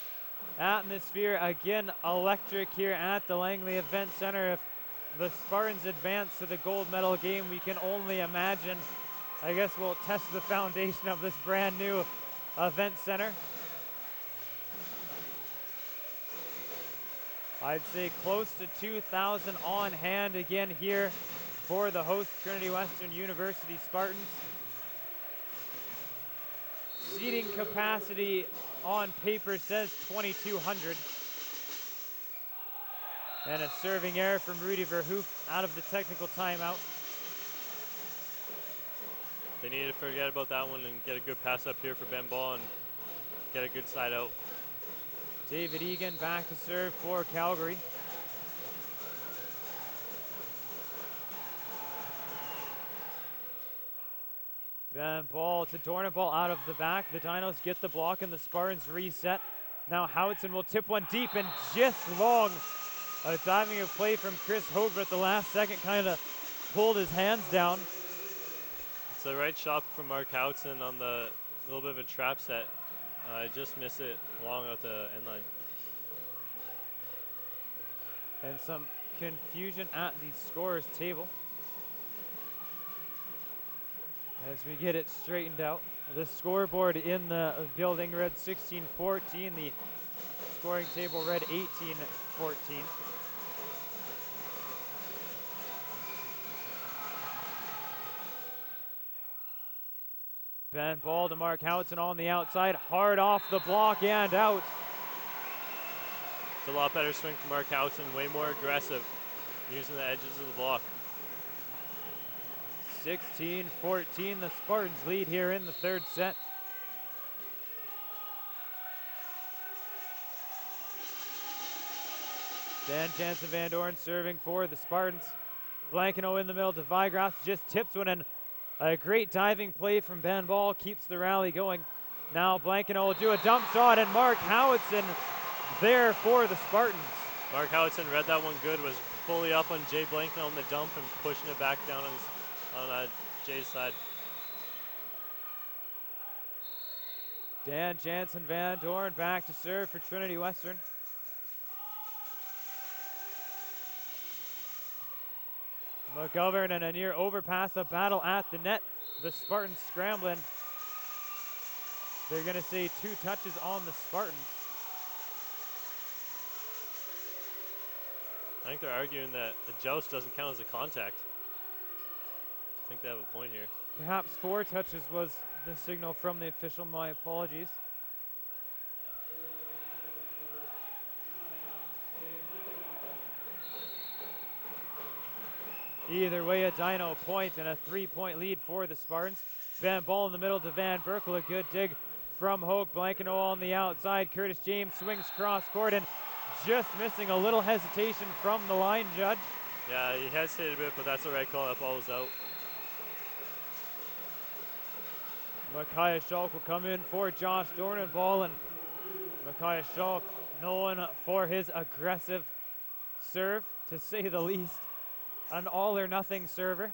atmosphere again electric here at the Langley Events Centre. If the Spartans advance to the gold medal game, we can only imagine. I guess we'll test the foundation of this brand new event center. I'd say close to 2,000 on hand again here for the host Trinity Western University Spartans. Seating capacity on paper says 2,200. And a serving error from Rudy Verhoef out of the technical timeout.
They need to forget about that one and get a good pass up here for Ben Ball and get a good side out.
David Egan back to serve for Calgary. Ben Ball to Dornaball out of the back. The Dinos get the block and the Spartans reset. Now Howitson will tip one deep and just long. A diving of play from Chris Hogue, but at the last second kind of pulled his hands down.
It's the right shot from Mark Howitson on the little bit of a trap set. Just missed it long out the end line.
And some confusion at the scorer's table as we get it straightened out. The scoreboard in the building read 16-14. The scoring table read 18-14. Ben Ball to Mark Howitson on the outside, hard off the block and out.
It's a lot better swing from Mark Howitson, way more aggressive, using the edges of the block.
16-14, the Spartans lead here in the third set. Dan Jansen Van Dorn serving for the Spartans. Blankeno in the middle to Vigrass, just tips one, and a great diving play from Ben Ball keeps the rally going. Now Blankeno will do a dump shot, and Mark Howitson there for the Spartans.
Mark Howitson read that one good, was fully up on Jay Blankeno on the dump and pushing it back down on Jay's side.
Dan Jansen Van Dorn back to serve for Trinity Western. McGovern and a near overpass, a battle at the net. The Spartans scrambling. They're going to say 2 touches on the Spartans.
I think they're arguing that a joust doesn't count as a contact. I think they have a point here.
Perhaps 4 touches was the signal from the official. My apologies. Either way, a Dino point and a 3-point lead for the Spartans. Van ball in the middle to Van Berkel. A good dig from Hogue. Blankeno on the outside. Curtis James swings cross court and just missing. A little hesitation from the line judge.
Yeah, he hesitated a bit, but that's the right call. That ball was out.
Micaiah Schulk will come in for Josh Dornenball, and Micaiah Schulk known for his aggressive serve, to say the least. An all-or-nothing server.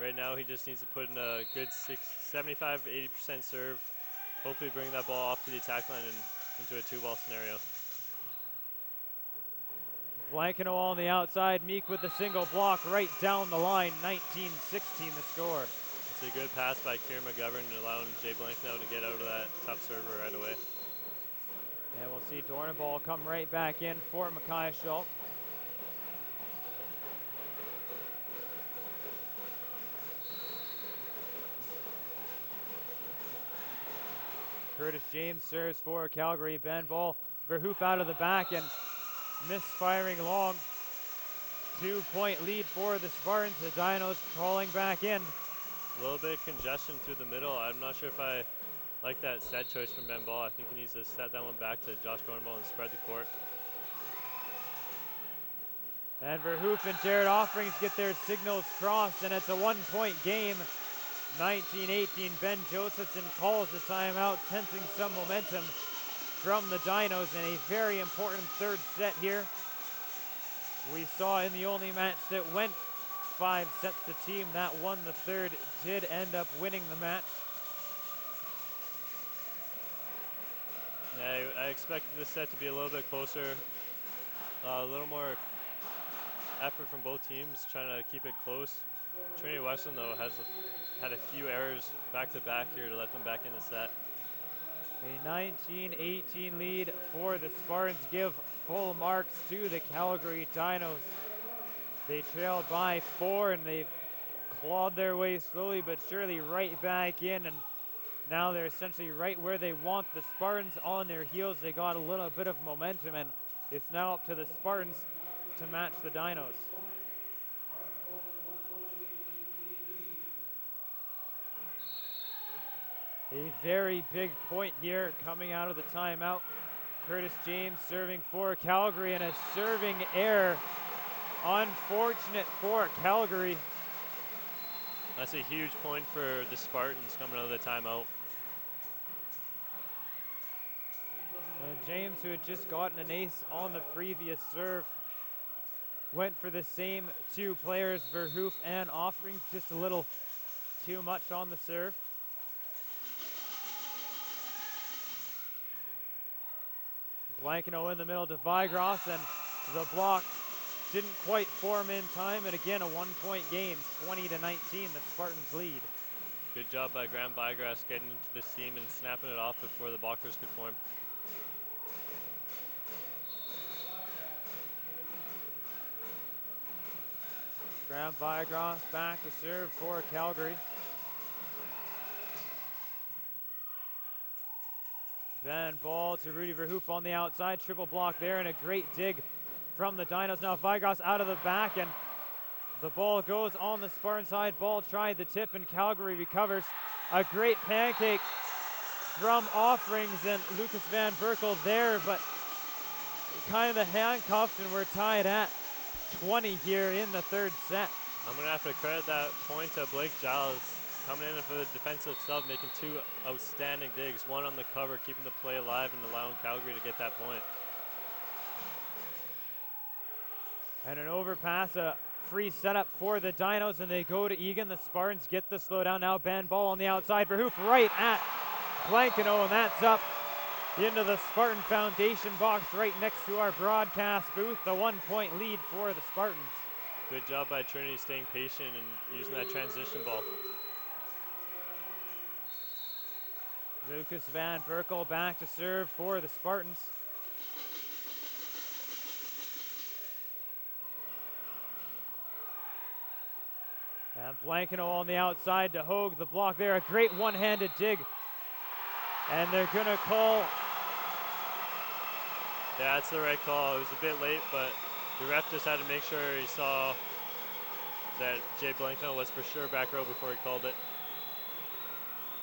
Right now, he just needs to put in a good 75-80% serve. Hopefully bring that ball off to the attack line and into a two-ball scenario.
Blankeno on the outside. Meek with the single block right down the line. 19-16 the score.
It's a good pass by Kieran McGovern, allowing Jay Blankeno to get out of that tough server right away.
And we'll see Dornenball come right back in for Micaiah Schulk. Curtis James serves for Calgary. Ben ball. Verhoof out of the back and misfiring long. 2-point lead for the Spartans. The Dinos crawling back in.
A little bit of congestion through the middle. I'm not sure if I like that set choice from Ben Ball. I think he needs to set that one back to Josh Dornball and spread the court.
And Verhoof and Jared Offerings get their signals crossed, and it's a 1-point game. 19-18, Ben Josephson calls the timeout, tensing some momentum from the Dinos in a very important third set here. We saw in the only match that went 5 sets, the team that won the third did end up winning the match.
Yeah, I expected this set to be a little bit closer, a little more effort from both teams trying to keep it close. Trinity Western, though, has had a few errors back-to-back here to let them back in the set.
A 19-18 lead for the Spartans give full marks to the Calgary Dinos. They trailed by 4 and they've clawed their way slowly but surely right back in, and now they're essentially right where they want the Spartans on their heels. They got a little bit of momentum, and it's now up to the Spartans to match the Dinos. A very big point here coming out of the timeout. Curtis James serving for Calgary, and a serving error. Unfortunate for Calgary.
That's a huge point for the Spartans coming out of the timeout.
And James, who had just gotten an ace on the previous serve, went for the same 2 players, Verhoof and Offerings, just a little too much on the serve. Blankeno in the middle to Vigros, and the block didn't quite form in time, and again a 1-point game, 20-19, the Spartans lead.
Good job by Graham Vigras getting into the seam and snapping it off before the blockers could form.
Graham Vigros back to serve for Calgary. Ben ball to Rudy Verhoof on the outside, triple block there, and a great dig from the Dinos. Now Vigros out of the back, and the ball goes on the Spartan side. Ball tried the tip, and Calgary recovers. A great pancake from Offerings and Lucas Van Berkel there, but kind of the handcuffed, and we're tied at 20 here in the third set.
I'm going to have to credit that point to Blake Giles coming in for the defensive sub, making 2 outstanding digs, one on the cover, keeping the play alive and allowing Calgary to get that point.
And an overpass, a free setup for the Dinos, and they go to Egan. The Spartans get the slowdown now. Ben ball on the outside. Verhoof right at Blankeno, and that's up into the Spartan Foundation box right next to our broadcast booth. The 1-point lead for the Spartans.
Good job by Trinity staying patient and using that transition ball.
Lucas Van Berkel back to serve for the Spartans. And Blankeno on the outside to Hogue. The block there, a great one-handed dig. And they're gonna call.
Yeah, that's the right call. It was a bit late, but the ref just had to make sure he saw that Jay Blanknell was for sure back row before he called it.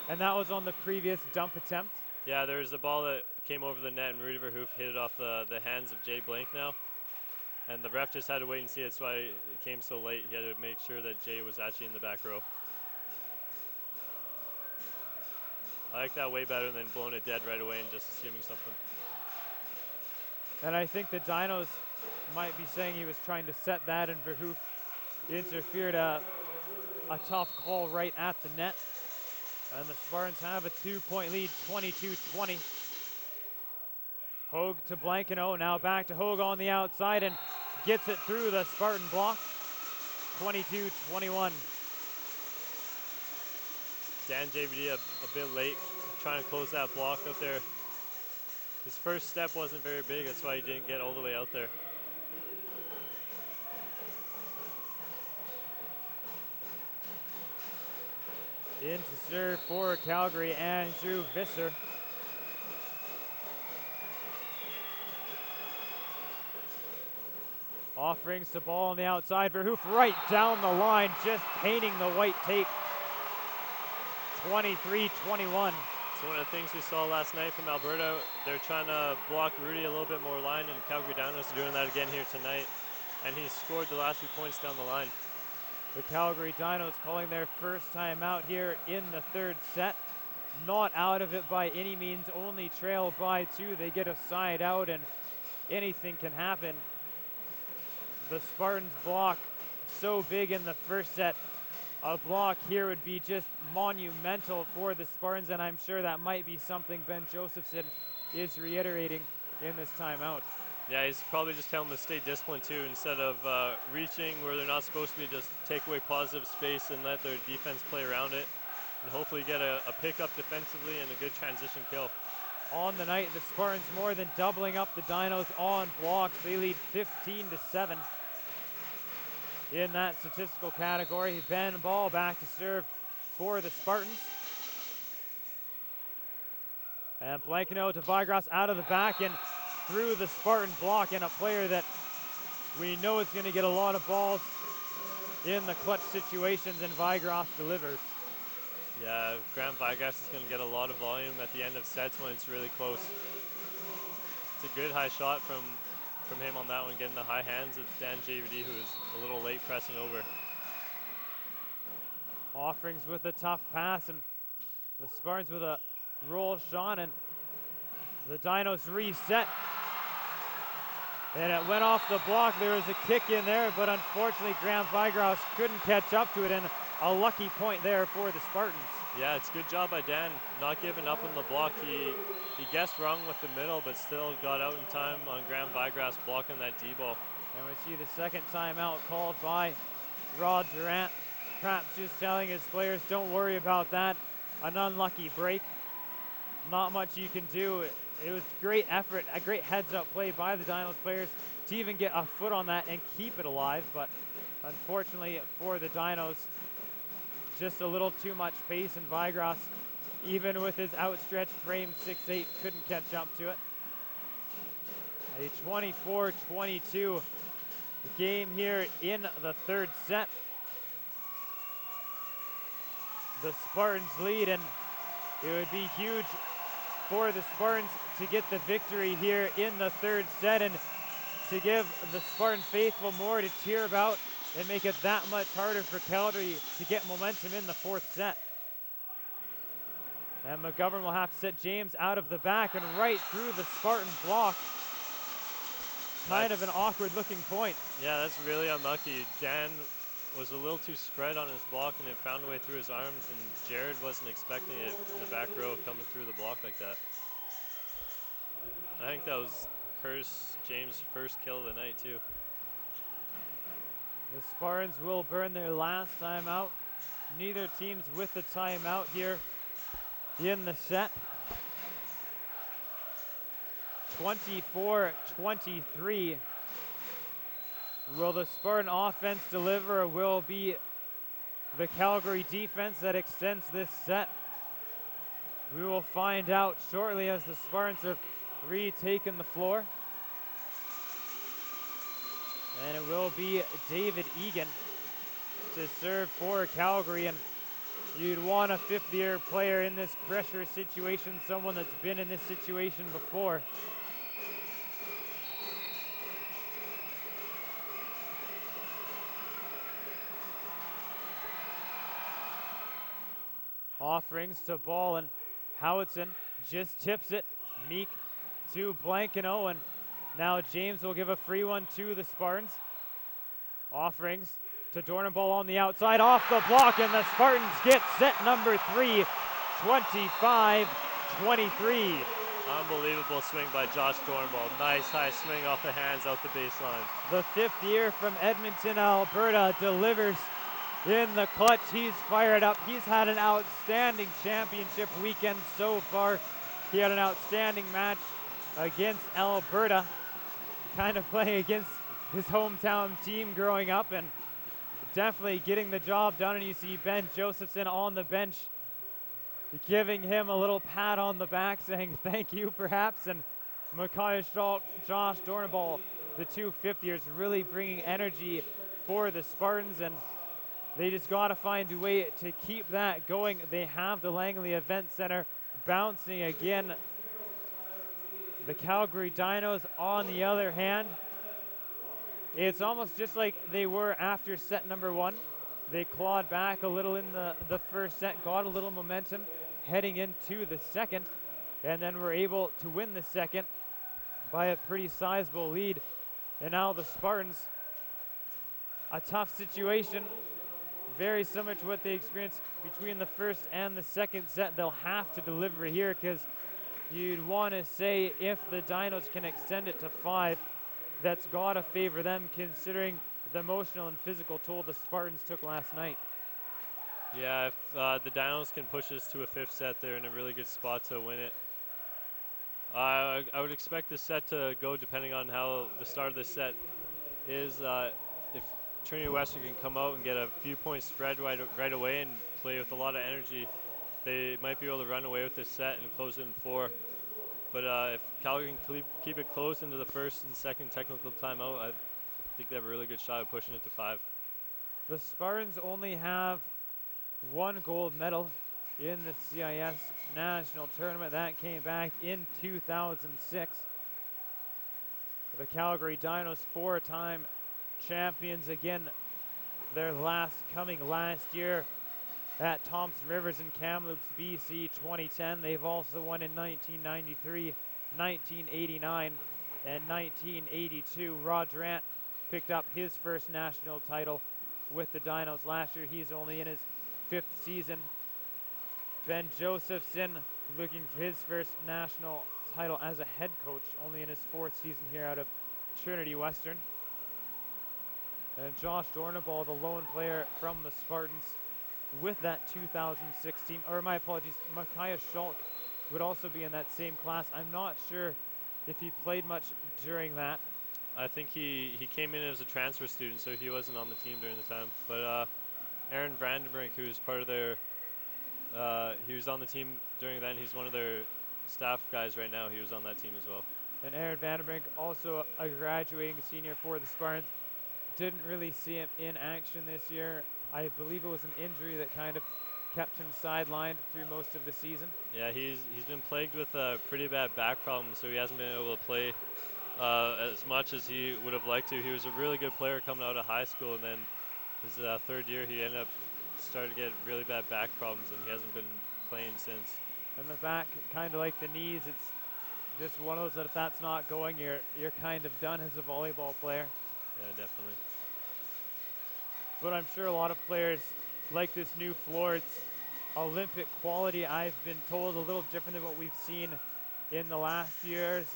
And that was on the previous dump attempt.
Yeah, there was a ball that came over the net and Rudy Verhoof hit it off the hands of Jay Blanknell. And the ref just had to wait and see. That's why it came so late. He had to make sure that Jay was actually in the back row. I like that way better than blowing it dead right away and just assuming something.
And I think the Dinos might be saying he was trying to set that, and Verhoof interfered a tough call right at the net. And the Spartans have a 2-point lead, 22-20. Hogue to Blankino, now back to Hogue on the outside and gets it through the Spartan block, 22-21.
Dan JVD a bit late, trying to close that block out there. His first step wasn't very big, that's why he didn't get all the way out there.
In to serve for Calgary, Andrew Visser. Offerings the ball on the outside. Verhoof right down the line, just painting the white tape. 23-21.
So one of the things we saw last night from Alberta, they're trying to block Rudy a little bit more line, and Calgary Dinos are doing that again here tonight. And he scored the last few points down the line.
The Calgary Dinos calling their first time out here in the third set. Not out of it by any means, only trailed by 2. They get a side out and anything can happen. The Spartans block so big in the first set. A block here would be just monumental for the Spartans, and I'm sure that might be something Ben Josephson is reiterating in this timeout.
Yeah, he's probably just telling them to stay disciplined too, instead of reaching where they're not supposed to be, just take away positive space and let their defense play around it, and hopefully get a pickup defensively and a good transition kill.
On the night, the Spartans more than doubling up the Dinos on blocks. They lead 15-7 in that statistical category. Ben Ball back to serve for the Spartans. And Blankino to Vigras out of the back and through the Spartan block, and a player that we know is going to get a lot of balls in the clutch situations, and Vigras delivers.
Yeah, Graham Vigras is going to get a lot of volume at the end of sets when it's really close. It's a good high shot from him on that one, getting the high hands of Dan JVD, who is a little late pressing over.
Offerings with a tough pass, and the Spartans with a roll shot, and the Dinos reset. And it went off the block. There was a kick in there, but unfortunately Graham Vigras couldn't catch up to it, and a lucky point there for the Spartans.
Yeah, it's a good job by Dan, not giving up on the block. He guessed wrong with the middle, but still got out in time on Graham Vigras blocking that D-ball.
And we see the second timeout called by Rod Durant. Perhaps just telling his players, don't worry about that. An unlucky break. Not much you can do. It was great effort, a great heads-up play by the Dinos players to even get a foot on that and keep it alive, but unfortunately for the Dinos, just a little too much pace, and Vigras, even with his outstretched frame, 6'8", couldn't catch up to it. A 24-22 game here in the third set. The Spartans lead, and it would be huge for the Spartans to get the victory here in the third set, and to give the Spartan faithful more to cheer about and make it that much harder for Calgary to get momentum in the fourth set. And McGovern will have to set James out of the back and right through the Spartan block. Kind of an awkward looking point.
Yeah, that's really unlucky. Dan was a little too spread on his block, and it found a way through his arms, and Jared wasn't expecting it in the back row coming through the block like that. I think that was James' first kill of the night too.
The Spartans will burn their last timeout. Neither team's with the timeout here in the set. 24-23. Will the Spartan offense deliver, or will it be the Calgary defense that extends this set? We will find out shortly as the Spartans have retaken the floor. And it will be David Egan to serve for Calgary, and you'd want a fifth-year player in this pressure situation, someone that's been in this situation before. Offerings to Ball, and Howitson just tips it. Meek to Blankino, and now James will give a free one to the Spartans. Offerings to Dornenball on the outside, off the block, and the Spartans get set number 3, 25-23.
Unbelievable swing by Josh Dornball. Nice high swing off the hands out the baseline.
The fifth year from Edmonton, Alberta delivers in the clutch. He's fired up. He's had an outstanding championship weekend so far. He had an outstanding match against Alberta, kind of playing against his hometown team growing up, and definitely getting the job done. And you see Ben Josephson on the bench giving him a little pat on the back, saying thank you perhaps. And Micaiah Schulk, Josh Dornball, the two fifth-years, really bringing energy for the Spartans, and they just got to find a way to keep that going. They have the Langley Events Centre bouncing again. The Calgary Dinos, on the other hand, it's almost just like they were after set number 1. They clawed back a little in the first set, got a little momentum heading into the second, and then were able to win the second by a pretty sizable lead. And now the Spartans, a tough situation, very similar to what they experienced between the first and the second set. They'll have to deliver here, because you'd want to say if the Dinos can extend it to 5, that's got to favor them, considering the emotional and physical toll the Spartans took last night.
Yeah, if the Dinos can push us to a 5th set, they're in a really good spot to win it. I would expect this set to go depending on how the start of this set is. If Trinity Western can come out and get a few points spread right away and play with a lot of energy, they might be able to run away with this set and close it in 4. But if Calgary can keep it close into the first and second technical timeout, I think they have a really good shot of pushing it to 5.
The Spartans only have 1 gold medal in the CIS National Tournament. That came back in 2006. The Calgary Dinos, 4-time champions. Again, their last coming last year at Thompson Rivers in Kamloops, BC, 2010. They've also won in 1993, 1989, and 1982. Rod Durant picked up his first national title with the Dinos last year. He's only in his 5th season. Ben Josephson looking for his first national title as a head coach, only in his 4th season here out of Trinity Western. And Josh Dornball, the lone player from the Spartans, with that 2016, or my apologies, Micaiah Schulk would also be in that same class. I'm not sure if he played much during that.
I think he came in as a transfer student, so he wasn't on the team during the time. But Aaron Vandenbrink, who's part of their, he was on the team during then. He's one of their staff guys right now. He was on that team as well.
And Aaron Vandenbrink, also a graduating senior for the Spartans. Didn't really see him in action this year. I believe it was an injury that kind of kept him sidelined through most of the season.
Yeah, he's been plagued with a pretty bad back problem, so he hasn't been able to play as much as he would have liked to. He was a really good player coming out of high school, and then his 3rd year he ended up starting to get really bad back problems, and he hasn't been playing since.
And the back, kind of like the knees, it's just one of those that if that's not going, you're kind of done as a volleyball player.
Yeah, definitely.
But I'm sure a lot of players like this new floor. It's Olympic quality. I've been told a little different than what we've seen in the last years.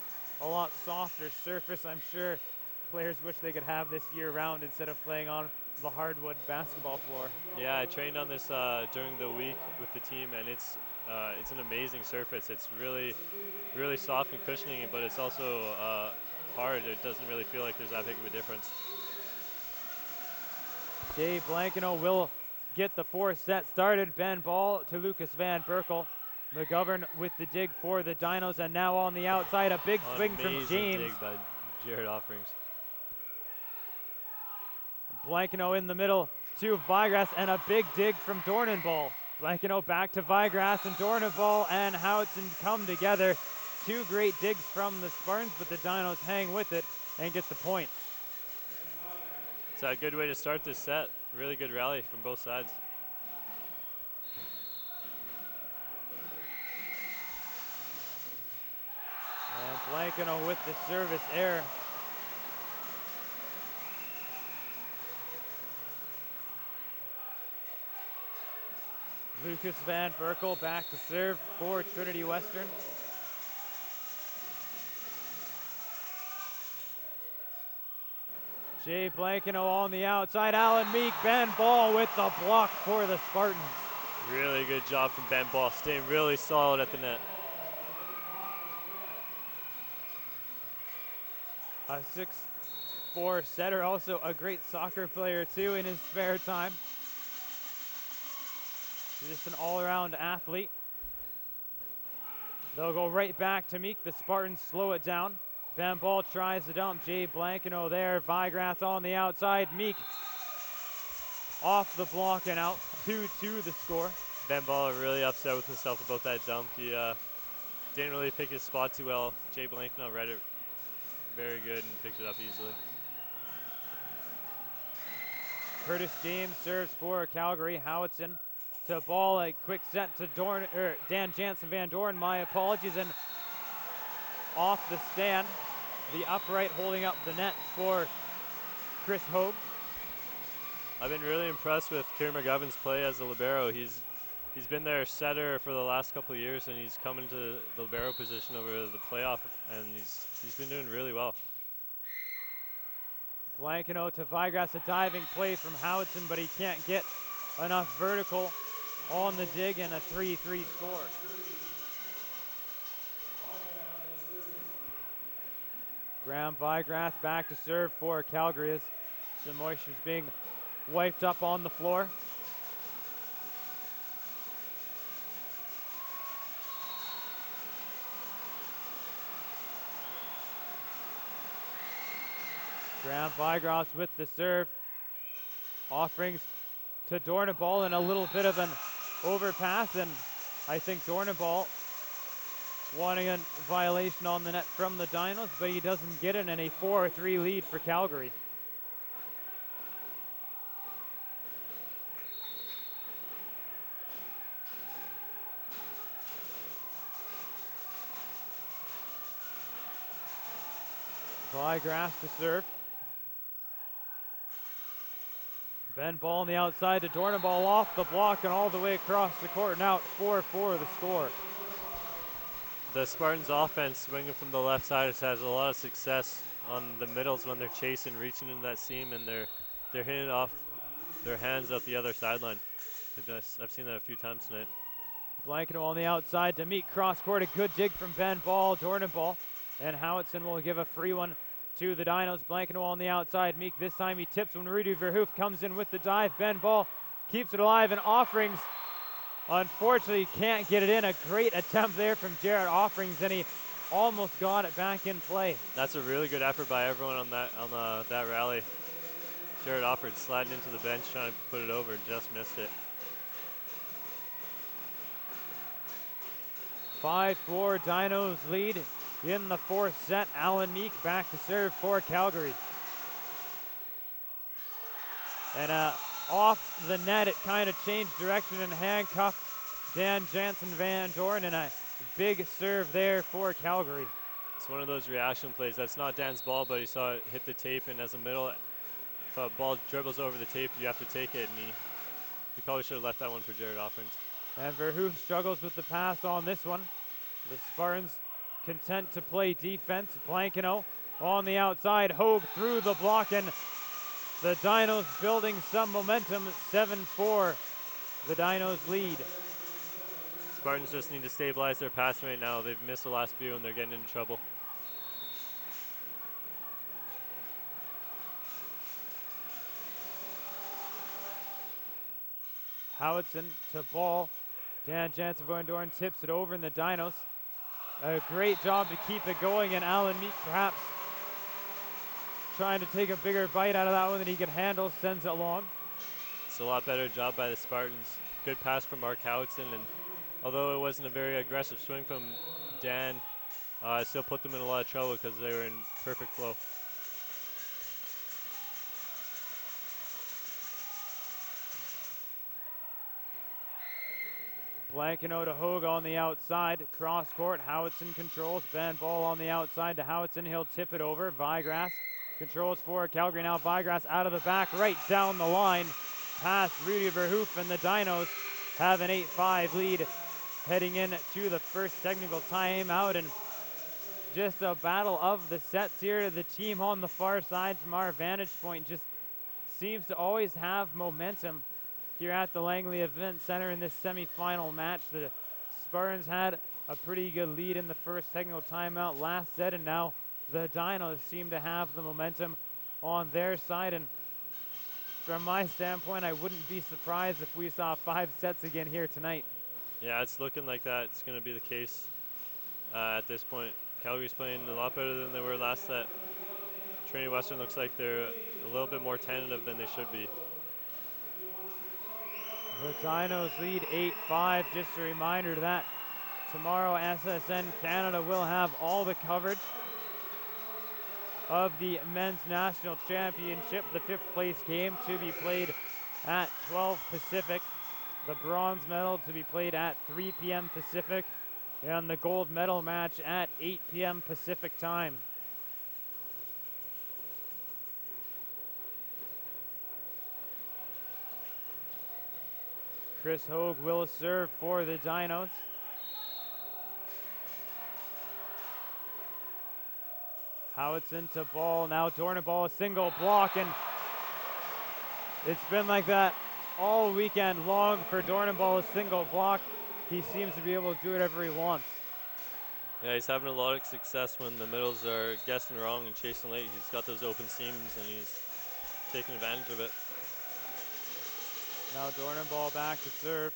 A lot softer surface. I'm sure players wish they could have this year round instead of playing on the hardwood basketball floor.
Yeah, I trained on this during the week with the team, and it's an amazing surface. It's really, really soft and cushioning, but it's also hard. It doesn't really feel like there's that big of a difference.
Dave Blankino will get the 4th set started. Ben Ball to Lucas Van Berkel. McGovern with the dig for the Dinos, and now on the outside, a big swing from James.
Dig by Jared Offerings.
Blankino in the middle to Vigrass, and a big dig from Dornenball. Blankeno back to Vigrass, and Dornenball and Howitson come together. Two great digs from the Spartans, but the Dinos hang with it and get the point.
It's a good way to start this set. Really good rally from both sides.
And Blankeno with the service error. Lucas Van Berkel back to serve for Trinity Western. Jay Blankeno on the outside. Alan Meek, Ben Ball with the block for the Spartans.
Really good job from Ben Ball, staying really solid at the net.
A 6'4" setter, also a great soccer player too in his spare time. Just an all-around athlete. They'll go right back to Meek. The Spartans slow it down. Ben Ball tries to dump. Jay Blankeno there. Vigrass on the outside. Meek off the block and out. 2-2 the score.
Ben Ball really upset with himself about that dump. He didn't really pick his spot too well. Jay Blankeno read it very good and picked it up easily.
Curtis James serves for Calgary. Howitson to Ball, a quick set to Dan Jansen Van Doren, my apologies, and off the stand, the upright holding up the net for Chris Hogue.
I've been really impressed with Kieran McGovern's play as a libero. He's been their setter for the last couple of years, and he's come into the libero position over the playoff, and he's been doing really well.
Blankeno to Vigrass, a diving play from Howitson, but he can't get enough vertical on the dig, and a 3-3 score. Graham Vigrass back to serve for Calgary as some moisture is being wiped up on the floor. Graham Vigrass with the serve. Offerings to Dornenball, and a little bit of an overpass, and I think Dornenball wanting a violation on the net from the Dinos, but he doesn't get it, and a 4-3 lead for Calgary. Vigrass to serve. Ben Ball on the outside to Dornenball, off the block and all the way across the court, and out. 4-4 the score.
The Spartans offense swinging from the left side has a lot of success on the middles when they're chasing, reaching into that seam, and they're hitting it off their hands out the other sideline. I've seen that a few times tonight.
Blankeno on the outside to meet cross court. A good dig from Ben Ball, Dornenball, and Howitson will give a free one to the Dinos. Blankeno on the outside. Meek this time he tips when Rudy Verhoof comes in with the dive. Ben Ball keeps it alive, and Offerings unfortunately can't get it in. A great attempt there from Jared Offerings, and he almost got it back in play.
That's a really good effort by everyone on that rally. Jared Offerings sliding into the bench trying to put it over, just missed it.
5-4 Dinos lead in the fourth set. Alan Meek back to serve for Calgary. And off the net, it kind of changed direction and handcuffed Dan Jansen Van Doren, and a big serve there for Calgary.
It's one of those reaction plays. That's not Dan's ball, but he saw it hit the tape, and as a middle, if a ball dribbles over the tape, you have to take it, and he probably should have left that one for Jared Offerings.
And Verhoof struggles with the pass on this one. The Spartans content to play defense. Blankeno on the outside. Hogue through the block, and the Dinos building some momentum. 7-4, the Dinos lead.
Spartans just need to stabilize their passing right now. They've missed the last few, and they're getting into trouble.
Howitson to Ball. Dan Jansen Van Doren tips it over, and the Dinos a great job to keep it going, and Alan Meek perhaps trying to take a bigger bite out of that one than he can handle, sends it long.
It's a lot better job by the Spartans. Good pass from Mark Howitson, and although it wasn't a very aggressive swing from Dan, it still put them in a lot of trouble because they were in perfect flow.
Blankino to Hogue on the outside. Cross court. Howitson controls. Band ball on the outside to Howitson. He'll tip it over. Vigrass controls for Calgary. Now Vigrass out of the back, right down the line. Past Rudy Verhoof, and the Dinos have an 8-5 lead heading into the first technical timeout. And just a battle of the sets here. The team on the far side from our vantage point just seems to always have momentum here at the Langley Events Centre in this semifinal match. The Spartans had a pretty good lead in the first technical timeout last set, and now the Dinos seem to have the momentum on their side. And from my standpoint, I wouldn't be surprised if we saw 5 sets again here tonight.
Yeah, it's looking like that. It's going to be the case at this point. Calgary's playing a lot better than they were last set. Trinity Western looks like they're a little bit more tentative than they should be.
The Dinos lead 8-5. Just a reminder that tomorrow SSN Canada will have all the coverage of the Men's National Championship, the 5th place game to be played at 12 Pacific, the bronze medal to be played at 3 p.m. Pacific, and the gold medal match at 8 p.m. Pacific time. Chris Hogue will serve for the Dinos. Howitson to ball, now Dornenball, a single block, and it's been like that all weekend long for Dornenball, a single block. He seems to be able to do whatever he wants.
Yeah, he's having a lot of success when the middles are guessing wrong and chasing late. He's got those open seams and he's taking advantage of it.
Now Dornenball back to serve.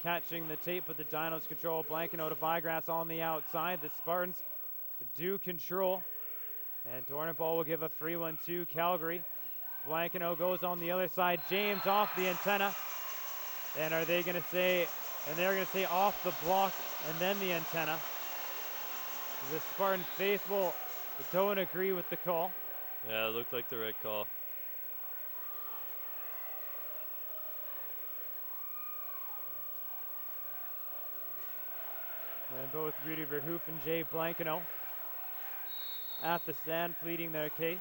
Catching the tape, but the Dinos control. Blankino to Vigrass on the outside. The Spartans do control. And Dornenball will give a free one to Calgary. Blankino goes on the other side. James off the antenna. And are they going to say, and they're going to say off the block and then the antenna. The Spartan faithful don't agree with the call.
Yeah, it looked like the right call.
And both Rudy Verhoof and Jay Blankino at the stand pleading their case.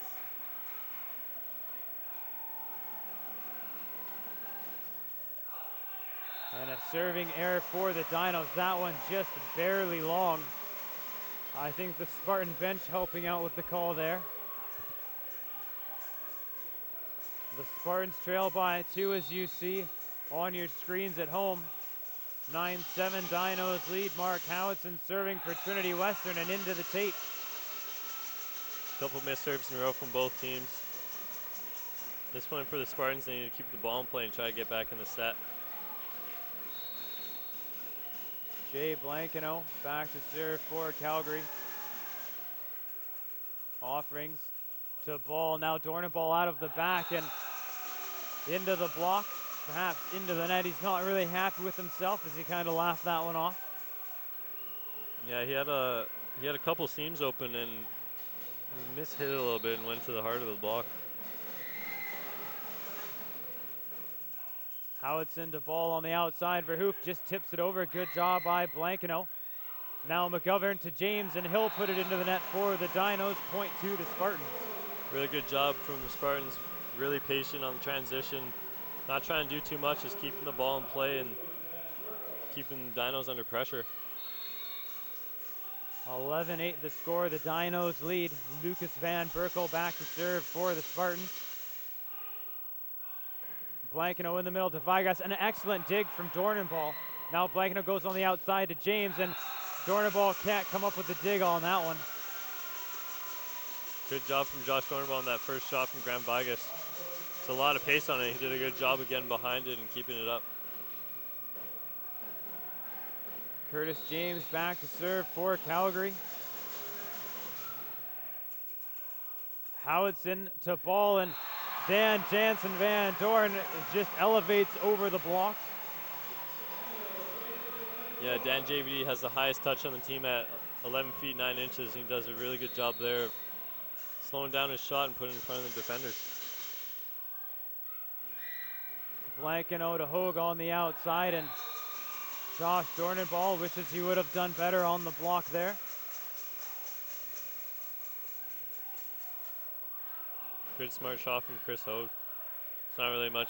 And a serving error for the Dinos. That one just barely long. I think the Spartan bench helping out with the call there. The Spartans trail by 2, as you see on your screens at home. 9-7 Dinos lead. Mark Howitson serving for Trinity Western and into the tape.
Couple missed serves in a row from both teams. This point for the Spartans, they need to keep the ball in play and try to get back in the set.
Jay Blankino back to serve for Calgary. Offerings to ball. Now Dornenball out of the back and into the block. Perhaps into the net. He's not really happy with himself as he kind of laughed that one off.
Yeah, he had a couple seams open and he mishit it a little bit and went to the heart of the block.
Howitson to ball on the outside. Verhoof just tips it over. Good job by Blankino. Now McGovern to James, and he'll put it into the net for the Dinos. Point to the Spartans.
Really good job from the Spartans. Really patient on the transition. Not trying to do too much, just keeping the ball in play and keeping the Dinos under pressure.
11-8 the score. The Dinos lead. Lucas Van Berkel back to serve for the Spartans. Blankino in the middle to Vigas. An excellent dig from Dornenball. Now Blankino goes on the outside to James, and Dornenball can't come up with the dig on that one.
Good job from Josh Dornenball on that first shot from Graham Vigas. It's a lot of pace on it. He did a good job of getting behind it and keeping it up.
Curtis James back to serve for Calgary. Howitson to ball, and Dan Jansen Van Dorn just elevates over the block.
Yeah, Dan JVD has the highest touch on the team at 11 feet 9 inches. He does a really good job there of slowing down his shot and putting it in front of the defenders.
Blankeno to Hogue on the outside, and Josh Dornenball wishes he would have done better on the block there.
Good smart shot from Chris Hogue. It's not really much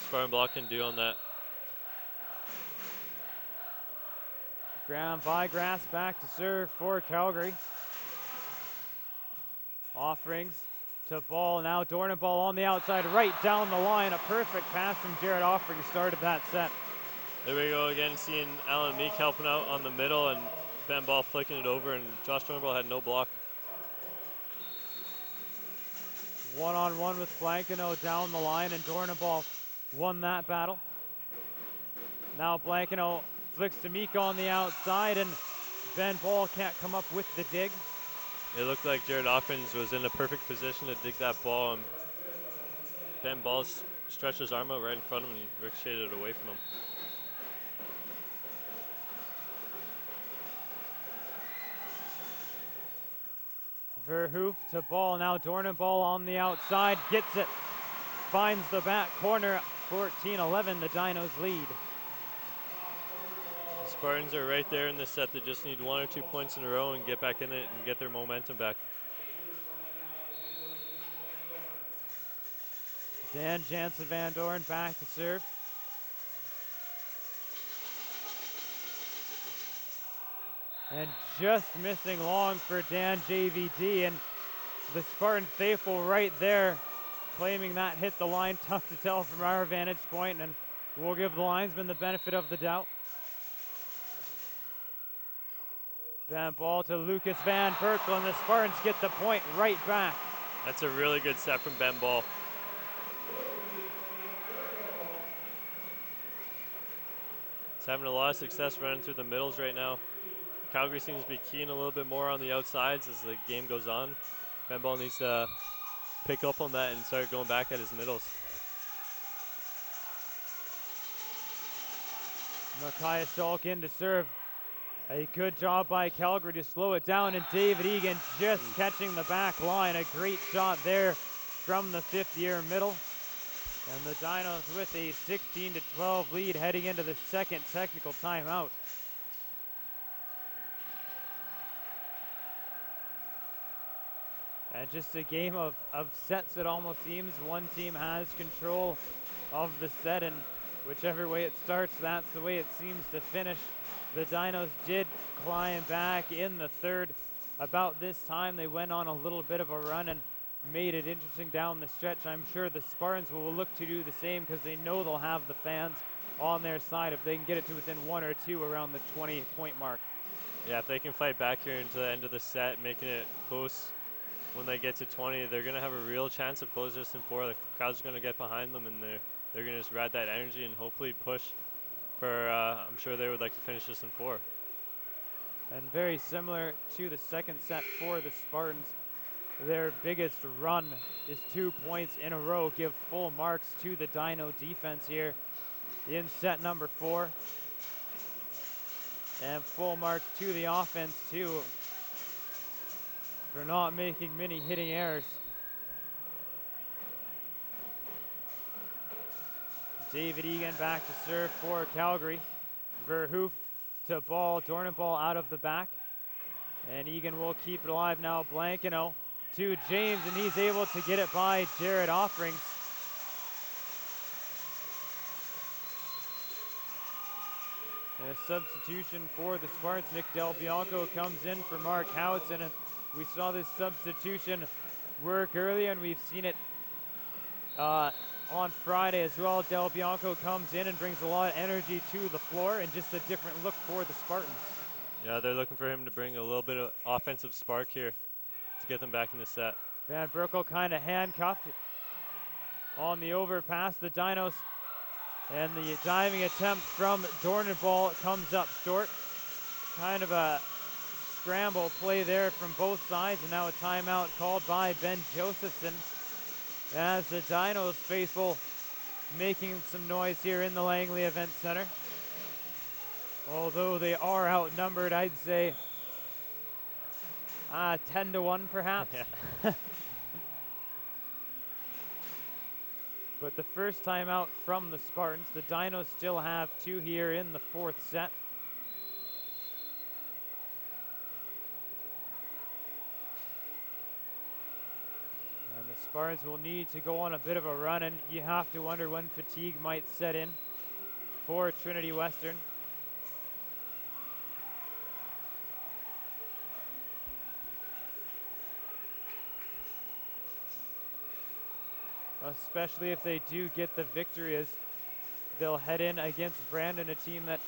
Spartan block can do on that.
Graham Vigrass back to serve for Calgary. Offerings to Ball, now Dornenball on the outside, right down the line. A perfect pass from Jared Offerings started that set.
There we go again, seeing Alan Meek helping out on the middle and Ben Ball flicking it over, and Josh Dornenball had no block.
One-on-one with Blankeno down the line, and Dornenball won that battle. Now Blankeno flicks to Meek on the outside, and Ben Ball can't come up with the dig.
It looked like Jared Offens was in a perfect position to dig that ball, and Ben Ball stretched his arm out right in front of him and ricocheted it away from him.
Verhoef to Ball, now Dornenball on the outside, gets it, finds the back corner, 14-11, the Dinos lead.
The Spartans are right there in the set. They just need 1 or 2 points in a row and get back in it and get their momentum back.
Dan Jansen Van Dorn back to serve. And just missing long for Dan JVD, and the Spartan faithful right there claiming that hit the line. Tough to tell from our vantage point, and we'll give the linesman the benefit of the doubt. Ben Ball to Lucas Van Berkel, and the Spartans get the point right back.
That's a really good set from Ben Ball. He's having a lot of success running through the middles right now. Calgary seems to be keying a little bit more on the outsides as the game goes on. Ben Ball needs to pick up on that and start going back at his middles.
Matthias Dalkin to serve. A good job by Calgary to slow it down, and David Egan just catching the back line. A great shot there from the fifth-year middle. And the Dinos with a 16-12 lead heading into the second technical timeout. And just a game of sets, it almost seems. One team has control of the set, and whichever way it starts, that's the way it seems to finish. The Dinos did climb back in the third. About this time, they went on a little bit of a run and made it interesting down the stretch. I'm sure the Spartans will look to do the same because they know they'll have the fans on their side if they can get it to within 1 or 2 around the 20-point mark.
Yeah, if they can fight back here into the end of the set, making it close when they get to 20, they're going to have a real chance of closing this in 4. The crowd's going to get behind them, and they're going to just ride that energy and hopefully push for, I'm sure they would like to finish this in 4.
And very similar to the second set for the Spartans, their biggest run is 2 points in a row. Give full marks to the Dino defense here in set number 4. And full marks to the offense too for not making many hitting errors. David Egan back to serve for Calgary. Verhoef to Ball, Dornenball out of the back. And Egan will keep it alive now. Blankeno to James, and he's able to get it by Jared Offerings. And a substitution for the Spartans. Nick Del Bianco comes in for Mark Howitson, and we saw this substitution work earlier, and we've seen it on Friday as well. Del Bianco comes in and brings a lot of energy to the floor and just a different look for the Spartans.
Yeah, they're looking for him to bring a little bit of offensive spark here to get them back in the set.
Van Berkel kind of handcuffed on the overpass. The Dinos, and the diving attempt from Dornenball comes up short. Kind of a scramble play there from both sides, and now a timeout called by Ben Josephson. as the Dinos faithful making some noise here in the Langley Events Centre. Although they are outnumbered, I'd say 10-1 perhaps.
Yeah.
But the first time out from the Spartans, the Dinos still have 2 here in the 4th set. And the Spartans will need to go on a bit of a run, and you have to wonder when fatigue might set in for Trinity Western. Especially if they do get the victory, as they'll head in against Brandon, a team that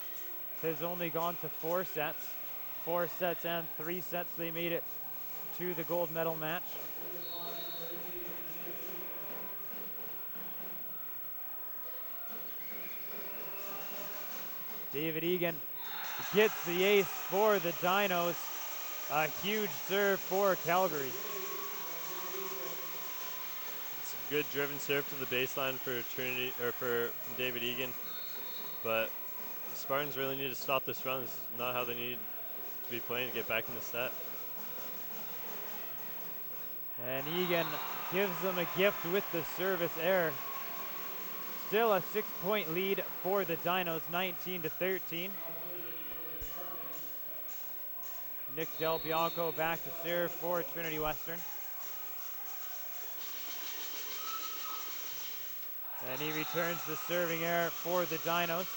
has only gone to 4 sets. 4 sets and 3 sets, they made it to the gold medal match. David Egan gets the ace for the Dinos. A huge serve for Calgary.
Good driven serve to the baseline for Trinity, or from David Egan, but the Spartans really need to stop this run. This is not how they need to be playing to get back in the set.
And Egan gives them a gift with the service error. Still a 6-point lead for the Dinos, 19-13. Nick Del Bianco back to serve for Trinity Western. And he returns the serving error for the Dinos.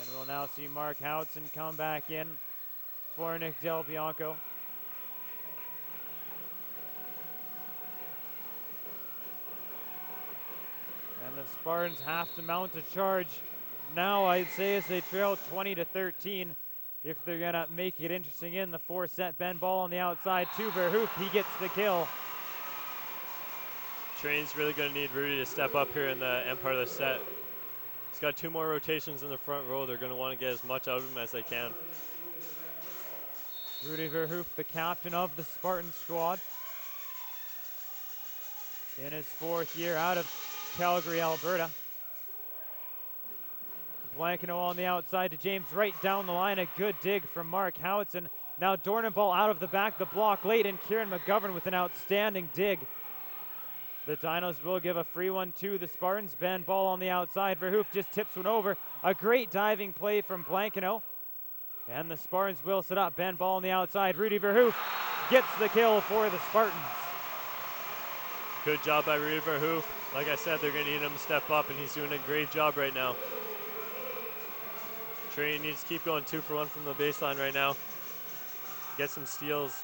And we'll now see Mark Houghton come back in for Nick Del Bianco. And the Spartans have to mount a charge now, I'd say, as they trail 20-13. If they're gonna make it interesting in the 4th set. Ben Ball on the outside to Verhoef, he gets the kill.
Train's really going to need Rudy to step up here in the end part of the set. He's got 2 more rotations in the front row. They're going to want to get as much out of him as they can.
Rudy Verhoef, the captain of the Spartan squad, in his 4th year out of Calgary, Alberta. Blankino on the outside to James, right down the line. A good dig from Mark Howitson. Now Dornenball out of the back, the block late, and Kieran McGovern with an outstanding dig. The Dinos will give a free one to the Spartans. Ben Ball on the outside. Verhoef just tips one over. A great diving play from Blankino. And the Spartans will set up. Ben Ball on the outside. Rudy Verhoef gets the kill for the Spartans.
Good job by Rudy Verhoef. Like I said, they're going to need him to step up, and he's doing a great job right now. Trinity needs to keep going 2 for 1 from the baseline right now. Get some steals.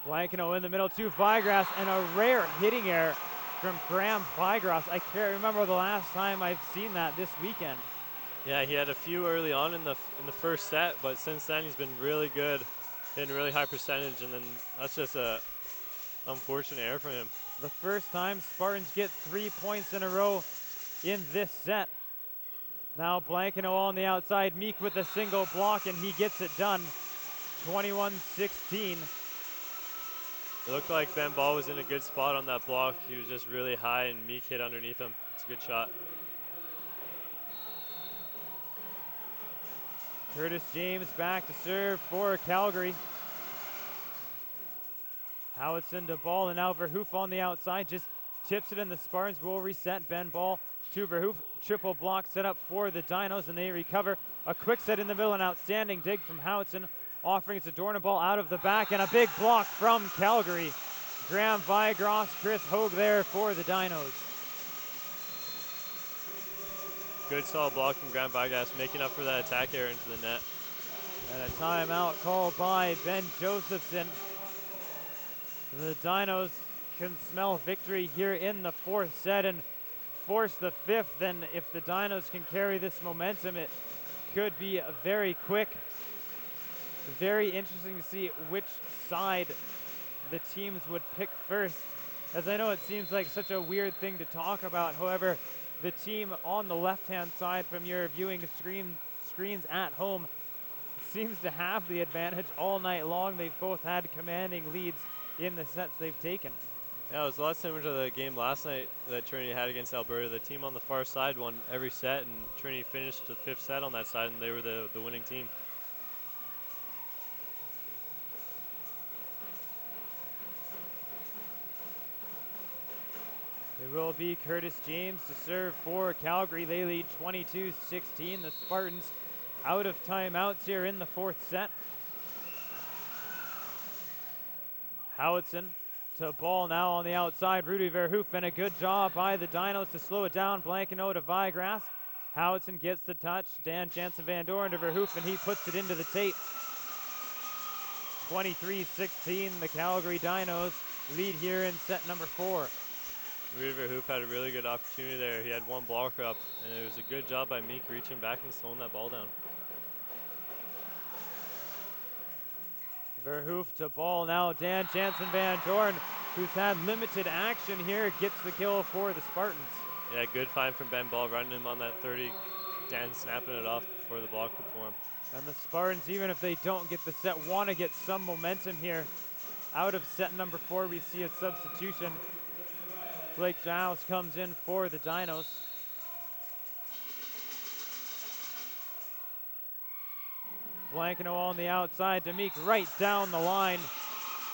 Blankino in the middle to Vigras, and a rare hitting error from Graham Vigras. I can't remember the last time I've seen that this weekend.
Yeah, he had a few early on in the first set, but since then he's been really good, hitting really high percentage, and then that's just a unfortunate error for him.
The first time Spartans get 3 points in a row in this set. Now Blankino on the outside, Meek with a single block, and he gets it done. 21-16.
It looked like Ben Ball was in a good spot on that block. He was just really high, and Meek hit underneath him. It's a good shot.
Curtis James back to serve for Calgary. Howitson to Ball, and now Verhoef on the outside just tips it, and the Spartans will reset. Ben Ball to Verhoef. Triple block set up for the Dinos, and they recover. A quick set in the middle, an outstanding dig from Howitson, offering it to Dornenball out of the back, and a big block from Calgary. Graham Vigras, Chris Hogue there for the Dinos.
Good solid block from Graham Vigras, making up for that attack error into the net.
And a timeout called by Ben Josephson. The Dinos can smell victory here in the 4th set and force the 5th. And if the Dinos can carry this momentum, it could be very quick. Very interesting to see which side the teams would pick first, as I know it seems like such a weird thing to talk about. However, the team on the left-hand side from your viewing screens at home seems to have the advantage all night long. They've both had commanding leads in the sets they've taken.
Yeah, it was a lot similar to the game last night that Trinity had against Alberta. The team on the far side won every set, and Trinity finished the 5th set on that side, and they were the winning team.
It will be Curtis James to serve for Calgary. They lead 22-16. The Spartans out of timeouts here in the 4th set. Howitson to ball now on the outside. Rudy Verhoeven, a good job by the Dinos to slow it down. Blankeno to Vigrass. Howitson gets the touch. Dan Jansen Van Doren to Verhoeven. He puts it into the tape. 23-16. The Calgary Dinos lead here in set number 4.
Rudy Verhoeven had a really good opportunity there. He had one blocker up, and it was a good job by Meek reaching back and slowing that ball down.
Verhoeven to ball now. Dan Jansen Van Doren, who's had limited action here, gets the kill for the Spartans.
Yeah, good find from Ben Ball, running him on that 30. Dan snapping it off before the block could form.
And the Spartans, even if they don't get the set, want to get some momentum here. Out of set number 4, we see a substitution. Blake Giles comes in for the Dinos. Blankeno on the outside to Meek right down the line.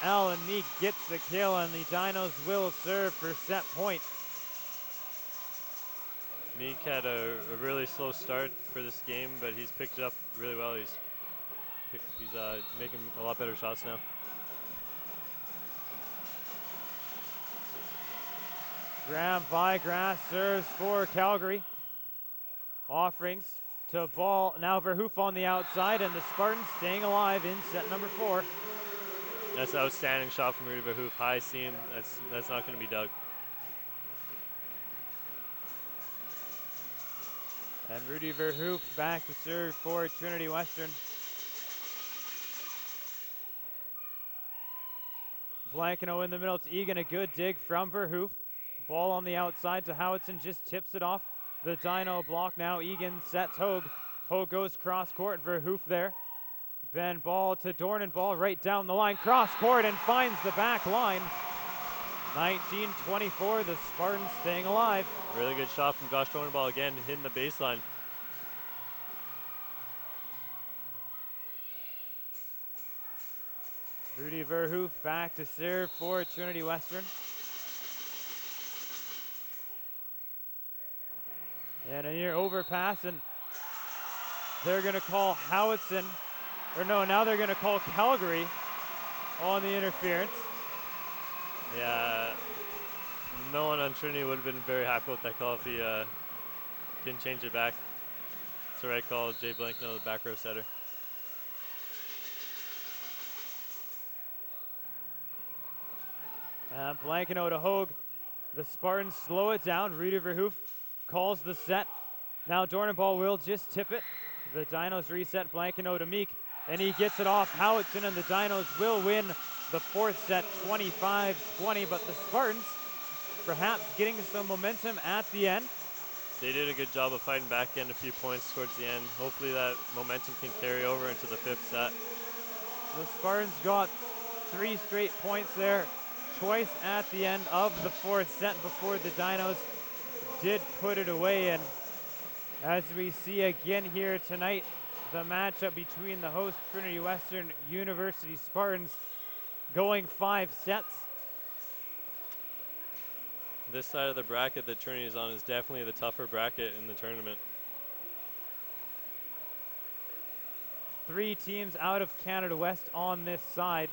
Alan Meek gets the kill, and the Dinos will serve for set point.
Meek had a really slow start for this game, but he's picked it up really well. He's making a lot better shots now.
Graham Vigrass serves for Calgary. Offerings to ball. Now Verhoeven on the outside, and the Spartans staying alive in set number 4.
That's an outstanding shot from Rudy Verhoeven. High seam. That's not going to be dug.
And Rudy Verhoeven back to serve for Trinity Western. Blankeno in the middle to Egan. A good dig from Verhoeven. Ball on the outside to Howitson, just tips it off the Dino block now. Egan sets Hogue. Hogue goes cross court. Verhoeven there. Ben Ball to Dornan. Ball right down the line. Cross court and finds the back line. 19-24. The Spartans staying alive.
Really good shot from Josh Dornan. Ball again, hitting the baseline.
Rudy Verhoeven back to serve for Trinity Western. And a near overpass, and they're going to call Howitson, or no, now they're going to call Calgary on the interference.
Yeah, no one on Trinity would have been very happy with that call if he didn't change it back. It's the right call. Jay Blankeno, the back row setter.
And Blankeno to Hogue. The Spartans slow it down. Rudy Verhoeven calls the set. Now Dornenball will just tip it. The Dinos reset. Blankeno to Meek, and he gets it off Howitson, and the Dinos will win the 4th set 25-20, but the Spartans perhaps getting some momentum at the end.
They did a good job of fighting back, getting a few points towards the end. Hopefully that momentum can carry over into the 5th set.
The Spartans got 3 straight points there, twice at the end of the 4th set before the Dinos did put it away. And as we see again here tonight, the matchup between the host Trinity Western University Spartans going 5 sets.
This side of the bracket that Trinity is on is definitely the tougher bracket in the tournament.
3 teams out of Canada West on this side.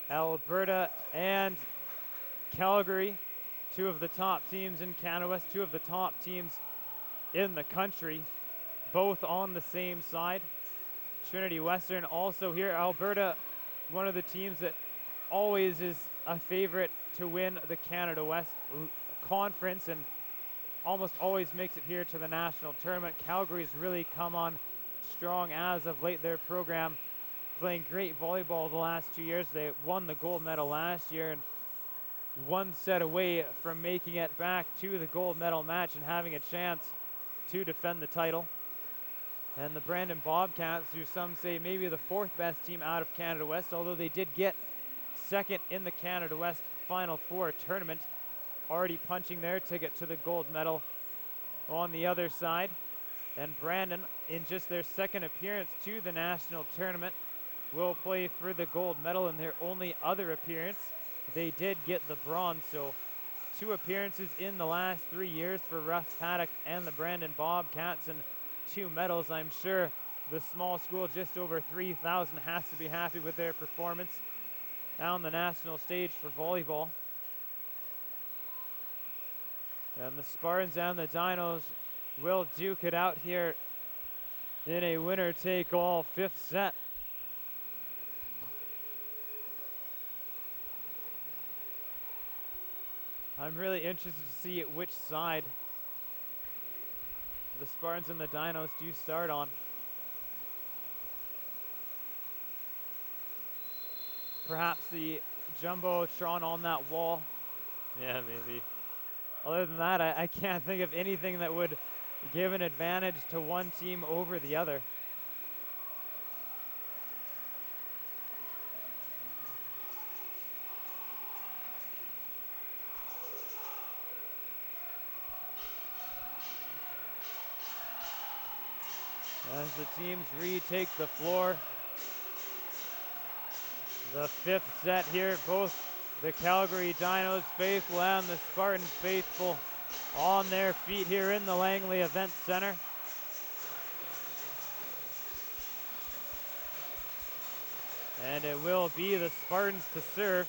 Alberta and Calgary, 2 of the top teams in Canada West, 2 of the top teams in the country, both on the same side. Trinity Western also here. Alberta, one of the teams that always is a favorite to win the Canada West Conference and almost always makes it here to the national tournament. Calgary's really come on strong as of late. Their program playing great volleyball the last 2 years. They won the gold medal last year, and one set away from making it back to the gold medal match and having a chance to defend the title. And the Brandon Bobcats, who some say maybe the 4th best team out of Canada West, although they did get 2nd in the Canada West Final Four tournament, already punching their ticket to the gold medal on the other side. And Brandon, in just their 2nd appearance to the national tournament, will play for the gold medal in their only other appearance. They did get the bronze, so 2 appearances in the last 3 years for Russ Paddock and the Brandon Bobcats, and 2 medals. I'm sure the small school, just over 3,000, has to be happy with their performance on the national stage for volleyball. And the Spartans and the Dinos will duke it out here in a winner-take-all 5th set. I'm really interested to see which side the Spartans and the Dinos do start on. Perhaps the Jumbotron on that wall.
Yeah, maybe.
Other than that, I can't think of anything that would give an advantage to one team over the other. As the teams retake the floor. The 5th set here, both the Calgary Dinos faithful and the Spartan faithful on their feet here in the Langley Events Centre. And it will be the Spartans to serve.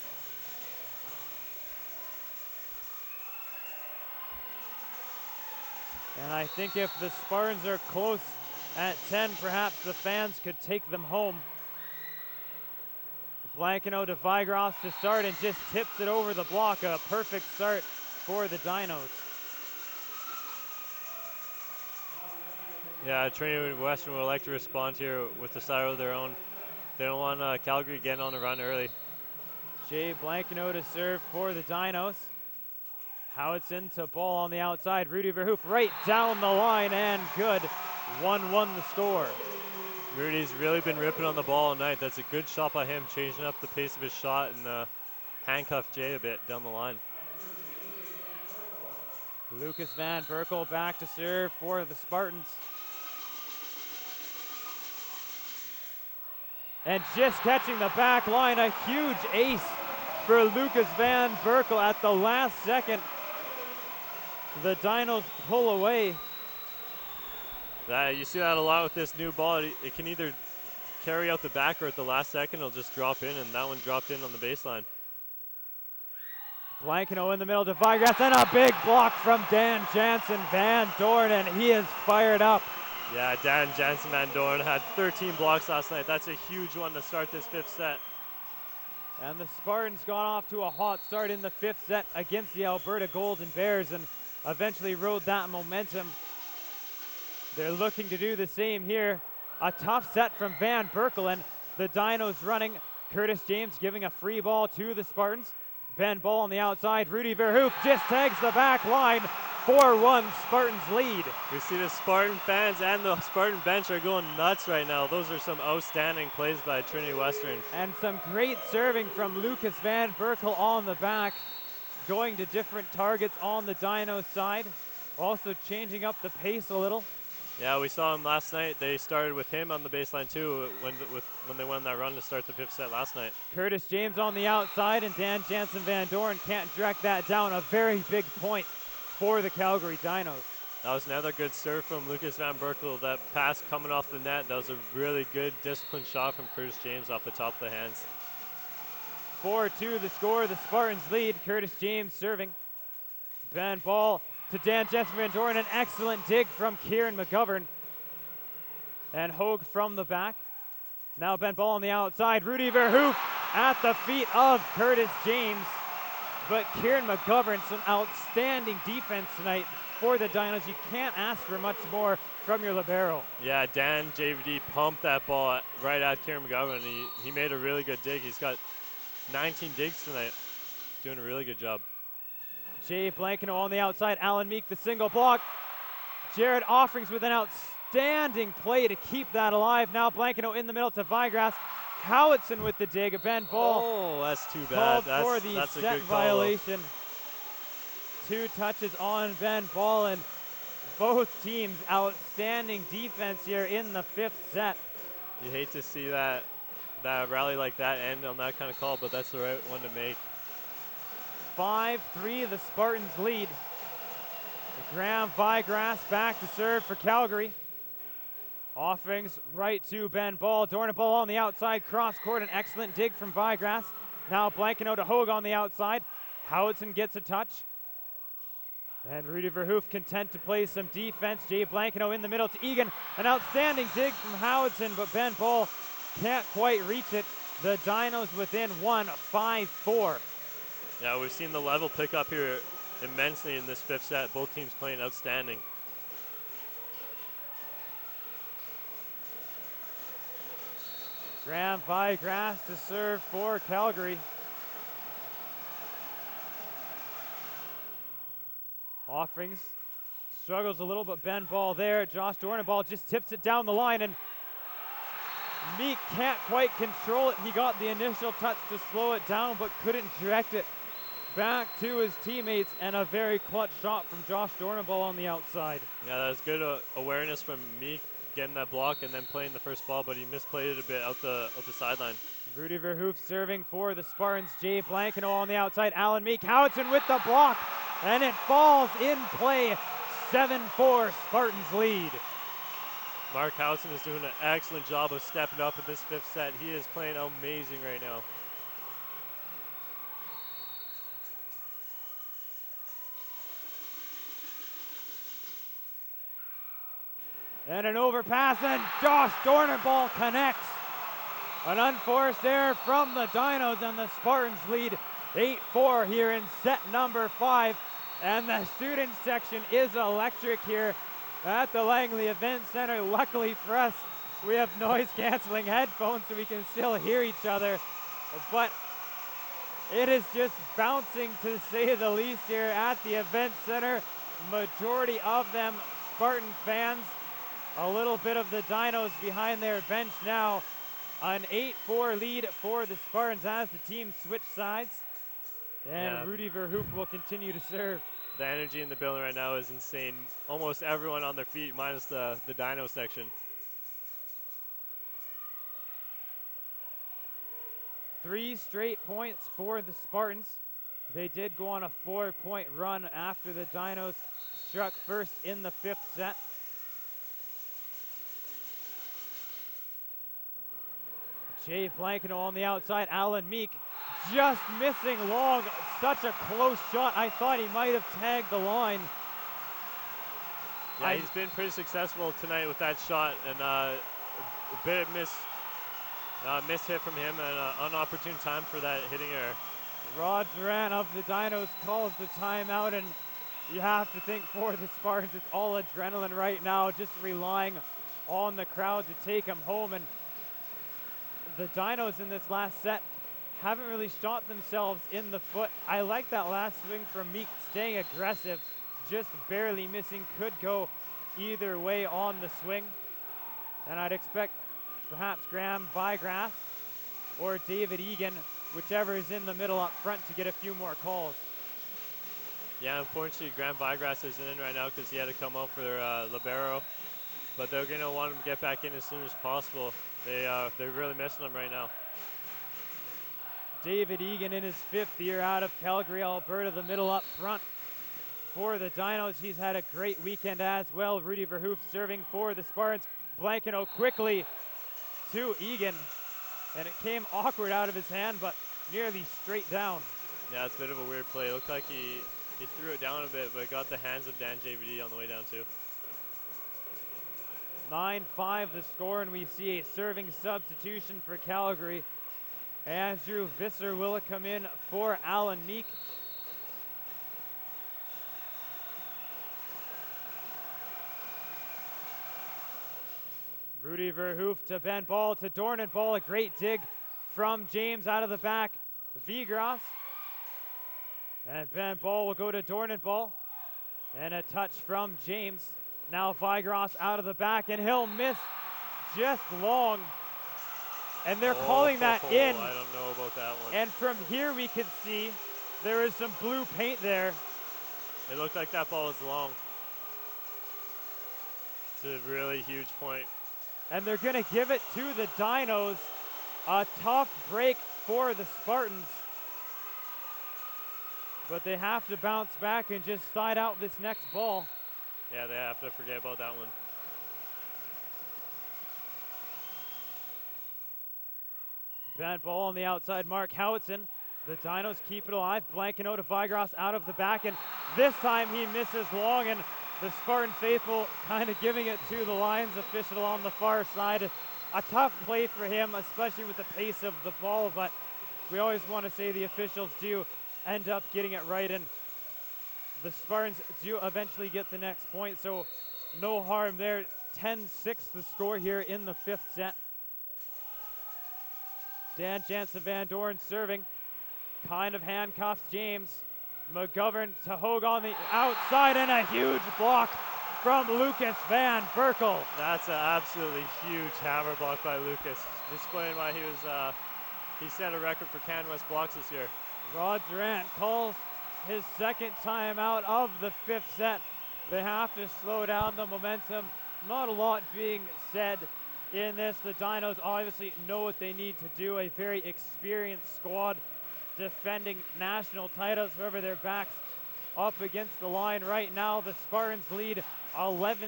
And I think if the Spartans are close at 10, perhaps the fans could take them home. Blankino to Vigros to start and just tips it over the block. A perfect start for the Dinos.
Yeah, Trinity Western would like to respond here with the style of their own. They don't want Calgary getting on the run early.
Jay Blankino to serve for the Dinos. Howitson to ball on the outside. Rudy Verhoof right down the line and good. 1-1 the score.
Rudy's really been ripping on the ball all night. That's a good shot by him, changing up the pace of his shot and handcuffed Jay a bit down the line.
Lucas Van Berkel back to serve for the Spartans. And just catching the back line, a huge ace for Lucas Van Berkel at the last second. The Dinos pull away.
You see that a lot with this new ball. It can either carry out the back or at the last second it'll just drop in, and that one dropped in on the baseline.
Blankino in the middle to Vigras, and a big block from Dan Jansen Van Dorn, and he is fired up.
Yeah, Dan Jansen Van Dorn had 13 blocks last night. That's a huge one to start this 5th set.
And the Spartans got off to a hot start in the 5th set against the Alberta Golden Bears and eventually rode that momentum. They're looking to do the same here. A tough set from Van Berkel, and the Dinos running. Curtis James giving a free ball to the Spartans. Ben Ball on the outside. Rudy Verhoof just tags the back line. 4-1 Spartans lead.
We see the Spartan fans and the Spartan bench are going nuts right now. Those are some outstanding plays by Trinity Western.
And some great serving from Lucas Van Berkel on the back. Going to different targets on the Dino side. Also changing up the pace a little.
Yeah, we saw him last night. They started with him on the baseline too when they won that run to start the 5th set last night.
Curtis James on the outside, and Dan Jansen Van Dorn can't direct that down. A very big point for the Calgary Dinos.
That was another good serve from Lucas Van Berkel. That pass coming off the net, that was a really good disciplined shot from Curtis James off the top of the hands.
4-2 the score. The Spartans lead. Curtis James serving. Ben Ball to Dan Jansen Van Dorn. An excellent dig from Kieran McGovern. And Hogue from the back. Now Ben Ball on the outside. Rudy Verhoof at the feet of Curtis James. But Kieran McGovern, some outstanding defense tonight for the Dinos. You can't ask for much more from your libero.
Yeah, Dan JVD pumped that ball right at Kieran McGovern. He made a really good dig. He's got 19 digs tonight. doing a really good job.
Jay Blankino on the outside. Alan Meek, the single block. Jared Offerings with an outstanding play to keep that alive. Now Blankino in the middle to Vigrass. Howitson with the dig. Ben Ball.
Oh, that's too bad.
Called for the
that's a
set
good call,
violation. 2 touches on Ben Ball, and both teams outstanding defense here in the 5th set.
You hate to see that rally like that end on that kind of call, but that's the right one to make.
5-3, the Spartans lead. Graham Vigrass back to serve for Calgary. Offerings right to Ben Ball. Dornaball on the outside, cross court, an excellent dig from Vigrass. Now Blankino to Hogue on the outside. Howitson gets a touch. And Rudy Verhoof content to play some defense. Jay Blankino in the middle to Egan. An outstanding dig from Howitson, but Ben Ball can't quite reach it. The Dinos within 1, 5-4.
Yeah, we've seen the level pick up here immensely in this 5th set. Both teams playing outstanding.
Graham Vigrass to serve for Calgary. Offerings struggles a little, but Ben Ball there. Josh Dornaball just tips it down the line, and Meek can't quite control it. He got the initial touch to slow it down, but couldn't direct it back to his teammates, and a very clutch shot from Josh Dornaball on the outside.
Yeah, that was good awareness from Meek, getting that block and then playing the first ball, but he misplayed it a bit out the sideline.
Rudy Verhoof serving for the Spartans. Jay Blankino on the outside. Alan Meek. Howitson with the block, and it falls in play. 7-4, Spartans lead.
Mark Howitson is doing an excellent job of stepping up in this 5th set. He is playing amazing right now.
And an overpass, and Josh Dornaball connects. An unforced error from the Dinos, and the Spartans lead 8-4 here in set number 5. And the student section is electric here at the Langley Events Centre. Luckily for us, we have noise-canceling headphones so we can still hear each other. But it is just bouncing, to say the least, here at the Event Centre. Majority of them Spartan fans. A little bit of the Dinos behind their bench now. An 8-4 lead for the Spartans as the teams switch sides. And Rudy Verhoof will continue to serve.
The energy in the building right now is insane. Almost everyone on their feet, minus the Dino section.
3 straight points for the Spartans. They did go on a 4-point run after the Dinos struck first in the 5th set. Jay Blankino on the outside. Alan Meek just missing long. Such a close shot. I thought he might have tagged the line.
Yeah, he's been pretty successful tonight with that shot, and a bit of miss hit from him, and an unopportune time for that hitting error.
Rod Duran of the Dinos calls the timeout, and you have to think for the Spartans, it's all adrenaline right now, just relying on the crowd to take them home. And the Dinos in this last set haven't really shot themselves in the foot. I like that last swing from Meek, staying aggressive, just barely missing. Could go either way on the swing. And I'd expect perhaps Graham Vigrass or David Egan, whichever is in the middle up front, to get a few more calls.
Yeah, unfortunately, Graham Vigrass isn't in right now because he had to come out for libero. But they're going to want him to get back in as soon as possible. They're really missing him right now.
David Egan in his 5th year out of Calgary, Alberta, the middle up front for the Dinos. He's had a great weekend as well. Rudy Verhoof serving for the Spartans. Blankino quickly to Egan, and it came awkward out of his hand, but nearly straight down.
Yeah, it's a bit of a weird play. It looked like he threw it down a bit, but got the hands of Dan JVD on the way down too.
9-5 the score, and we see a serving substitution for Calgary. Andrew Visser will come in for Alan Meek. Rudy Verhoof to Ben Ball to Dornan Ball. A great dig from James out of the back. Vigras. And bent ball will go to Dornenball. And a touch from James. Now Vigras out of the back, and he'll miss just long. And they're calling that in.
I don't know about that one.
And from here we can see there is some blue paint there.
It looked like that ball was long. It's a really huge point.
And they're going to give it to the Dinos. A tough break for the Spartans. But they have to bounce back and just side out this next ball.
Yeah, they have to forget about that one.
Bent ball on the outside, Mark Howitson. The Dinos keep it alive. Blankenau to Vigras out of the back, and this time he misses long, and the Spartan faithful kind of giving it to the Lions official on the far side. A tough play for him, especially with the pace of the ball, but we always want to say the officials do end up getting it right, and the Spartans do eventually get the next point, so no harm there. 10-6 the score here in the fifth set. Dan Jansen Van Doren serving, kind of handcuffs James. McGovern to Hogue on the outside, and a huge block from Lucas Van Berkel.
That's an absolutely huge hammer block by Lucas, displaying why he set a record for Can West blocks this year.
Rod Durant calls his second timeout of the fifth set. They have to slow down the momentum. Not a lot being said in this. The Dinos obviously know what they need to do. A very experienced squad defending national titles. However, their backs up against the line right now. The Spartans lead 11-6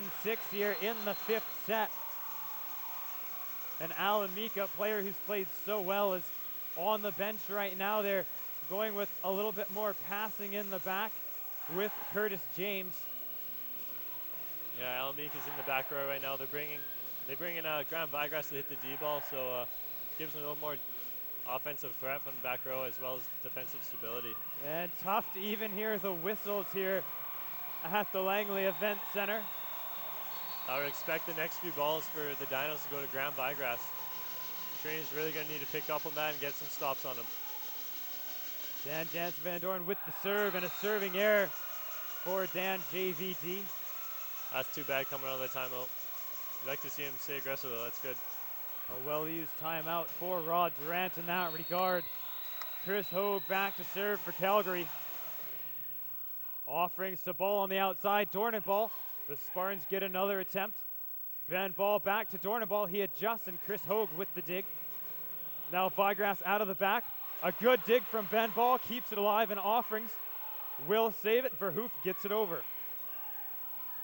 here in the fifth set. And Alan Mika, player who's played so well, is on the bench right now. They're going with a little bit more passing in the back with Curtis James.
Yeah, Alan Meek is in the back row right now. They bring in Graham Vigras to hit the D-ball, so gives them a little more offensive threat from the back row as well as defensive stability.
And tough to even hear the whistles here at the Langley Events Centre.
I would expect the next few balls for the Dinos to go to Graham Vigras. Trinity's really going to need to pick up on that and get some stops on him.
Dan Jansen Van Doren with the serve, and a serving error for Dan JVD.
That's too bad coming out of the timeout. You'd like to see him stay aggressive though, that's good.
A well-used timeout for Rod Durant in that regard. Chris Hogue back to serve for Calgary. Offerings to ball on the outside, Dornenball. The Spartans get another attempt. Ben ball back to Dornenball. He adjusts, and Chris Hogue with the dig. Now Vigras out of the back. A good dig from Ben Ball, keeps it alive, and Offerings will save it. Verhoof gets it over.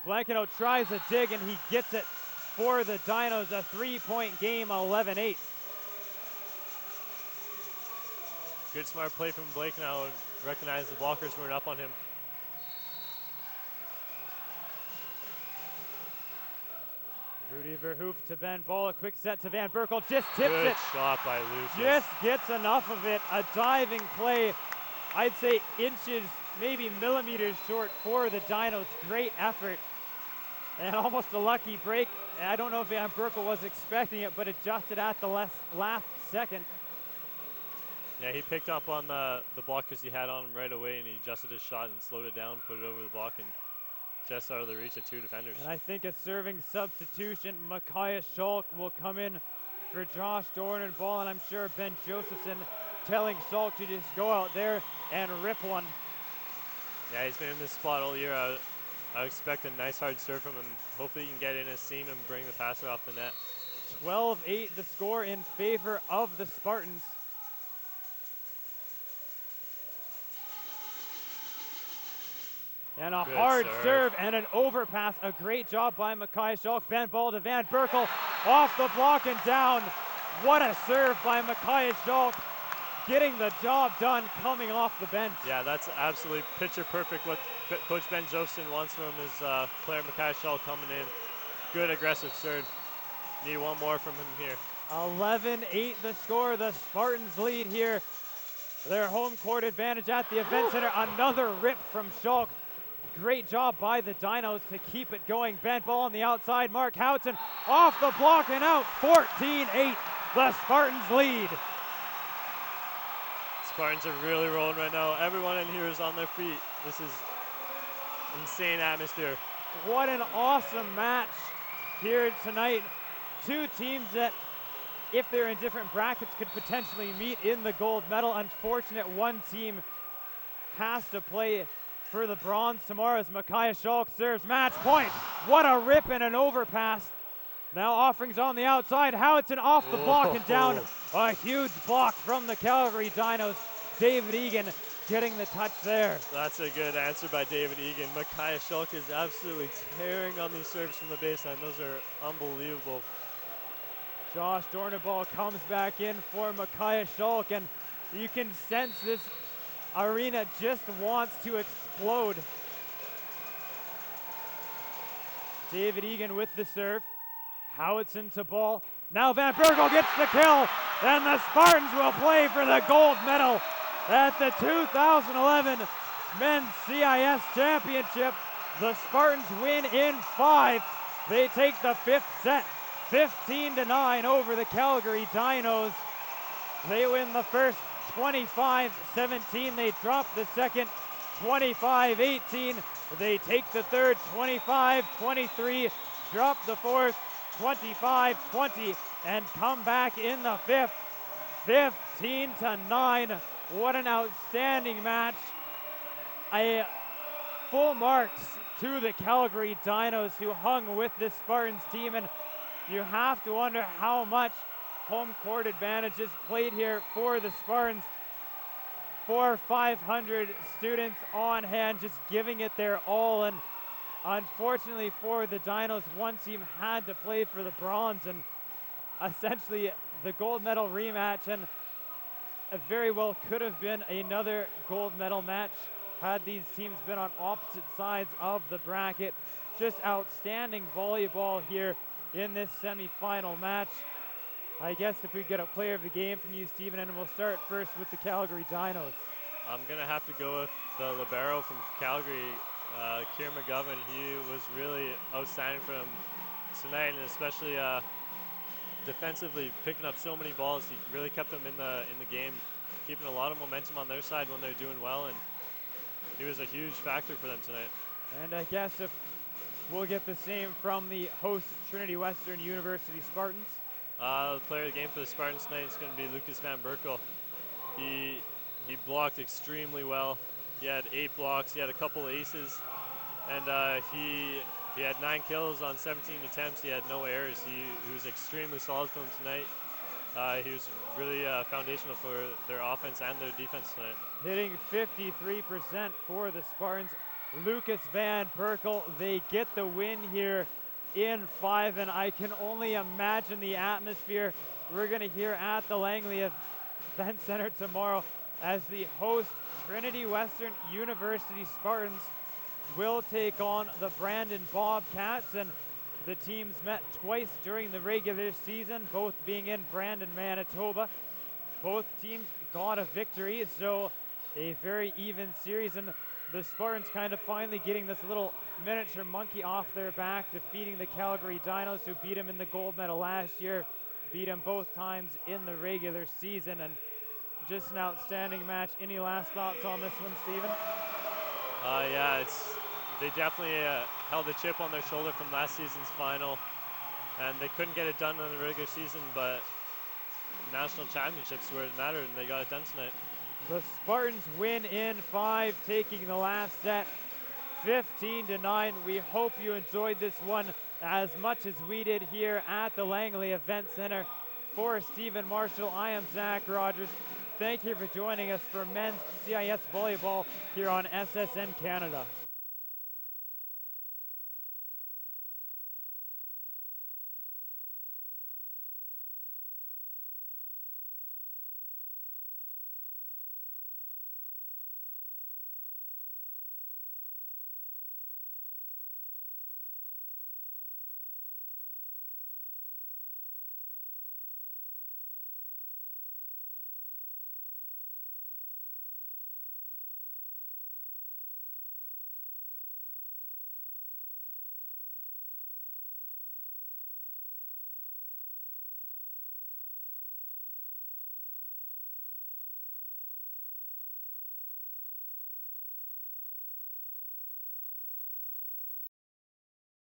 Blankenau tries a dig, and he gets it for the Dinos. A three-point game, 11-8.
Good smart play from Blake now, and recognize the blockers weren't up on him.
Rudy Verhoof to Ben Ball, a quick set to Van Berkel, just tips
Good
it.
shot by Lucas.
Just gets enough of it. A diving play, I'd say inches, maybe millimeters short for the Dinos. Great effort. And almost a lucky break. I don't know if Van Berkel was expecting it, but adjusted at the last second.
Yeah, he picked up on the blockers he had on him right away, and he adjusted his shot and slowed it down, put it over the block, and just out of the reach of two defenders.
And I think a serving substitution, Micaiah Schalk will come in for Josh Dornenball, and I'm sure Ben Josephson telling Schalk to just go out there and rip one.
Yeah, he's been in this spot all year. I expect a nice hard serve from him. Hopefully he can get in his seam and bring the passer off the net.
12-8 the score in favor of the Spartans. And a
Good
hard serve and an overpass. A great job by Micaiah Schalk. Ben ball to Van Berkel. Off the block and down. What a serve by Micaiah Schalk. Getting the job done coming off the bench.
Yeah, that's absolutely picture perfect what Coach Ben Josephson wants from his player Micaiah Schalk coming in. Good aggressive serve. Need one more from him here.
11-8 the score. The Spartans lead here. Their home court advantage at the Event Center. Another rip from Schalk. Great job by the Dinos to keep it going. Bent ball on the outside. Mark Houghton off the block and out. 14-8. The Spartans lead.
Spartans are really rolling right now. Everyone in here is on their feet. This is insane atmosphere.
What an awesome match here tonight. Two teams that, if they're in different brackets, could potentially meet in the gold medal. Unfortunate one team has to play for the bronze tomorrow as Micaiah Schalk serves match point. What a rip and an overpass. Now Offering's on the outside. Howitson off the block and down. A huge block from the Calgary Dinos. David Egan getting the touch there.
That's a good answer by David Egan. Micaiah Schalk is absolutely tearing on these serves from the baseline. Those are unbelievable.
Josh Dornaball comes back in for Micaiah Schalk, and you can sense this arena just wants to explode. David Egan with the serve. Howitson to ball. Now Van Bergel gets the kill, and the Spartans will play for the gold medal at the 2011 Men's CIS Championship. The Spartans win in 5. They take the 5th set, 15-9 over the Calgary Dinos. They win the first 25-17. They drop the second 25-18. They take the third 25-23, drop the fourth 25-20, and come back in the fifth 15-9. What an outstanding match. A full marks to the Calgary Dinos, who hung with this Spartans team, and you have to wonder how much home court advantage is played here for the Spartans. 500 students on hand, just giving it their all, and unfortunately for the Dinos, one team had to play for the bronze and essentially the gold medal rematch, and it very well could have been another gold medal match had these teams been on opposite sides of the bracket. Just outstanding volleyball here in this semifinal match. I guess if we get a player of the game from you, Stephen, and we'll start first with the Calgary Dinos.
I'm going to have to go with the libero from Calgary, Kieran McGovern. He was really outstanding for him tonight, and especially defensively picking up so many balls. He really kept them in the game, keeping a lot of momentum on their side when they're doing well, and he was a huge factor for them tonight.
And I guess if we'll get the same from the host Trinity Western University Spartans.
The player of the game for the Spartans tonight is going to be Lucas Van Berkel. He blocked extremely well. He had 8 blocks. He had a couple aces, and he had 9 kills on 17 attempts. He had no errors. He was extremely solid for them tonight. He was really foundational for their offense and their defense tonight.
Hitting 53% for the Spartans. Lucas Van Berkel, they get the win here in 5, and I can only imagine the atmosphere we're going to hear at the Langley Events Centre tomorrow as the host Trinity Western University Spartans will take on the Brandon Bobcats, and the teams met twice during the regular season, both being in Brandon, Manitoba. Both teams got a victory, so a very even series, and the Spartans kind of finally getting this little miniature monkey off their back, defeating the Calgary Dinos, who beat them in the gold medal last year, beat them both times in the regular season, and just an outstanding match. Any last thoughts on this one, Stephen?
Yeah, they definitely held a chip on their shoulder from last season's final, and they couldn't get it done in the regular season, but national championships where it mattered, and they got it done tonight.
The Spartans win in 5, taking the last set 15-9. We hope you enjoyed this one as much as we did here at the Langley Events Centre. For Stephen Marshall, I am Zach Rogers. Thank you for joining us for men's CIS volleyball here on SSN Canada.